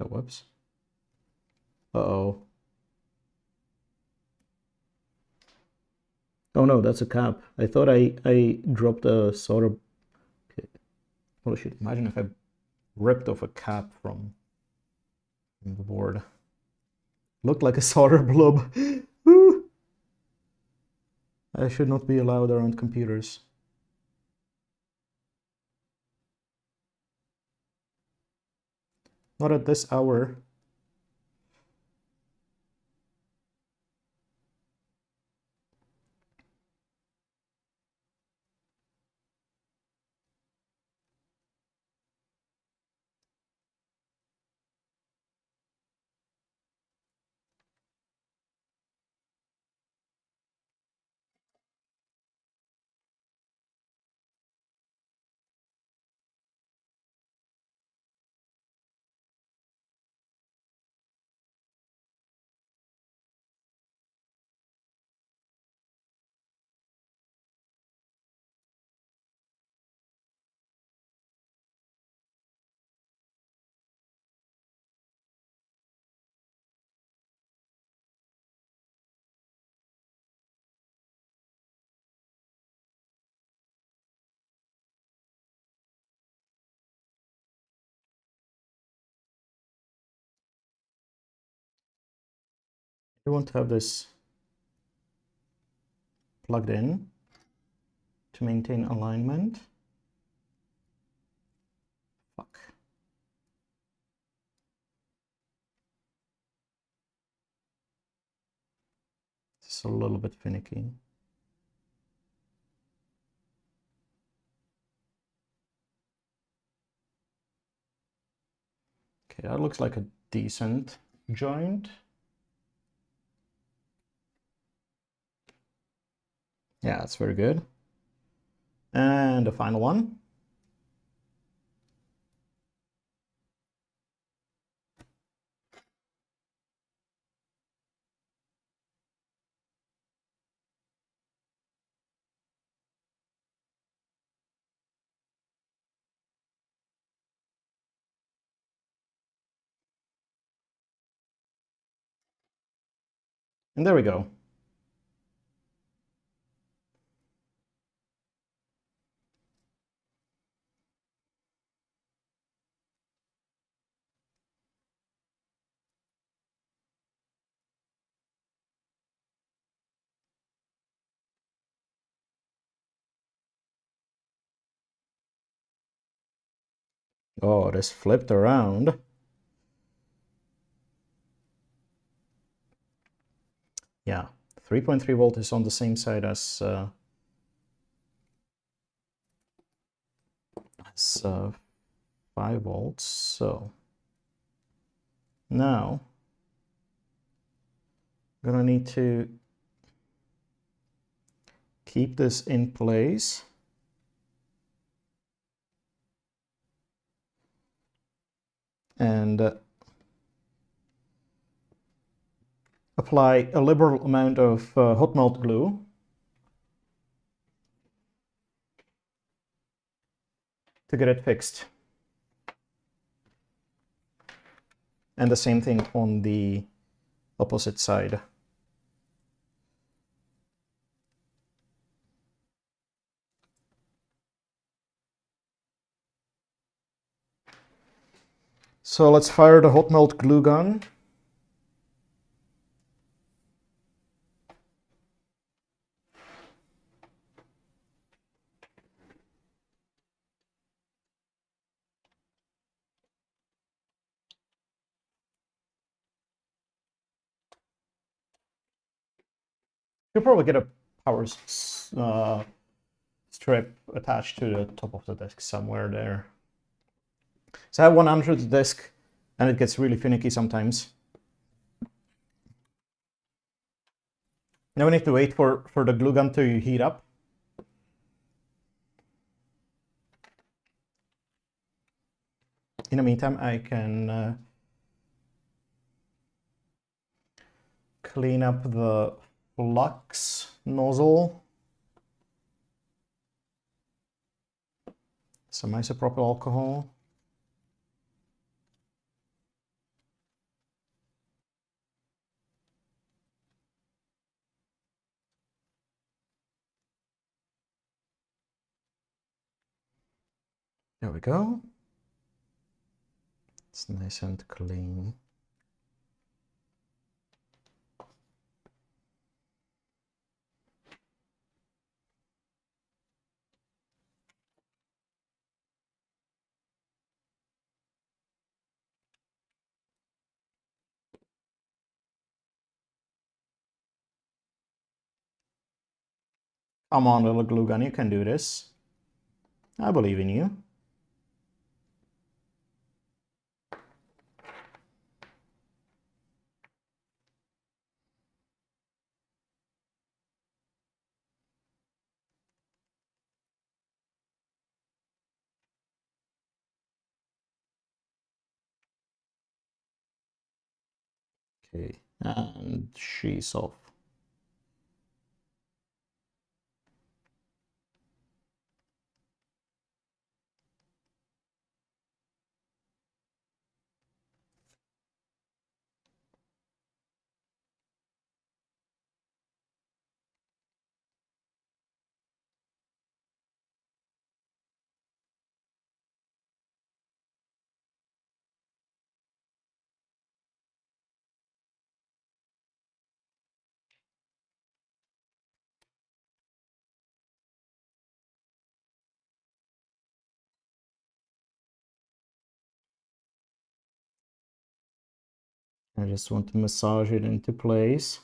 Speaker 1: Oh, whoops. Uh-oh. Oh no, that's a cap. I thought I dropped a solder. Okay. Holy shit, imagine if I ripped off a cap from the board. Looked like a solder blob. Woo! I should not be allowed around computers. Not at this hour. I want to have this plugged in to maintain alignment. Fuck. This is a little bit finicky. Okay, that looks like a decent joint. Yeah, that's very good. And the final one. And there we go. Oh, this flipped around. Yeah, 3.3 volt is on the same side as 5 volts. So now I'm gonna need to keep this in place. And apply a liberal amount of hot melt glue. To get it fixed. And the same thing on the opposite side. So let's fire the hot melt glue gun. You'll probably get a power strip attached to the top of the disk somewhere there. So I have one under the disk, and it gets really finicky sometimes. Now we need to wait for the glue gun to heat up. In the meantime, I can clean up the flux nozzle. Some isopropyl alcohol. There we go. It's nice and clean. Come on, little glue gun, you can do this. I believe in you. Okay, and she's off. I just want to massage it into place.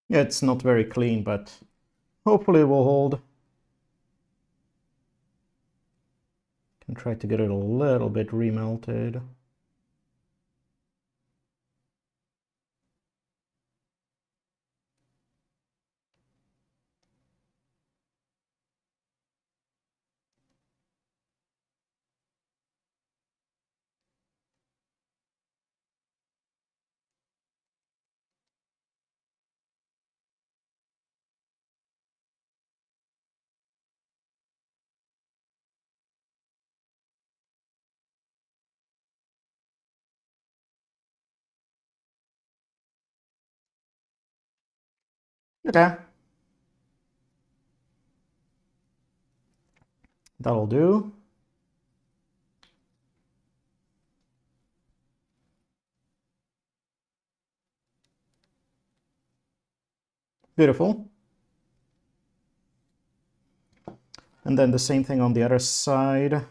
Speaker 1: Yeah, it's not very clean, but hopefully it will hold. Can try to get it a little bit remelted. Okay. That'll do. Beautiful. And then the same thing on the other side.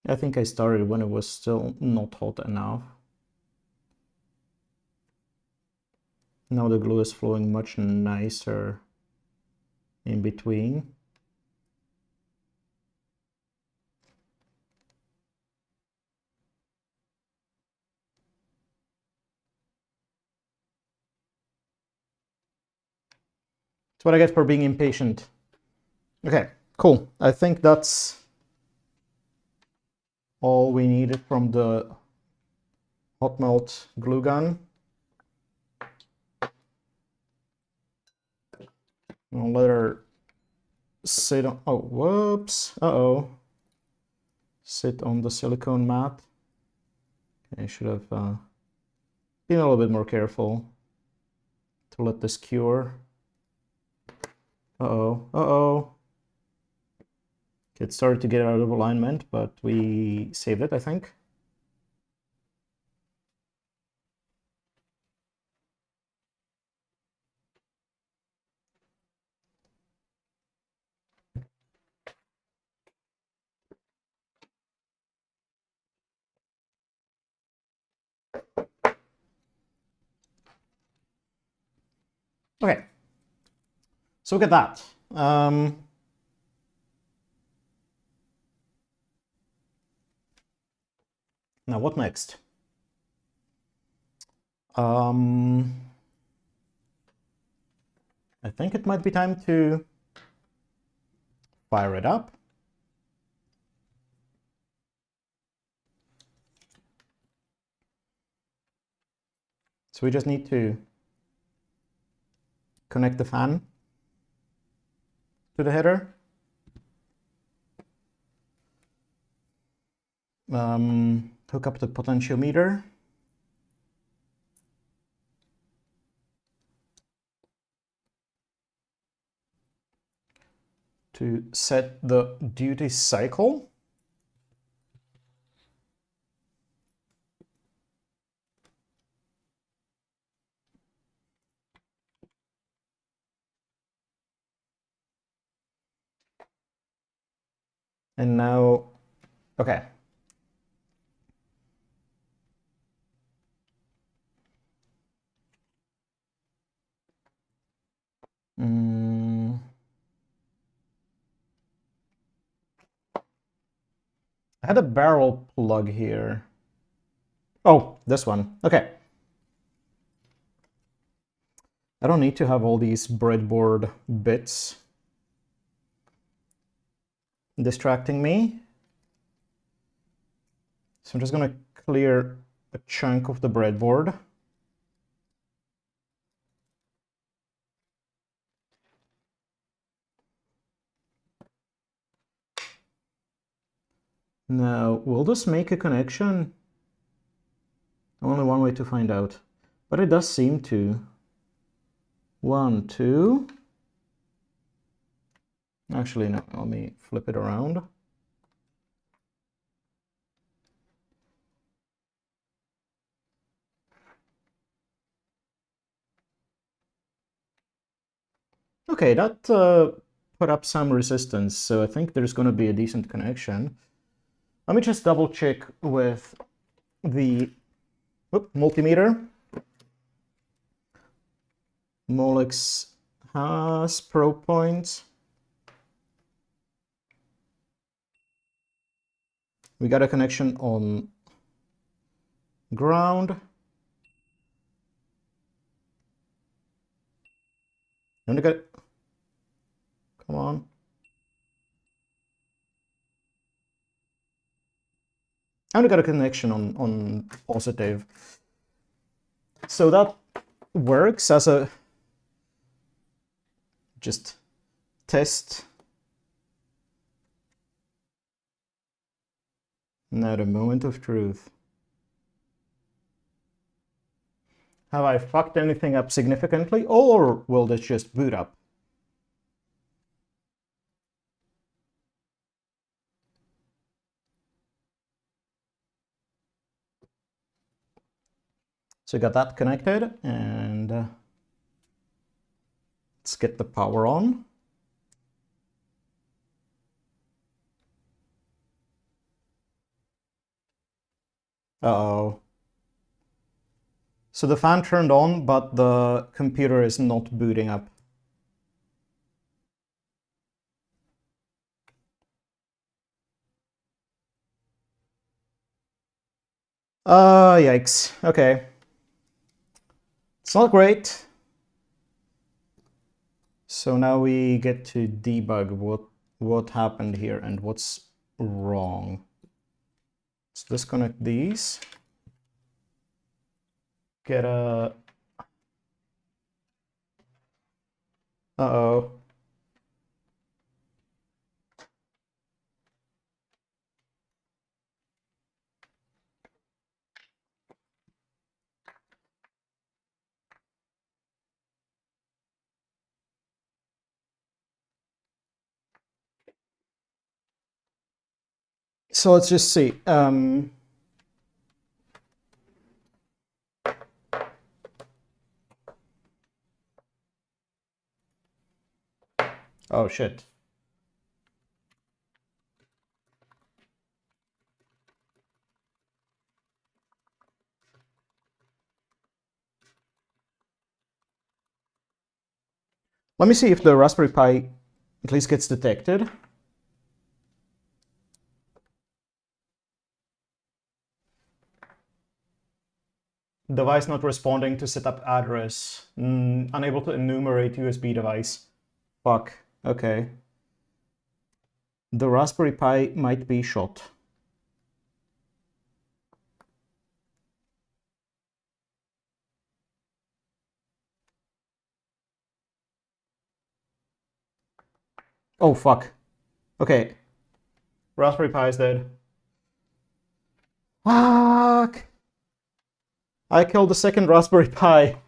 Speaker 1: I think I started when it was still not hot enough. Now the glue is flowing much nicer in between. That's what I get for being impatient. Okay, cool. I think that's all we needed from the hot melt glue gun. I'll let her sit on, oh, whoops, sit on the silicone mat. I should have been a little bit more careful to let this cure. It started to get out of alignment, but we saved it, I think. Okay, so look at that. Now what next? I think it might be time to fire it up. So we just need to connect the fan to the header. Hook up the potentiometer. To set the duty cycle. And now, okay. I had a barrel plug here. Oh, this one. Okay. I don't need to have all these breadboard bits distracting me. So I'm just going to clear a chunk of the breadboard. Now, will this make a connection? Only one way to find out, but it does seem to. 1, 2. Actually, no, let me flip it around. Okay, that put up some resistance, so I think there's going to be a decent connection. Let me just double check with the multimeter. Molex has probe points. We got a connection on ground. And we got, come on. And we got a connection on positive. So that works as a just test. Now the moment of truth. Have I fucked anything up significantly, or will this just boot up? So got that connected, and let's get the power on. Uh-oh. So the fan turned on, but the computer is not booting up. Yikes. Okay. It's not great. So now we get to debug what happened here and what's wrong. Let's disconnect these. Get a... Uh-oh. So let's just see. Oh, shit. Let me see if the Raspberry Pi at least gets detected. Device not responding to setup address. Unable to enumerate USB device. Fuck. Okay. The Raspberry Pi might be shot. Oh, fuck. Okay. Raspberry Pi is dead. Fuck! I killed the second Raspberry Pi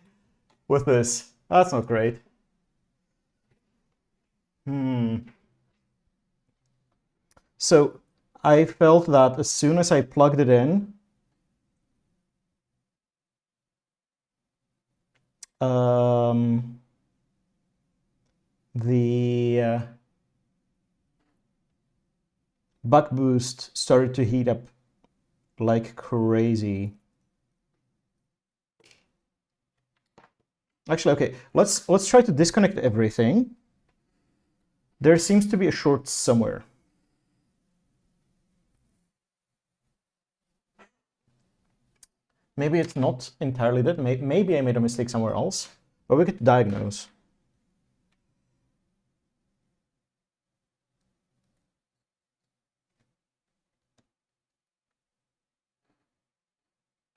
Speaker 1: with this. That's not great. So I felt that as soon as I plugged it in, the buck boost started to heat up like crazy. Actually, okay, let's try to disconnect everything. There seems to be a short somewhere. Maybe it's not entirely dead. Maybe I made a mistake somewhere else, but we could diagnose.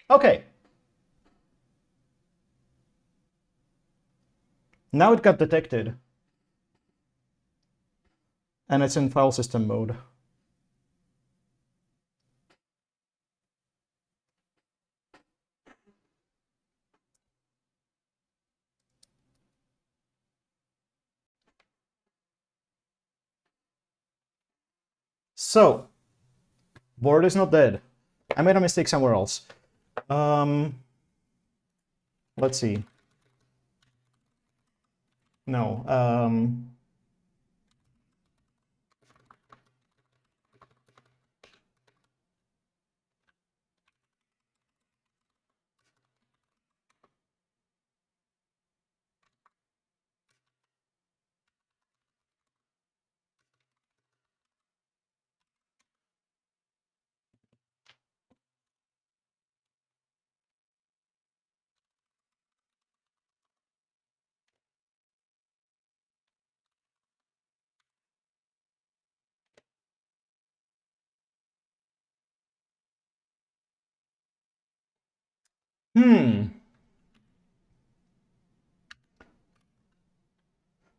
Speaker 1: Okay. Now it got detected. And it's in file system mode. So, board is not dead. I made a mistake somewhere else. Let's see. No.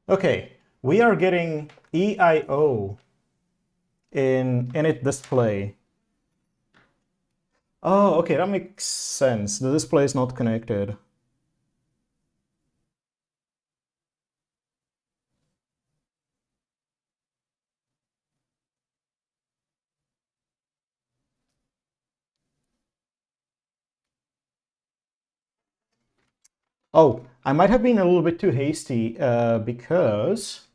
Speaker 1: Okay, we are getting EIO in init display. Oh, okay, that makes sense. The display is not connected. Oh, I might have been a little bit too hasty because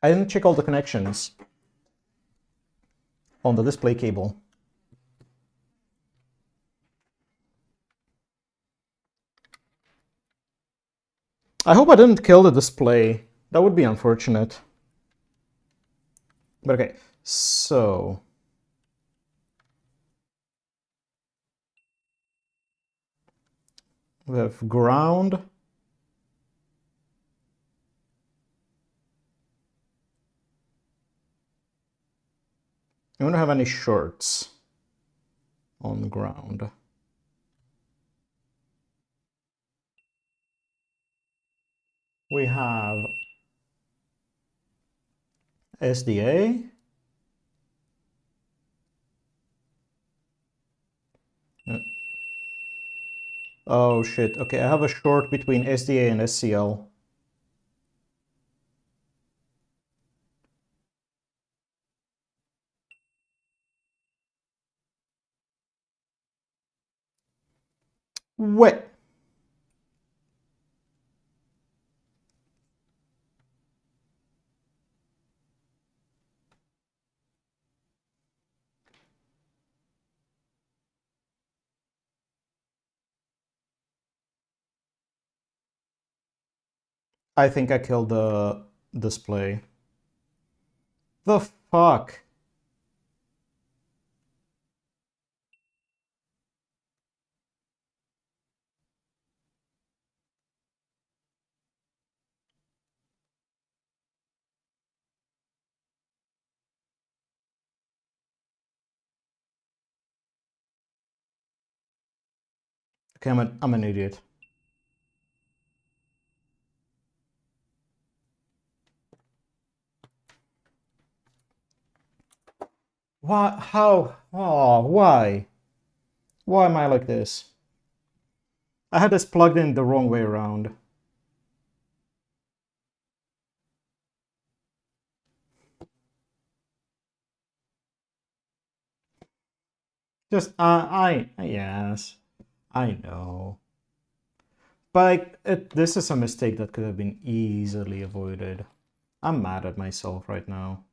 Speaker 1: I didn't check all the connections on the display cable. I hope I didn't kill the display. That would be unfortunate. But okay, so we have ground. I don't have any shorts on the ground. We have SDA. Oh shit, okay, I have a short between SDA and SCL. Wait. I think I killed the display. The fuck? Okay, I'm an idiot. Why? How? Oh, why? Why am I like this? I had this plugged in the wrong way around. Just, yes, I know. But this is a mistake that could have been easily avoided. I'm mad at myself right now.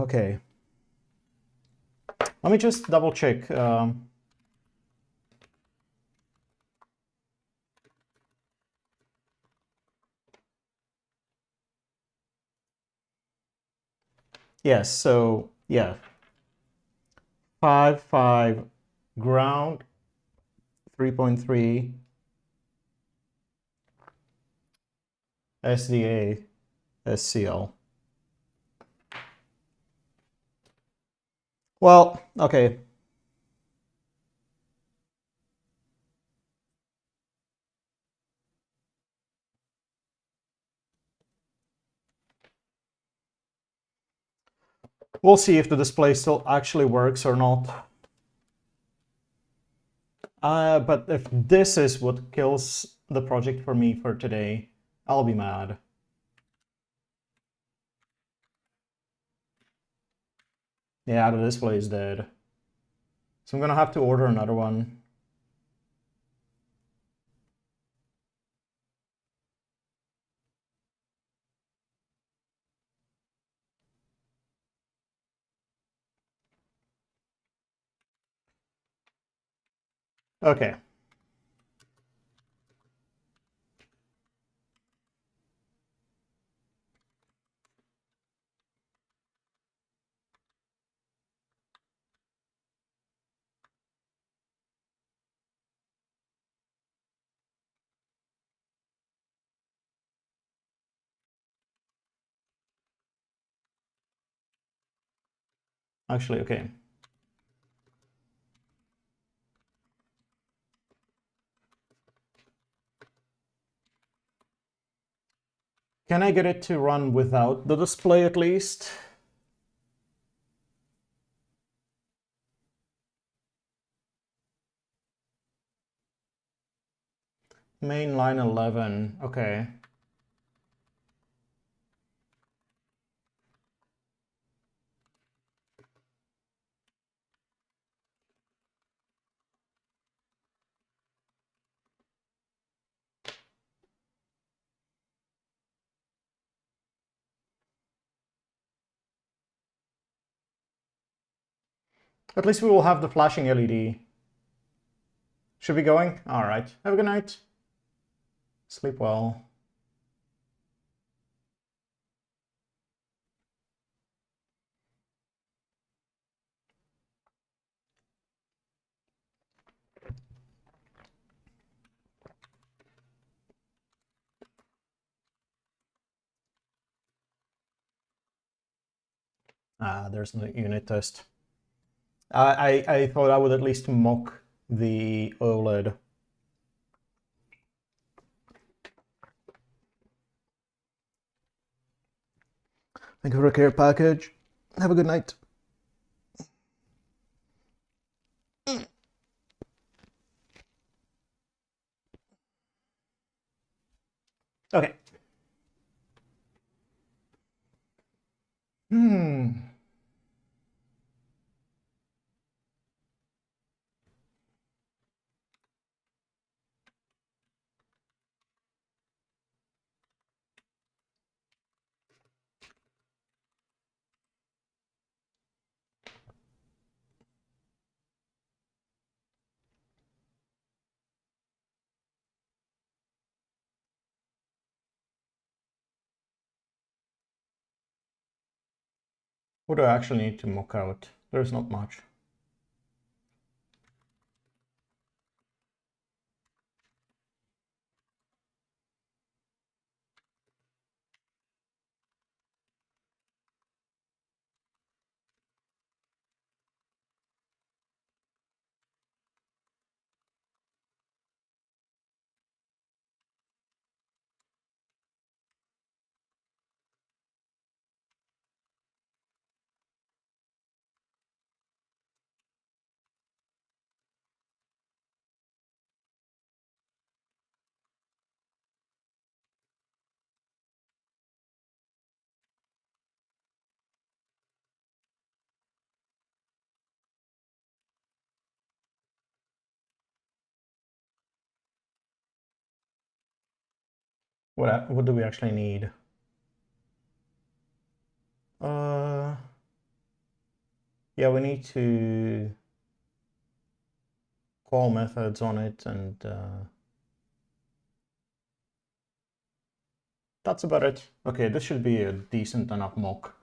Speaker 1: Okay. Let me just double check. Yes, so yeah. 5 ground, 3.3 SDA, SCL. Well, okay. We'll see if the display still actually works or not. But if this is what kills the project for me for today, I'll be mad. Yeah, the display is dead. So I'm gonna have to order another one. Okay. Actually, okay. Can I get it to run without the display at least? Main line 11, okay. At least we will have the flashing LED. Should be going? All right. Have a good night. Sleep well. There's no unit test. I thought I would at least mock the OLED. Thank you for the care package. Have a good night. Okay. What do I actually need to mock out? There's not much. What do we actually need? Yeah, we need to call methods on it, and that's about it. Okay, this should be a decent enough mock.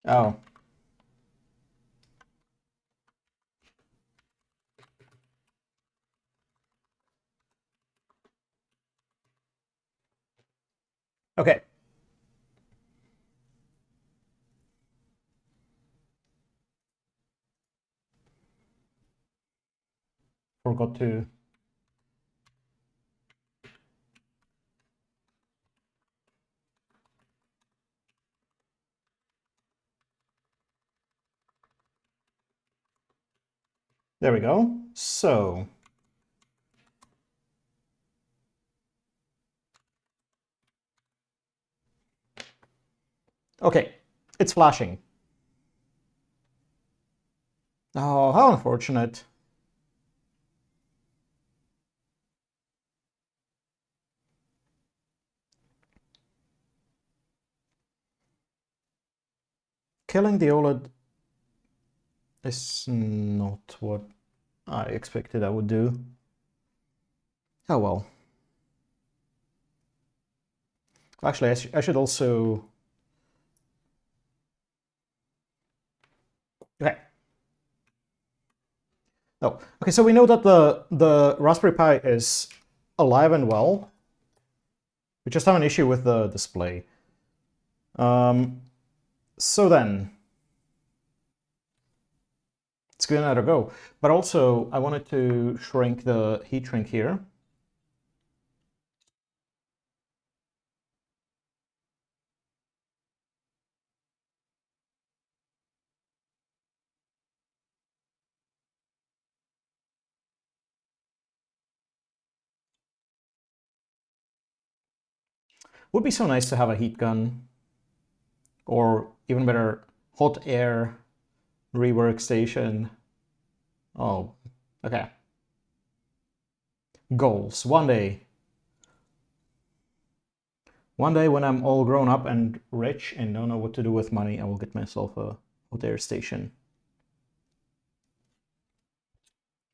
Speaker 1: Oh. Okay. Forgot to... There we go. So... Okay, it's flashing. Oh, how unfortunate. Killing the OLED is not what I expected I would do. Oh well. Actually, I should also... Okay. Oh, okay, so we know that the Raspberry Pi is alive and well. We just have an issue with the display. So then, let's give it another go. But also, I wanted to shrink the heat shrink here. Would be so nice to have a heat gun, or even better, hot air rework station. Oh, okay. Goals. One day when I'm all grown up and rich and don't know what to do with money, I will get myself a hot air station.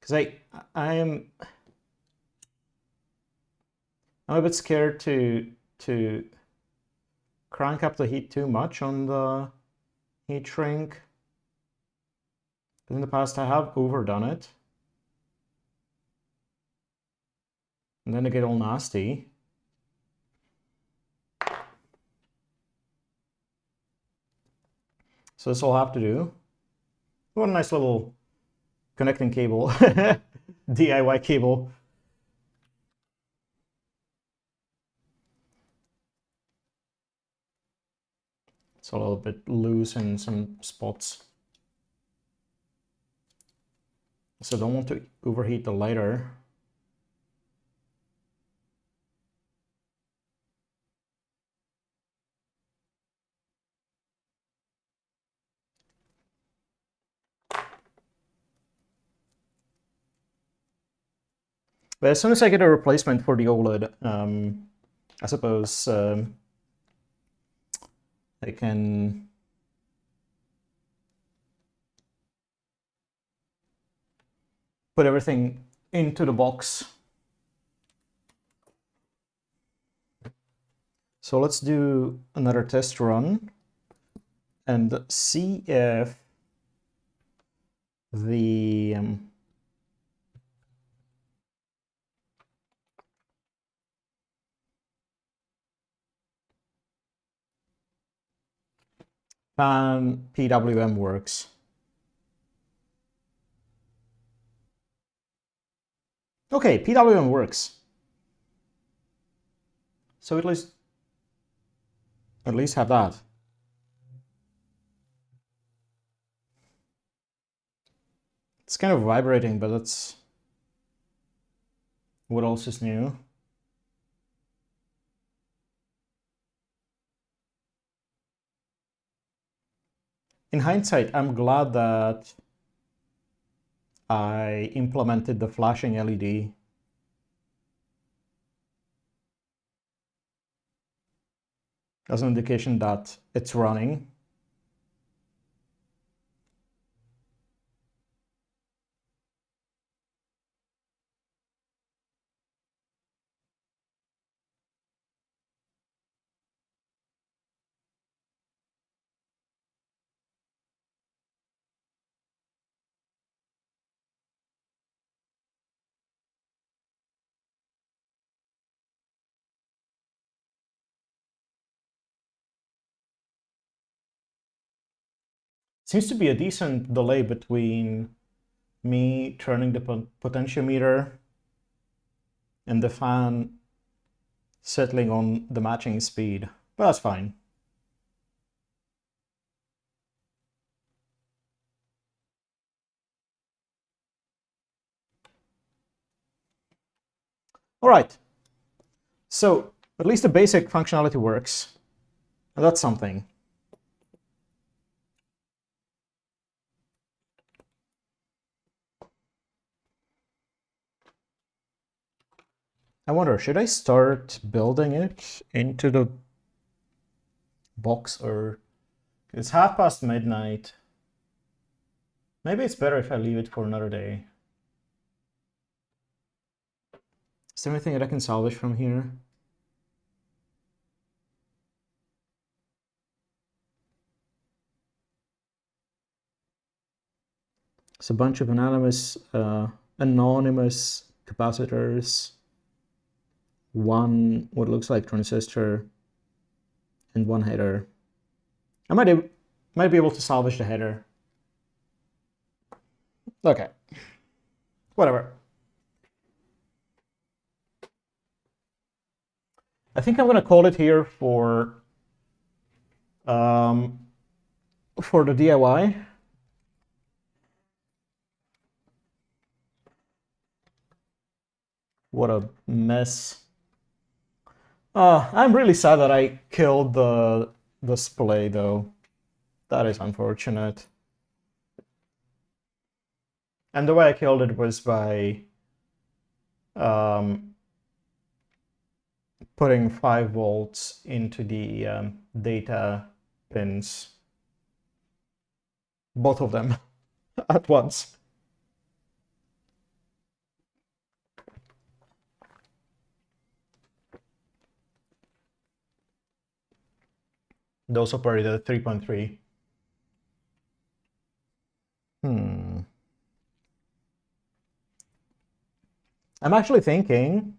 Speaker 1: Because I'm a bit scared to crank up the heat too much on the heat shrink. In the past, I have overdone it. And then they get all nasty. So this will have to do. What a nice little connecting cable. DIY cable. It's a little bit loose in some spots. So don't want to overheat the lighter. But as soon as I get a replacement for the OLED, I suppose I can put everything into the box. So let's do another test run and see if the fan PWM works. Okay, PWM works. So at least have that. It's kind of vibrating, but that's what else is new. In hindsight, I'm glad that I implemented the flashing LED. As an indication that it's running. Seems to be a decent delay between me turning the potentiometer and the fan settling on the matching speed, but that's fine. All right, so at least the basic functionality works, and that's something. I wonder, should I start building it into the box, or it's midnight. Maybe it's better if I leave it for another day. Is there anything that I can salvage from here? It's a bunch of anonymous capacitors, one what looks like transistor, and one header. I might be able to salvage the header. Okay, whatever. I think I'm gonna call it here for the DIY. What a mess. I'm really sad that I killed the display, though. That is unfortunate. And the way I killed it was by putting 5 volts into the data pins. Both of them at once. Those operated at 3.3. I'm actually thinking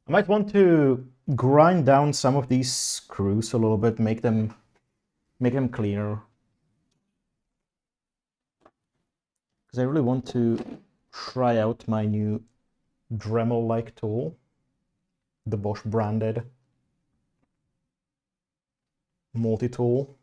Speaker 1: I might want to grind down some of these screws a little bit, make them cleaner. Because I really want to try out my new Dremel-like tool, the Bosch branded multi-tool.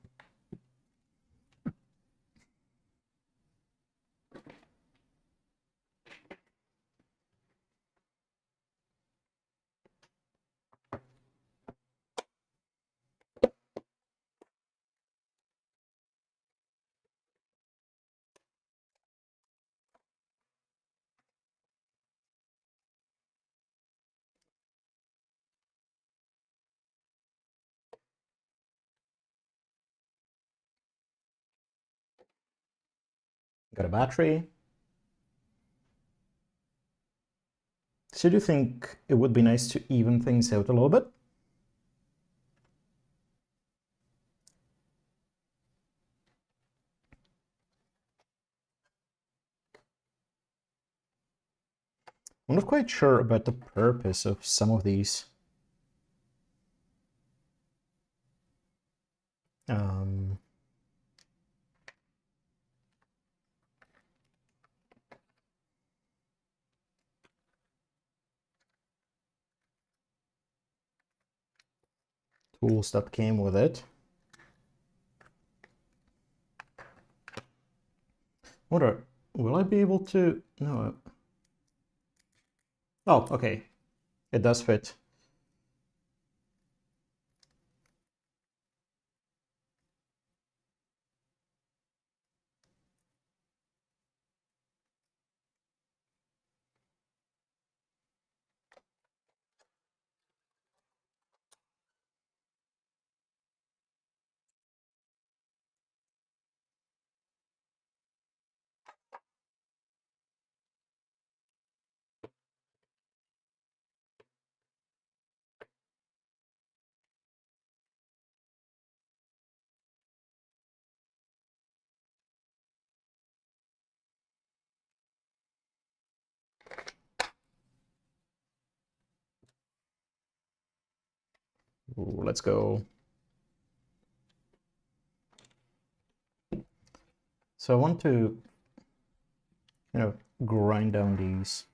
Speaker 1: Got a battery. So do you think it would be nice to even things out a little bit? I'm not quite sure about the purpose of some of these. Tools that came with it. Wonder, will I be able to? No. Oh, okay. It does fit. Ooh, let's go. So I want to, grind down these.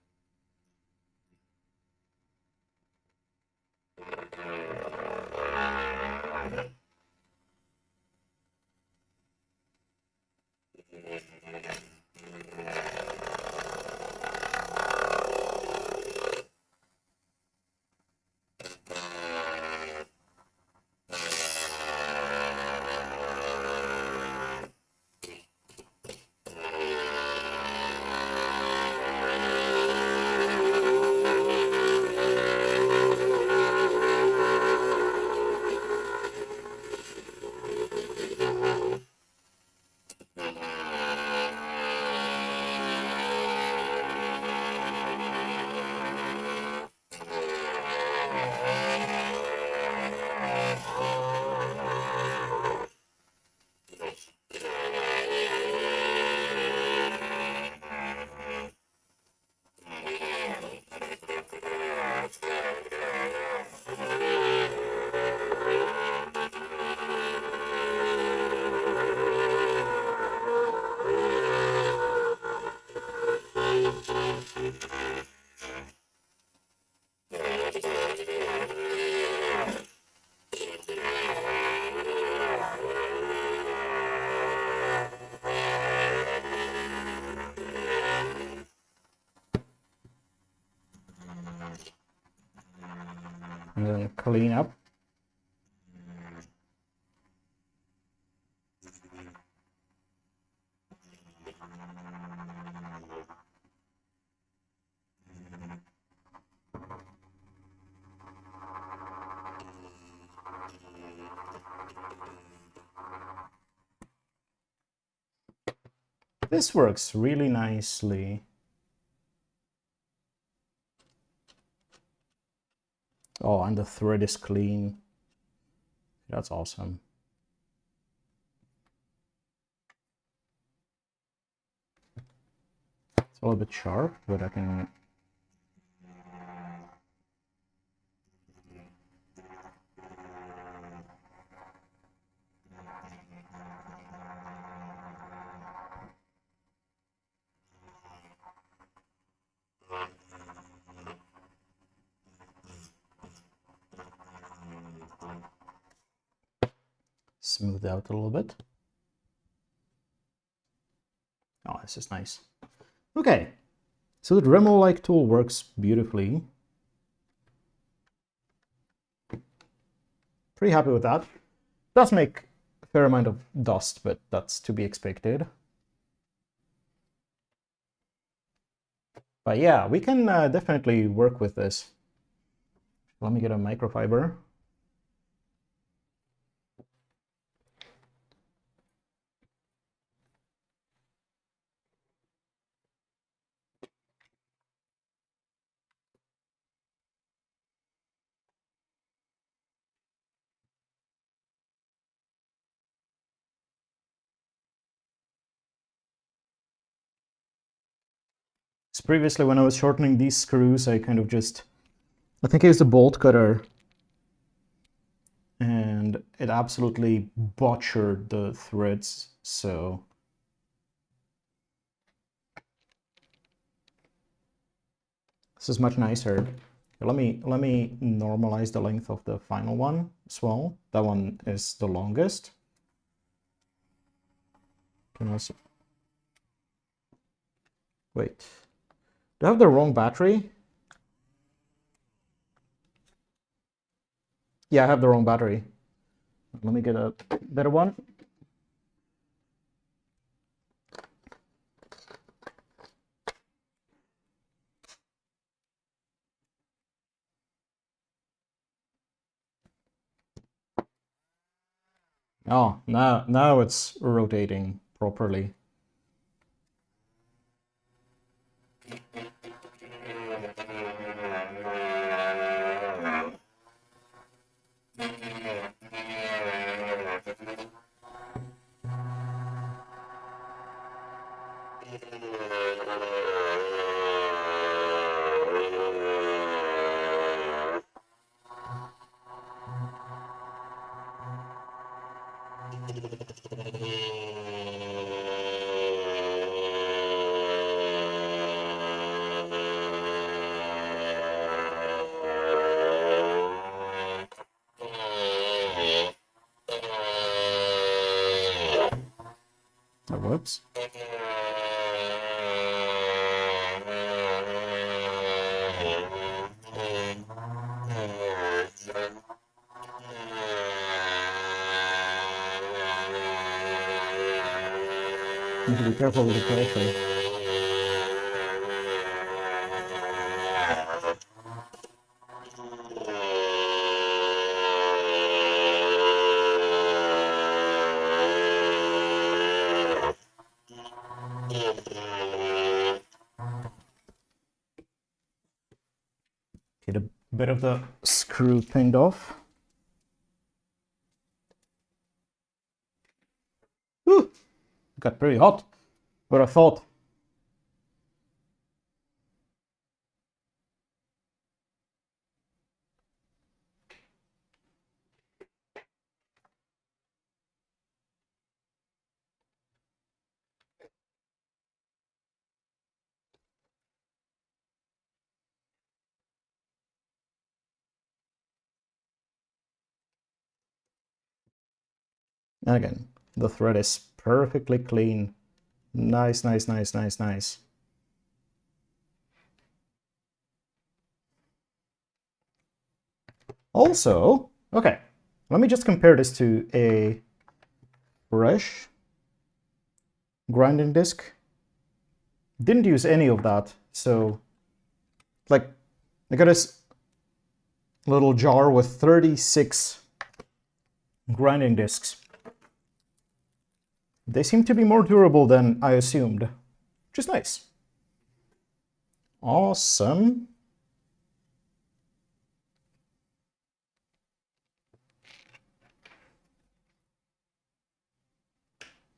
Speaker 1: And then clean up. This works really nicely. Oh, and the thread is clean. That's awesome. It's a little bit sharp, but I can... smooth out a little bit. Oh, this is nice. Okay, so the Dremel-like tool works beautifully. Pretty happy with that. Does make a fair amount of dust, but that's to be expected. But yeah, we can definitely work with this. Let me get a microfiber. So previously when I was shortening these screws, I kind of just, I think I used a bolt cutter and it absolutely butchered the threads, so this is much nicer. Let me normalize the length of the final one as well. That one is the longest. Can also... Wait. Do I have the wrong battery? Yeah, I have the wrong battery. Let me get a better one. Oh, now it's rotating properly. That works. Need to be careful with the pressure. Get a bit of the screw pinned off. Whew, got pretty hot. What I thought. And again, the thread is perfectly clean. Nice, nice, nice, nice, nice. Also, okay, let me just compare this to a fresh grinding disc. Didn't use any of that, so like I got this little jar with 36 grinding discs. They seem to be more durable than I assumed, which is nice. Awesome.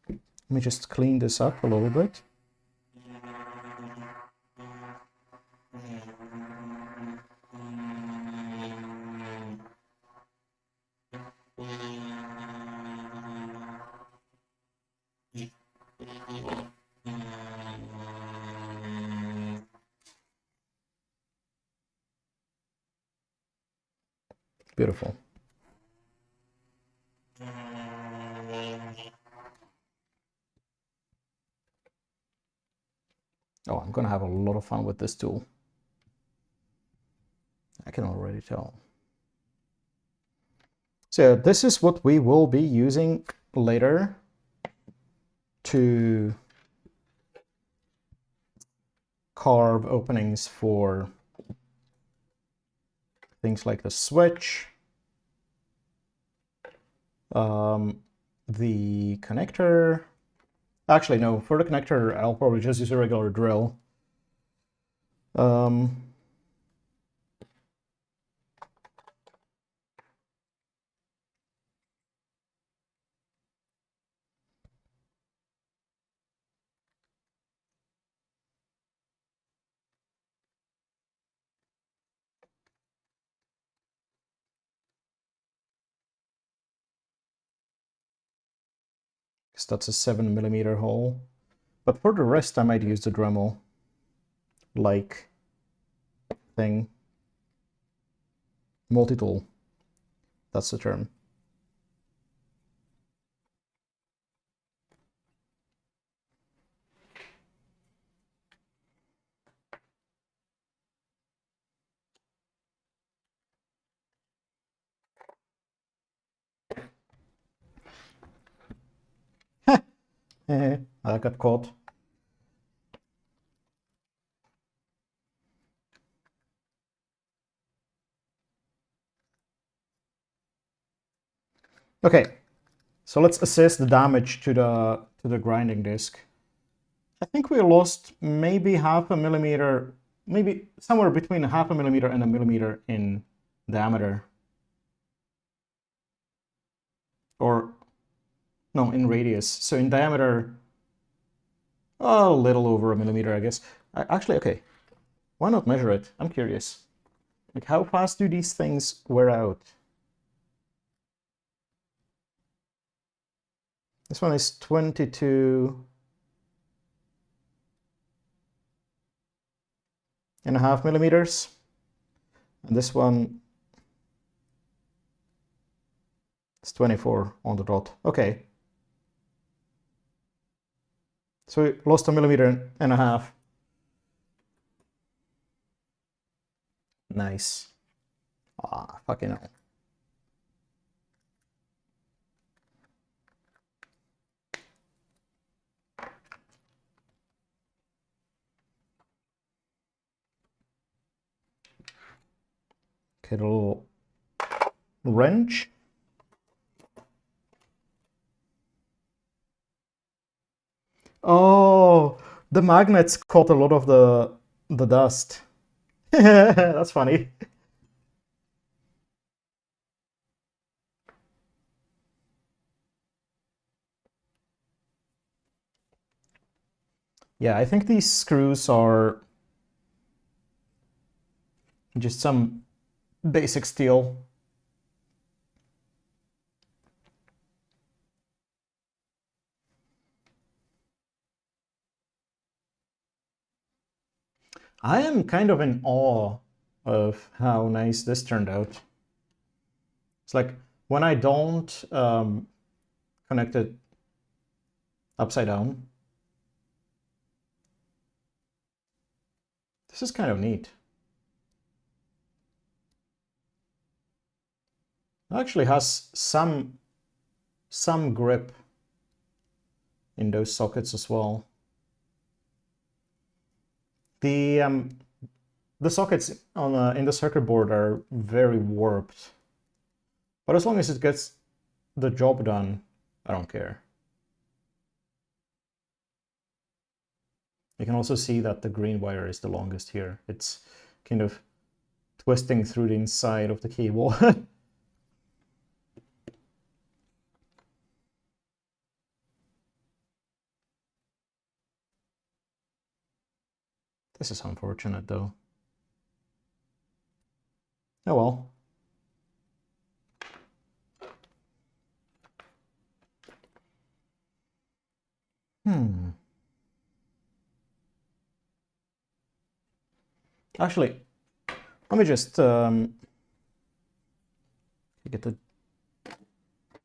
Speaker 1: Let me just clean this up a little bit. Beautiful. Oh, I'm gonna have a lot of fun with this tool. I can already tell. So this is what we will be using later to carve openings for things like the switch, the connector. Actually, no, for the connector, I'll probably just use a regular drill. Because that's a 7mm hole. But for the rest, I might use the Dremel-like thing. Multi-tool. That's the term. I got caught. Okay, so let's assess the damage to the grinding disc. I think we lost maybe 0.5 millimeter, maybe somewhere between 0.5 millimeter and 1 millimeter in diameter. Or, no, in radius. So in diameter, a little over 1 millimeter, I guess. Actually, okay, why not measure it? I'm curious. Like, how fast do these things wear out? This one is 22.5 millimeters. And this one is 24 on the dot. Okay. So we lost 1.5 millimeters. Nice. Ah, fucking hell. Okay, the little wrench. Oh, the magnets caught a lot of the dust. That's funny. Yeah, I think these screws are just some basic steel. I am kind of in awe of how nice this turned out. It's like when I don't connect it upside down, this is kind of neat. It actually has some grip in those sockets as well. The sockets on in the circuit board are very warped, but as long as it gets the job done, I don't care. You can also see that the green wire is the longest here. It's kind of twisting through the inside of the cable. This is unfortunate though. Oh well. Actually, let me just get the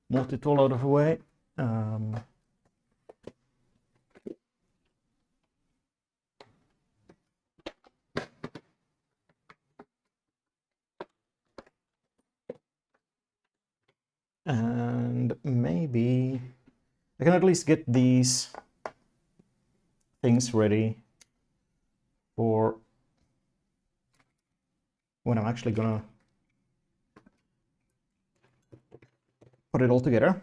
Speaker 1: multi-tool out of the way. And maybe I can at least get these things ready for when I'm actually gonna put it all together.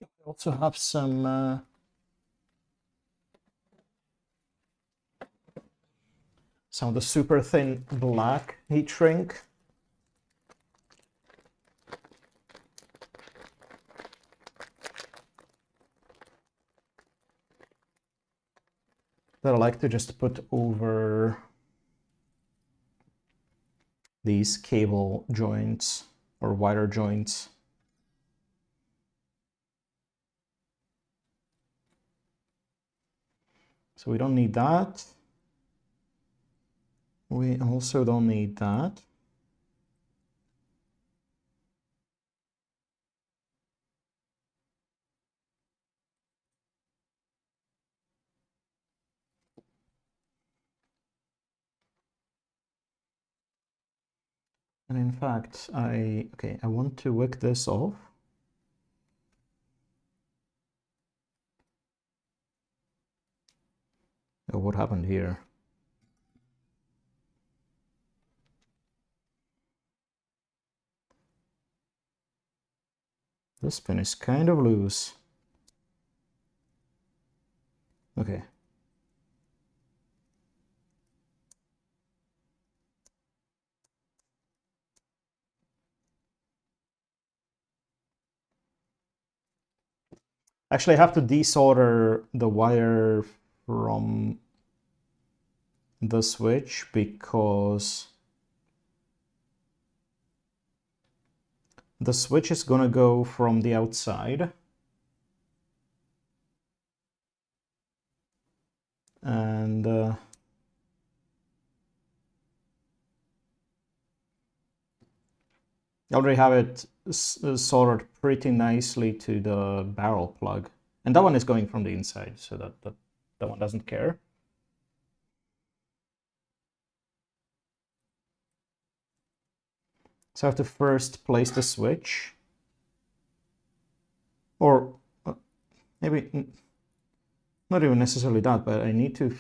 Speaker 1: I also have some of the super thin black heat shrink. That I like to just put over these cable joints or wire joints. So we don't need that. We also don't need that. And in fact, I want to wick this off. Oh, what happened here? This pin is kind of loose. Okay. Actually, I have to desolder the wire from the switch because the switch is gonna go from the outside. And I already have it soldered pretty nicely to the barrel plug. And that one is going from the inside, so that one doesn't care. So I have to first place the switch. Or maybe not even necessarily that, but I need to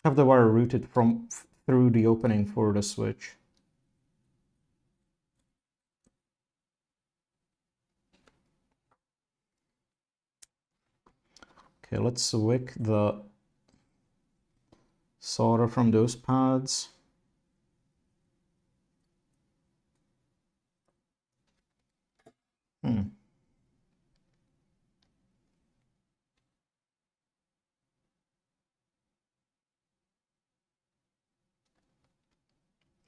Speaker 1: have the wire routed from through the opening for the switch. Okay, let's wick the solder from those pads.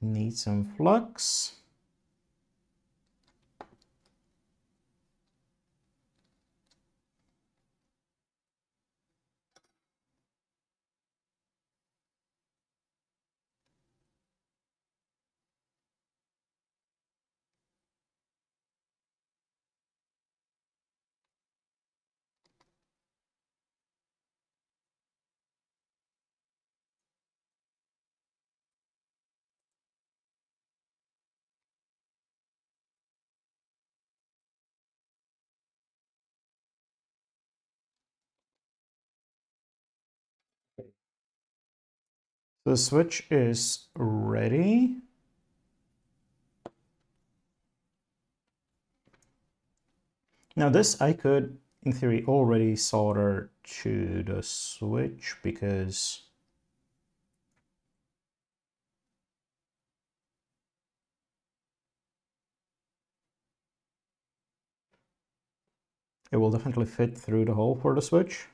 Speaker 1: Need some flux. The switch is ready. Now this I could, in theory, already solder to the switch because it will definitely fit through the hole for the switch.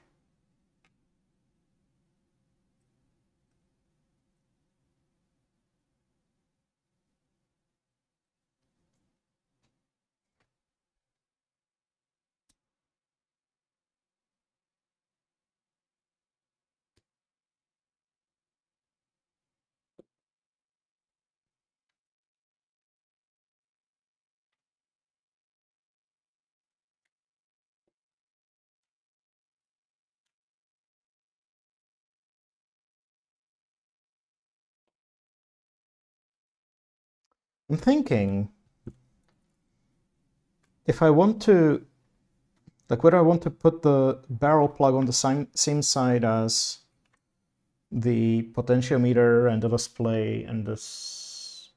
Speaker 1: I'm thinking if I want to, like whether I want to put the barrel plug on the same side as the potentiometer and the display and this,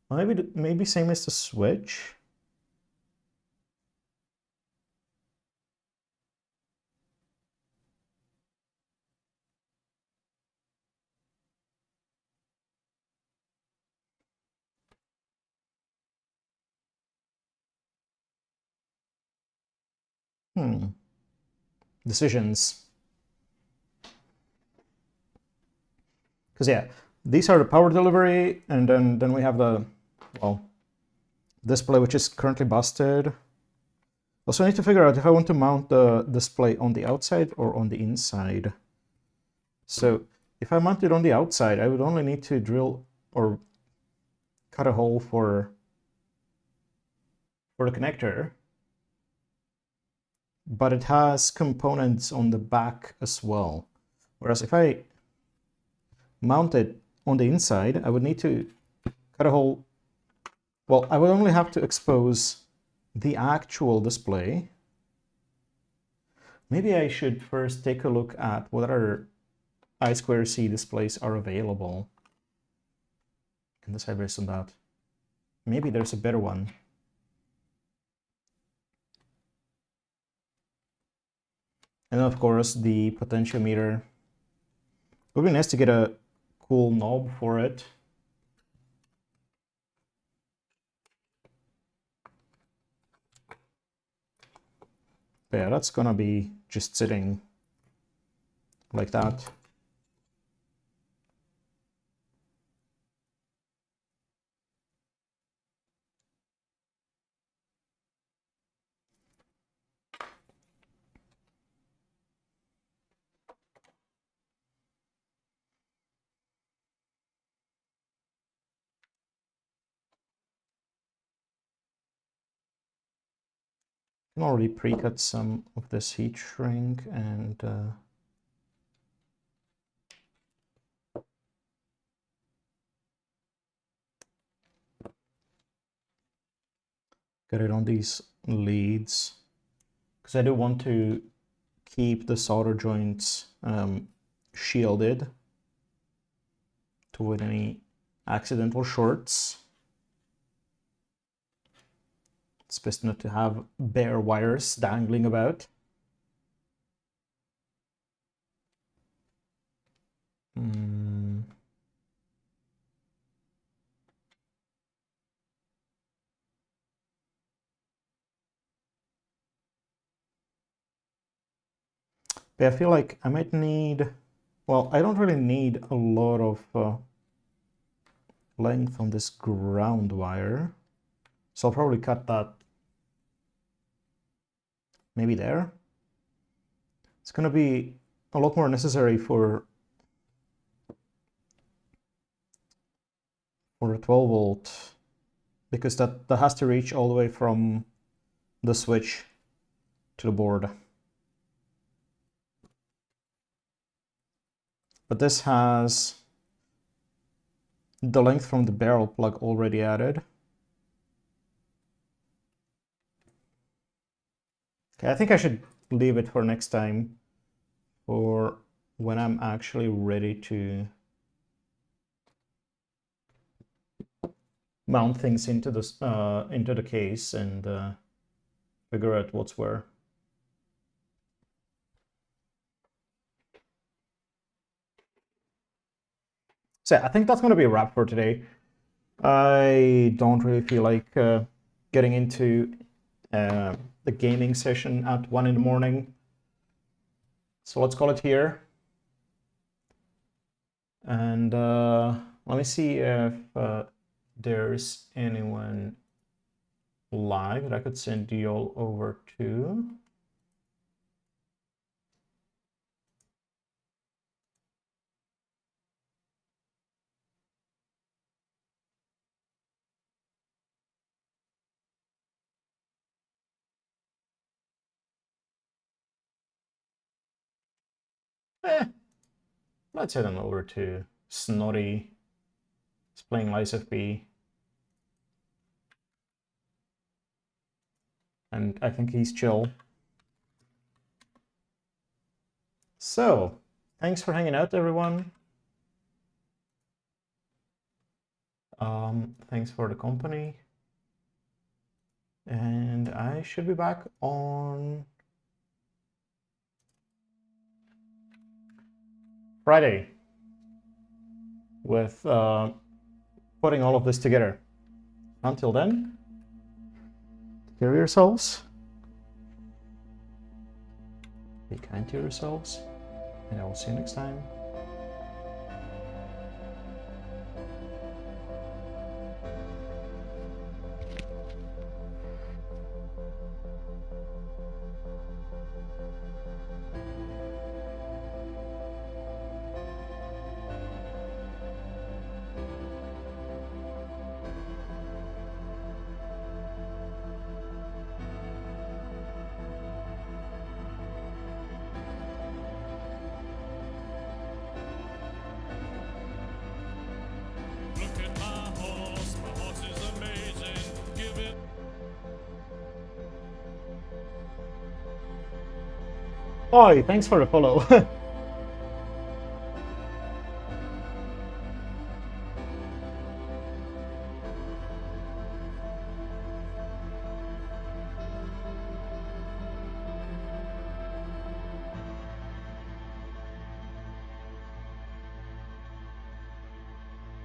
Speaker 1: well, maybe same as the switch. Decisions. Because yeah, these are the power delivery, and then we have the, well, display, which is currently busted. Also, I need to figure out if I want to mount the display on the outside or on the inside. So if I mount it on the outside, I would only need to drill or cut a hole for the connector. But it has components on the back as well. Whereas if I mount it on the inside, I would need to cut a hole. Well, I would only have to expose the actual display. Maybe I should first take a look at what other I2C displays are available and decide based on that. Maybe there's a better one. And then of course the potentiometer. It would be nice to get a cool knob for it. But yeah, that's gonna be just sitting like that. I can already pre-cut some of this heat shrink and get it on these leads, because I do want to keep the solder joints shielded to avoid any accidental shorts. It's best not to have bare wires dangling about. But I feel like I might need, well, I don't really need a lot of length on this ground wire. So I'll probably cut that maybe there. It's going to be a lot more necessary for a 12 volt, because that has to reach all the way from the switch to the board. But this has the length from the barrel plug already added. Okay, I think I should leave it for next time, for when I'm actually ready to mount things into the case and figure out what's where. So yeah, I think that's going to be a wrap for today. I don't really feel like getting into the gaming session at 1 in the morning. So let's call it here. And let me see if there's anyone live that I could send you all over to. Let's head on over to Snotty. He's playing Lies of P. And I think he's chill. So, thanks for hanging out, everyone. Thanks for the company. And I should be back on Friday with putting all of this together. Until then, take care of yourselves, be kind to yourselves, and I will see you next time. Oi, thanks for the follow.